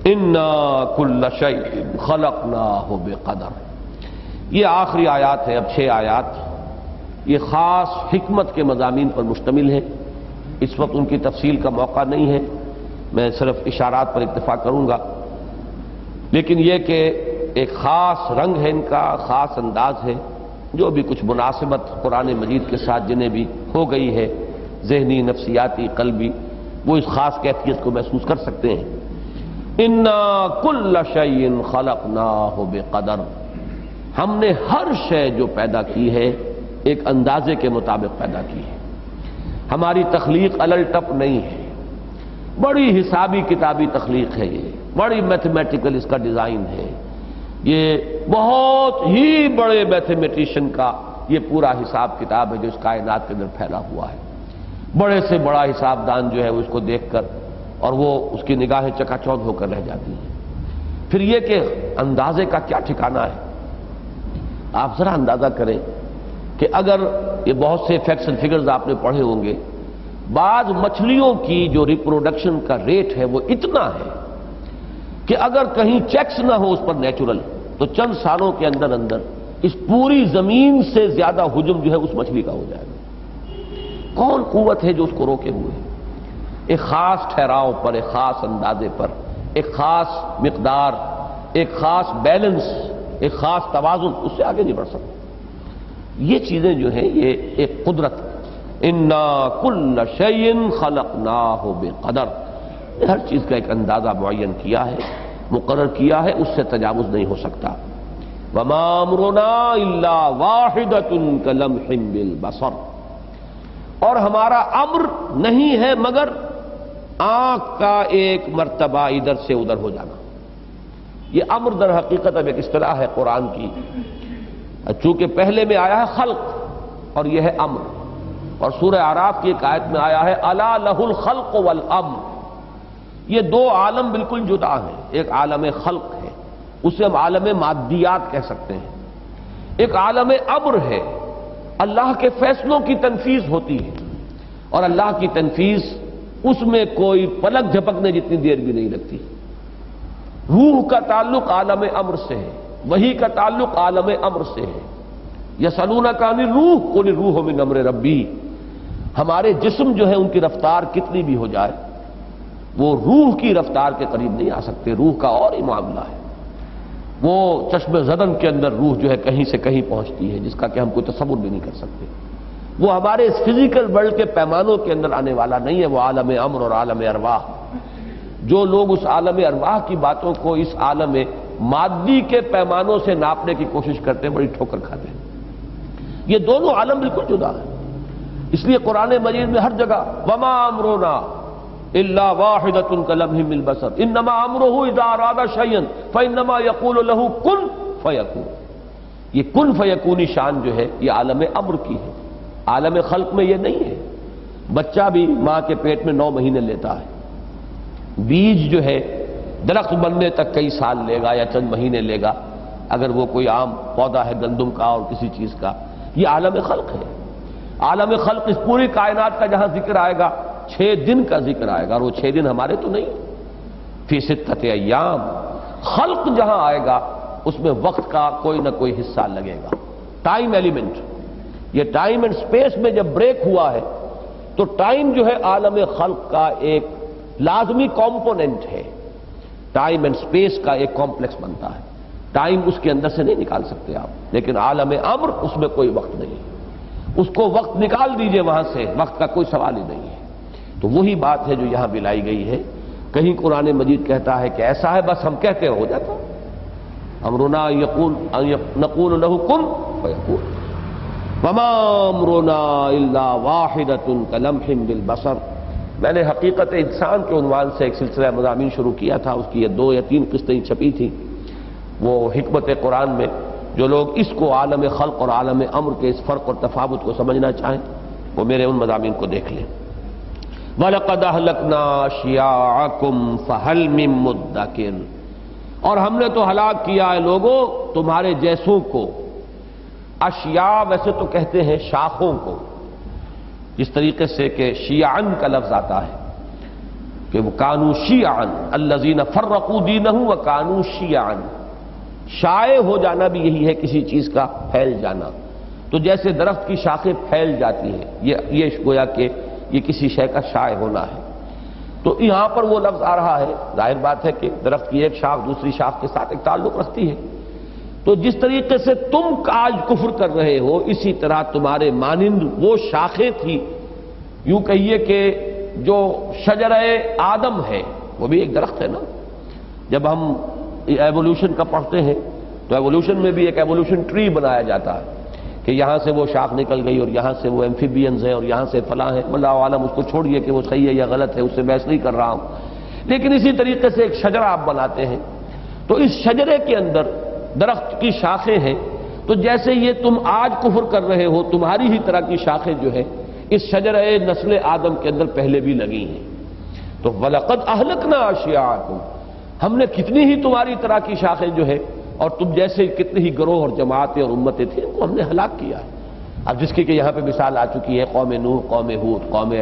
Speaker 1: انا کل شیء خلقناہ بقدر، یہ آخری آیات ہے، اب 6 آیات، یہ خاص حکمت کے مضامین پر مشتمل ہے۔ اس وقت ان کی تفصیل کا موقع نہیں ہے، میں صرف اشارات پر اکتفا کروں گا، لیکن یہ کہ ایک خاص رنگ ہے ان کا، خاص انداز ہے، جو بھی کچھ مناسبت قرآن مجید کے ساتھ جنہیں بھی ہو گئی ہے، ذہنی، نفسیاتی، قلبی، وہ اس خاص کیفیت کو محسوس کر سکتے ہیں۔ انا کل شیء خلقناہ بقدر، ہم نے ہر شے جو پیدا کی ہے ایک اندازے کے مطابق پیدا کی ہے، ہماری تخلیق الٹپ نہیں ہے، بڑی حسابی کتابی تخلیق ہے، یہ بڑی میتھمیٹیکل اس کا ڈیزائن ہے، یہ بہت ہی بڑے میتھمیٹیشین کا یہ پورا حساب کتاب ہے جو اس کائنات کے اندر پھیلا ہوا ہے۔ بڑے سے بڑا حساب دان جو ہے وہ اس کو دیکھ کر اور وہ اس کی نگاہیں چکا چوندھ ہو کر رہ جاتی ہیں۔ پھر یہ کہ اندازے کا کیا ٹھکانہ ہے، آپ ذرا اندازہ کریں کہ اگر یہ بہت سے فیکٹس اینڈ فگرز آپ نے پڑھے ہوں گے، بعض مچھلیوں کی جو ریپروڈکشن کا ریٹ ہے وہ اتنا ہے کہ اگر کہیں چیکس نہ ہو اس پر نیچرل، تو چند سالوں کے اندر اندر اس پوری زمین سے زیادہ حجم جو ہے اس مچھلی کا ہو جائے گا۔ کون قوت ہے جو اس کو روکے ہوئے؟ ایک خاص ٹھہراؤ پر، ایک خاص اندازے پر، ایک خاص مقدار، ایک خاص بیلنس، ایک خاص توازن، اس سے آگے نہیں بڑھ سکتے۔ یہ چیزیں جو ہیں یہ ایک قدرت، انا کل شیء خلقناہ بقدر، ہر چیز کا ایک اندازہ معین کیا ہے، مقرر کیا ہے، اس سے تجاوز نہیں ہو سکتا۔ وما امرنا الا واحدۃ کلمح بالبصر، اور ہمارا امر نہیں ہے مگر آنکھ کا ایک مرتبہ ادھر سے ادھر ہو جانا. یہ امر در حقیقت اب ایک اصطلاح ہے قرآن کی، چونکہ پہلے میں آیا ہے خلق اور یہ ہے امر، اور سورہ اعراف کی ایک آیت میں آیا ہے الا لہ الخلق والامر. یہ دو عالم بالکل جدا ہیں. ایک عالم خلق ہے، اسے ہم عالم مادیات کہہ سکتے ہیں. ایک عالم امر ہے، اللہ کے فیصلوں کی تنفیذ ہوتی ہے، اور اللہ کی تنفیذ اس میں کوئی پلک جھپکنے جتنی دیر بھی نہیں لگتی. روح کا تعلق عالم امر سے ہے، وحی کا تعلق عالم امر سے ہے. یسألونک عن الروح قل الروح من امر ربی. ہمارے جسم جو ہے ان کی رفتار کتنی بھی ہو جائے وہ روح کی رفتار کے قریب نہیں آ سکتے. روح کا اور ہی معاملہ ہے. وہ چشم زدن کے اندر روح جو ہے کہیں سے کہیں پہنچتی ہے جس کا کہ ہم کوئی تصور بھی نہیں کر سکتے. وہ ہمارے اس فزیکل ورلڈ کے پیمانوں کے اندر آنے والا نہیں ہے. وہ عالم امر اور عالم ارواح. جو لوگ اس عالم ارواح کی باتوں کو اس عالم مادی کے پیمانوں سے ناپنے کی کوشش کرتے ہیں بڑی ٹھوکر کھاتے ہیں. یہ دونوں عالم بالکل جدا ہیں. اس لیے قرآن مجید میں ہر جگہ وما امرنا الا واحدۃ کلمح بالبصر انما امرہ اذا اراد شیئا فانما یقول له کن فیکون. یہ کن فیکونی شان جو ہے یہ عالم امر کی ہے. عالم خلق میں یہ نہیں ہے. بچہ بھی ماں کے پیٹ میں 9 مہینے لیتا ہے. بیج جو ہے درخت بننے تک کئی سال لے گا یا چند مہینے لے گا اگر وہ کوئی عام پودا ہے گندم کا اور کسی چیز کا. یہ عالم خلق ہے. عالم خلق اس پوری کائنات کا جہاں ذکر آئے گا 6 دن کا ذکر آئے گا، اور وہ 6 دن ہمارے تو نہیں. فی 6 ایام. خلق جہاں آئے گا اس میں وقت کا کوئی نہ کوئی حصہ لگے گا. Time element. یہ ٹائم اینڈ سپیس میں جب بریک ہوا ہے تو ٹائم جو ہے عالم خلق کا ایک لازمی کمپوننٹ ہے. ٹائم اینڈ سپیس کا ایک کمپلیکس بنتا ہے. ٹائم اس کے اندر سے نہیں نکال سکتے آپ، لیکن عالم امر اس میں کوئی وقت نہیں. اس کو وقت نکال دیجئے وہاں سے، وقت کا کوئی سوال ہی نہیں ہے. تو وہی بات ہے جو یہاں بھی لائی گئی ہے. کہیں قرآن مجید کہتا ہے کہ ایسا ہے بس ہم کہتے ہو جاتا. امرنا نقول له کن فیکون. وما امرنا الا واحدۃ کلمح بالبصر. میں نے حقیقت انسان کے عنوان سے ایک سلسلہ مضامین شروع کیا تھا. اس کی یہ 2 یا 3 قسطیں چھپی تھیں. وہ حکمت قرآن میں جو لوگ اس کو عالم خلق اور عالم امر کے اس فرق اور تفاوت کو سمجھنا چاہیں وہ میرے ان مضامین کو دیکھ لیں. وَلَقَدْ أَهْلَكْنَا أَشْيَاعَكُمْ فَهَلْ مِن مُدَّكِرٍ. اور ہم نے تو ہلاک کیا ہے لوگوں تمہارے جیسوں کو. اشیاء ویسے تو کہتے ہیں شاخوں کو، جس طریقے سے کہ شیعن کا لفظ آتا ہے کہ وہ کانو شیعن الذین فرقوا دینہم وکانوا شیعن. شائع ہو جانا بھی یہی ہے کسی چیز کا پھیل جانا. تو جیسے درخت کی شاخیں پھیل جاتی ہیں یہ گویا کہ یہ کسی شے کا شائع ہونا ہے. تو یہاں پر وہ لفظ آ رہا ہے. ظاہر بات ہے کہ درخت کی ایک شاخ دوسری شاخ کے ساتھ ایک تعلق رکھتی ہے. تو جس طریقے سے تم آج کفر کر رہے ہو اسی طرح تمہارے مانند وہ شاخیں تھی. یوں کہیے کہ جو شجرہ آدم ہے وہ بھی ایک درخت ہے نا. جب ہم ایوولوشن کا پڑھتے ہیں تو ایوولوشن میں بھی ایک ایوولوشن ٹری بنایا جاتا ہے کہ یہاں سے وہ شاخ نکل گئی اور یہاں سے وہ ایمفیبینز ہیں اور یہاں سے فلاں ہیں. اللہ عالم اس کو چھوڑیے کہ وہ صحیح ہے یا غلط ہے، اس سے بحث نہیں کر رہا ہوں. لیکن اسی طریقے سے ایک شجرہ آپ بناتے ہیں تو اس شجرے کے اندر درخت کی شاخیں ہیں. تو جیسے یہ تم آج کفر کر رہے ہو تمہاری ہی طرح کی شاخیں جو ہیں اس شجرہ نسل آدم کے اندر پہلے بھی لگی ہیں. تو وَلَقَدْ أَهْلَكْنَا أَشْيَاعَكُمْ. ہم نے کتنی ہی تمہاری طرح کی شاخیں جو ہے اور تم جیسے کتنی ہی گروہ اور جماعتیں اور امتیں تھیں ان کو ہم نے ہلاک کیا ہے. اب جس کی کہ یہاں پہ مثال آ چکی ہے قوم نوح، قوم ہود، قوم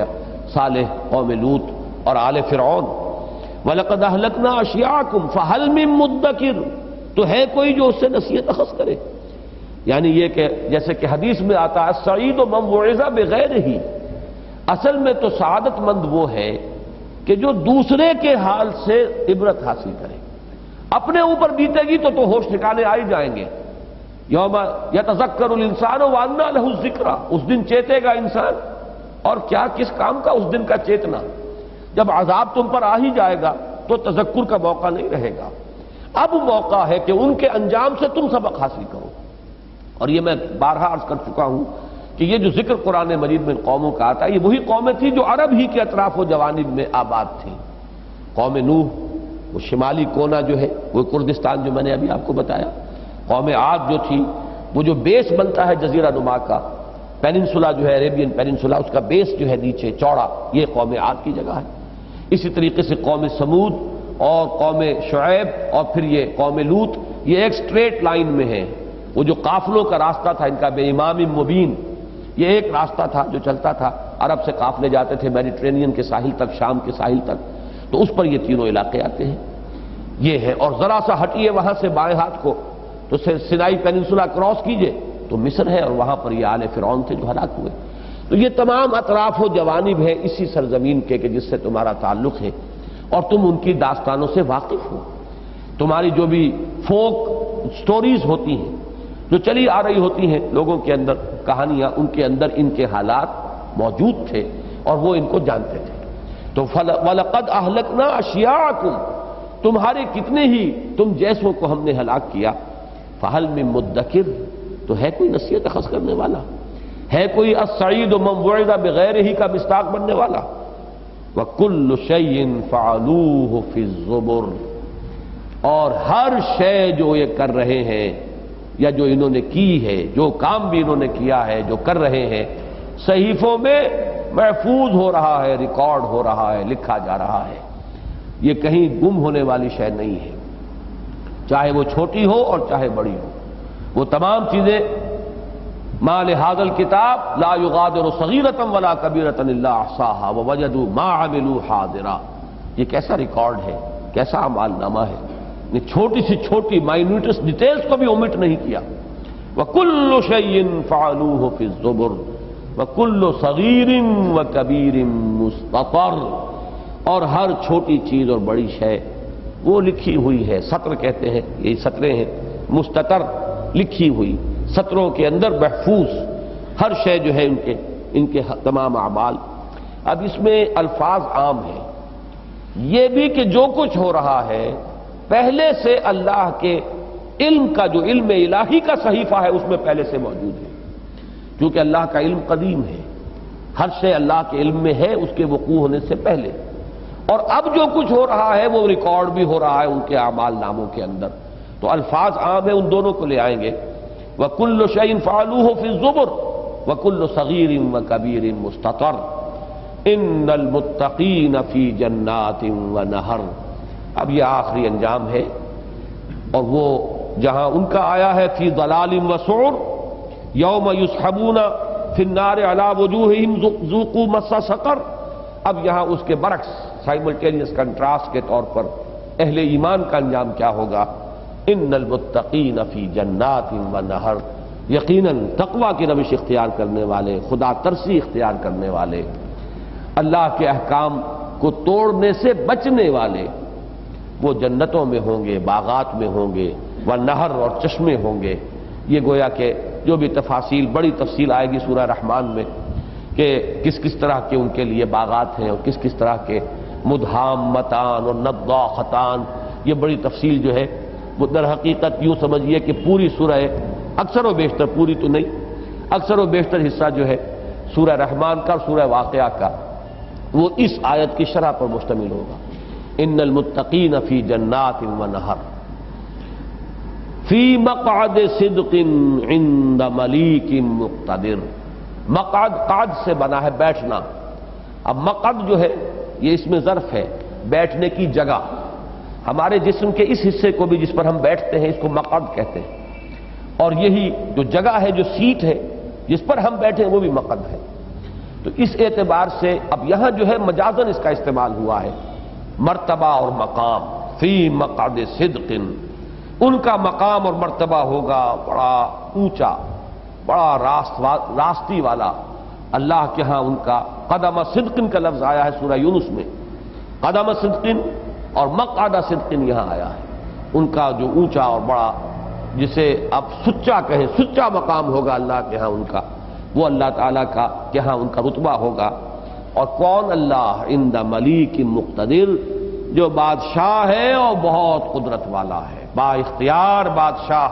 Speaker 1: صالح، قوم لوط اور آل فرعون. وَلَقَدْ أَهْلَكْنَا أَشْيَاعَكُمْ فَهَلْ مِن مُدَّكِرٍ. تو ہے کوئی جو اس سے نصیحت اخذ کرے. یعنی یہ کہ جیسے کہ حدیث میں آتا ہے السعید من وعظ بغیرہ. اصل میں تو سعادت مند وہ ہے کہ جو دوسرے کے حال سے عبرت حاصل کرے. اپنے اوپر بیتے گی تو ہوش ٹھکانے آ ہی جائیں گے. یوم یتذکر الانسان وانى له الذکریٰ. اس دن چیتے گا انسان اور کیا کس کام کا اس دن کا چیتنا. جب عذاب تم پر آ ہی جائے گا تو تذکر کا موقع نہیں رہے گا. اب موقع ہے کہ ان کے انجام سے تم سبق حاصل کرو. اور یہ میں بارہا عرض کر چکا ہوں کہ یہ جو ذکر قرآن مجید میں قوموں کا آتا ہے یہ وہی قومیں تھیں جو عرب ہی کے اطراف و جوانب میں آباد تھیں. قوم نوح وہ شمالی کونا جو ہے وہ کردستان جو میں نے ابھی آپ کو بتایا. قوم عاد جو تھی وہ جو بیس بنتا ہے جزیرہ نما کا پیننسولا جو ہے عریبین پیننسولا اس کا بیس جو ہے نیچے چوڑا یہ قوم عاد کی جگہ ہے. اسی طریقے سے قوم سمود اور قوم شعیب اور پھر یہ قوم لوط یہ ایک سٹریٹ لائن میں ہے. وہ جو قافلوں کا راستہ تھا ان کا بے امام مبین یہ ایک راستہ تھا جو چلتا تھا. عرب سے قافلے جاتے تھے میڈیٹرینین کے ساحل تک شام کے ساحل تک تو اس پر یہ تینوں علاقے آتے ہیں. یہ ہے اور ذرا سا ہٹیے وہاں سے بائیں ہاتھ کو تو سینائی پیننسولا کراس کیجئے تو مصر ہے اور وہاں پر یہ آل فرعون تھے جو ہلاک ہوئے. تو یہ تمام اطراف و جوانب ہے اسی سرزمین کے کہ جس سے تمہارا تعلق ہے اور تم ان کی داستانوں سے واقف ہو. تمہاری جو بھی فوک سٹوریز ہوتی ہیں جو چلی آ رہی ہوتی ہیں لوگوں کے اندر کہانیاں ان کے اندر ان کے حالات موجود تھے اور وہ ان کو جانتے تھے. تو وَلَقَدْ أَهْلَكْنَا أَشْيَاعَكُمْ تمہارے کتنے ہی تم جیسوں کو ہم نے ہلاک کیا. فَهَلْ مِن مُدَّكِرٍ تو ہے کوئی نصیحت اخذ کرنے والا ہے کوئی السعید من وعد بغیرہ کا مصداق بننے والا. وَكُلُّ شَيْءٍ فَعَلُوهُ فِي الزُّبُرِ اور ہر شے جو یہ کر رہے ہیں یا جو انہوں نے کی ہے جو کام بھی انہوں نے کیا ہے جو کر رہے ہیں صحیفوں میں محفوظ ہو رہا ہے ریکارڈ ہو رہا ہے لکھا جا رہا ہے. یہ کہیں گم ہونے والی شے نہیں ہے چاہے وہ چھوٹی ہو اور چاہے بڑی ہو. وہ تمام چیزیں ما لهذا الكتاب لا يغادر صغيرة ولا كبيرة الا احصاها ووجدوا ما عملوا حاضرا. یہ کیسا ریکارڈ ہے کیسا اعمال نامہ ہے. نے چھوٹی سی چھوٹی مائنیوٹس ڈیٹیلز کو بھی اومٹ نہیں کیا. وَكُلُّ شَيْءٍ فَعَلُوهُ فِي الزُّبُرِ وَكُلُّ صَغِيرٍ وَكَبِيرٍ مُسْتَطَرٍ اور ہر چھوٹی چیز اور بڑی شے وہ لکھی ہوئی ہے. سطر کہتے ہیں یہ سطریں ہیں مستطر لکھی ہوئی سطروں کے اندر محفوظ ہر شے جو ہے ان کے تمام اعمال. اب اس میں الفاظ عام ہیں یہ بھی کہ جو کچھ ہو رہا ہے پہلے سے اللہ کے علم کا جو علم الہی کا صحیفہ ہے اس میں پہلے سے موجود ہے کیونکہ اللہ کا علم قدیم ہے. ہر شے اللہ کے علم میں ہے اس کے وقوع ہونے سے پہلے. اور اب جو کچھ ہو رہا ہے وہ ریکارڈ بھی ہو رہا ہے ان کے اعمال ناموں کے اندر. تو الفاظ عام ہیں ان دونوں کو لے آئیں گے. وَكُلُّ شَيْءٍ فَعَلُوهُ فِي الزُّبُرِ وَكُلُّ صَغِيرٍ وَكَبِيرٍ مُسْتَطَرٍ إِنَّ الْمُتَّقِينَ فِي جَنَّاتٍ وَنَهَرٍ. اب یہ آخری انجام ہے اور وہ جہاں ان کا آیا ہے فی ضلال وسعر یوم یسحبون فی النار علی وجوہہم ذوقوا مس سقر. اب یہاں اس کے برعکس سائملٹینیس کنٹراسٹ کے طور پر اہل ایمان کا انجام کیا ہوگا. ان المتقین فی جنات ونہر یقیناً تقوی کی روش اختیار کرنے والے خدا ترسی اختیار کرنے والے اللہ کے احکام کو توڑنے سے بچنے والے وہ جنتوں میں ہوں گے باغات میں ہوں گے ونہر اور چشمے ہوں گے. یہ گویا کہ جو بھی تفاصیل بڑی تفصیل آئے گی سورہ رحمان میں کہ کس کس طرح کے ان کے لیے باغات ہیں اور کس کس طرح کے مدھامتان اور نضاختان. یہ بڑی تفصیل جو ہے وہ در حقیقت یوں سمجھیے کہ پوری سورہ اکثر و بیشتر پوری تو نہیں اکثر و بیشتر حصہ جو ہے سورہ رحمان کا اور سورہ واقعہ کا وہ اس آیت کی شرح پر مشتمل ہوگا. ان المتقین فی جنات ونہر فی مقعد صدق عند ملیک مقتدر. مقعد قعد سے بنا ہے بیٹھنا. اب مقعد جو ہے یہ اس میں ظرف ہے بیٹھنے کی جگہ. ہمارے جسم کے اس حصے کو بھی جس پر ہم بیٹھتے ہیں اس کو مقعد کہتے ہیں اور یہی جو جگہ ہے جو سیٹ ہے جس پر ہم بیٹھے ہیں وہ بھی مقعد ہے. تو اس اعتبار سے اب یہاں جو ہے مجازن اس کا استعمال ہوا ہے مرتبہ اور مقام. فی مقعد صدق ان کا مقام اور مرتبہ ہوگا بڑا اونچا بڑا راستی والا اللہ کے ہاں. ان کا قدم صدق کا لفظ آیا ہے سورہ یونس میں. قدم صدق اور مقعد صدق یہاں آیا ہے. ان کا جو اونچا اور بڑا جسے اب سچا کہیں سچا مقام ہوگا اللہ کے ہاں ان کا وہ اللہ تعالیٰ کا کہ ہاں ان کا رتبہ ہوگا. اور کون اللہ عند ملیک مقتدر جو بادشاہ ہے اور بہت قدرت والا ہے با اختیار بادشاہ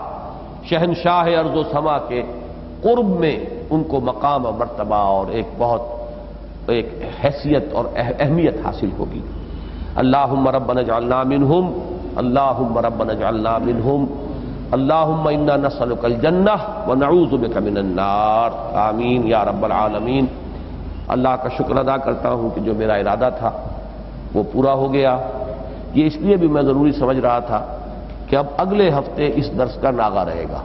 Speaker 1: شہنشاہ ارض و سما کے قرب میں ان کو مقام اور مرتبہ اور ایک حیثیت اور اہمیت حاصل ہوگی۔ اللہم ربنا اجعلنا منہم، اللہم ربنا اجعلنا منہم، اللہم انا نسألک الجنہ ونعوذ بک من النار، آمین یا رب العالمین۔ اللہ کا شکر ادا کرتا ہوں کہ جو میرا ارادہ تھا وہ پورا ہو گیا۔ یہ اس لیے بھی میں ضروری سمجھ رہا تھا کہ اب اگلے ہفتے اس درس کا ناغہ رہے گا،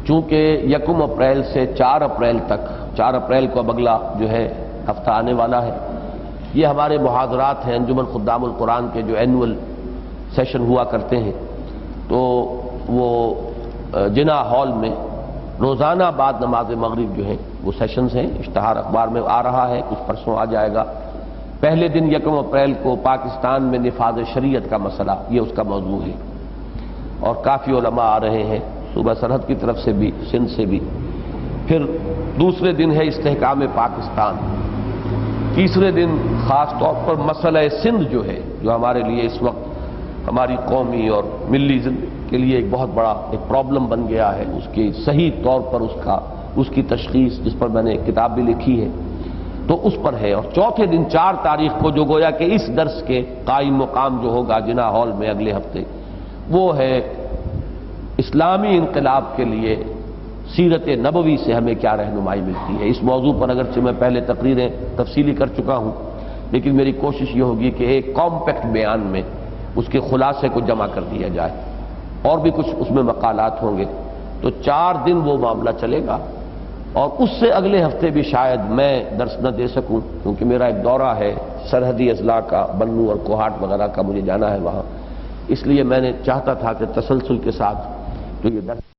Speaker 1: چونکہ 1 اپریل سے 4 اپریل تک، 4 اپریل کو اب اگلا جو ہے ہفتہ آنے والا ہے، یہ ہمارے محاضرات ہیں انجمن خدام القرآن کے جو اینول سیشن ہوا کرتے ہیں، تو وہ جناح ہال میں روزانہ بعد نماز مغرب جو ہے وہ سیشنز ہیں، اشتہار اخبار میں آ رہا ہے، کچھ پرسوں آ جائے گا۔ پہلے دن 1 اپریل کو پاکستان میں نفاذ شریعت کا مسئلہ، یہ اس کا موضوع ہے، اور کافی علماء آ رہے ہیں صوبہ سرحد کی طرف سے بھی، سندھ سے بھی۔ پھر دوسرے دن ہے استحکام پاکستان، تیسرے دن خاص طور پر مسئلہ سندھ جو ہے، جو ہمارے لیے اس وقت ہماری قومی اور ملی زندگی کے لیے ایک بہت بڑا ایک پرابلم بن گیا ہے، اس کی صحیح طور پر اس کی تشخیص، جس پر میں نے ایک کتاب بھی لکھی ہے، تو اس پر ہے۔ اور چوتھے دن 4 تاریخ کو جو گویا کہ اس درس کے قائم مقام جو ہوگا جناح ہال میں اگلے ہفتے، وہ ہے اسلامی انقلاب کے لیے سیرت نبوی سے ہمیں کیا رہنمائی ملتی ہے۔ اس موضوع پر اگرچہ میں پہلے تقریریں تفصیلی کر چکا ہوں، لیکن میری کوشش یہ ہوگی کہ ایک کمپیکٹ بیان میں اس کے خلاصے کو جمع کر دیا جائے، اور بھی کچھ اس میں مقالات ہوں گے، تو 4 دن وہ معاملہ چلے گا، اور اس سے اگلے ہفتے بھی شاید میں درس نہ دے سکوں، کیونکہ میرا ایک دورہ ہے سرحدی اضلاع کا، بنو اور کوہاٹ وغیرہ کا، مجھے جانا ہے وہاں، اس لیے میں نے چاہتا تھا کہ تسلسل کے ساتھ جو یہ درس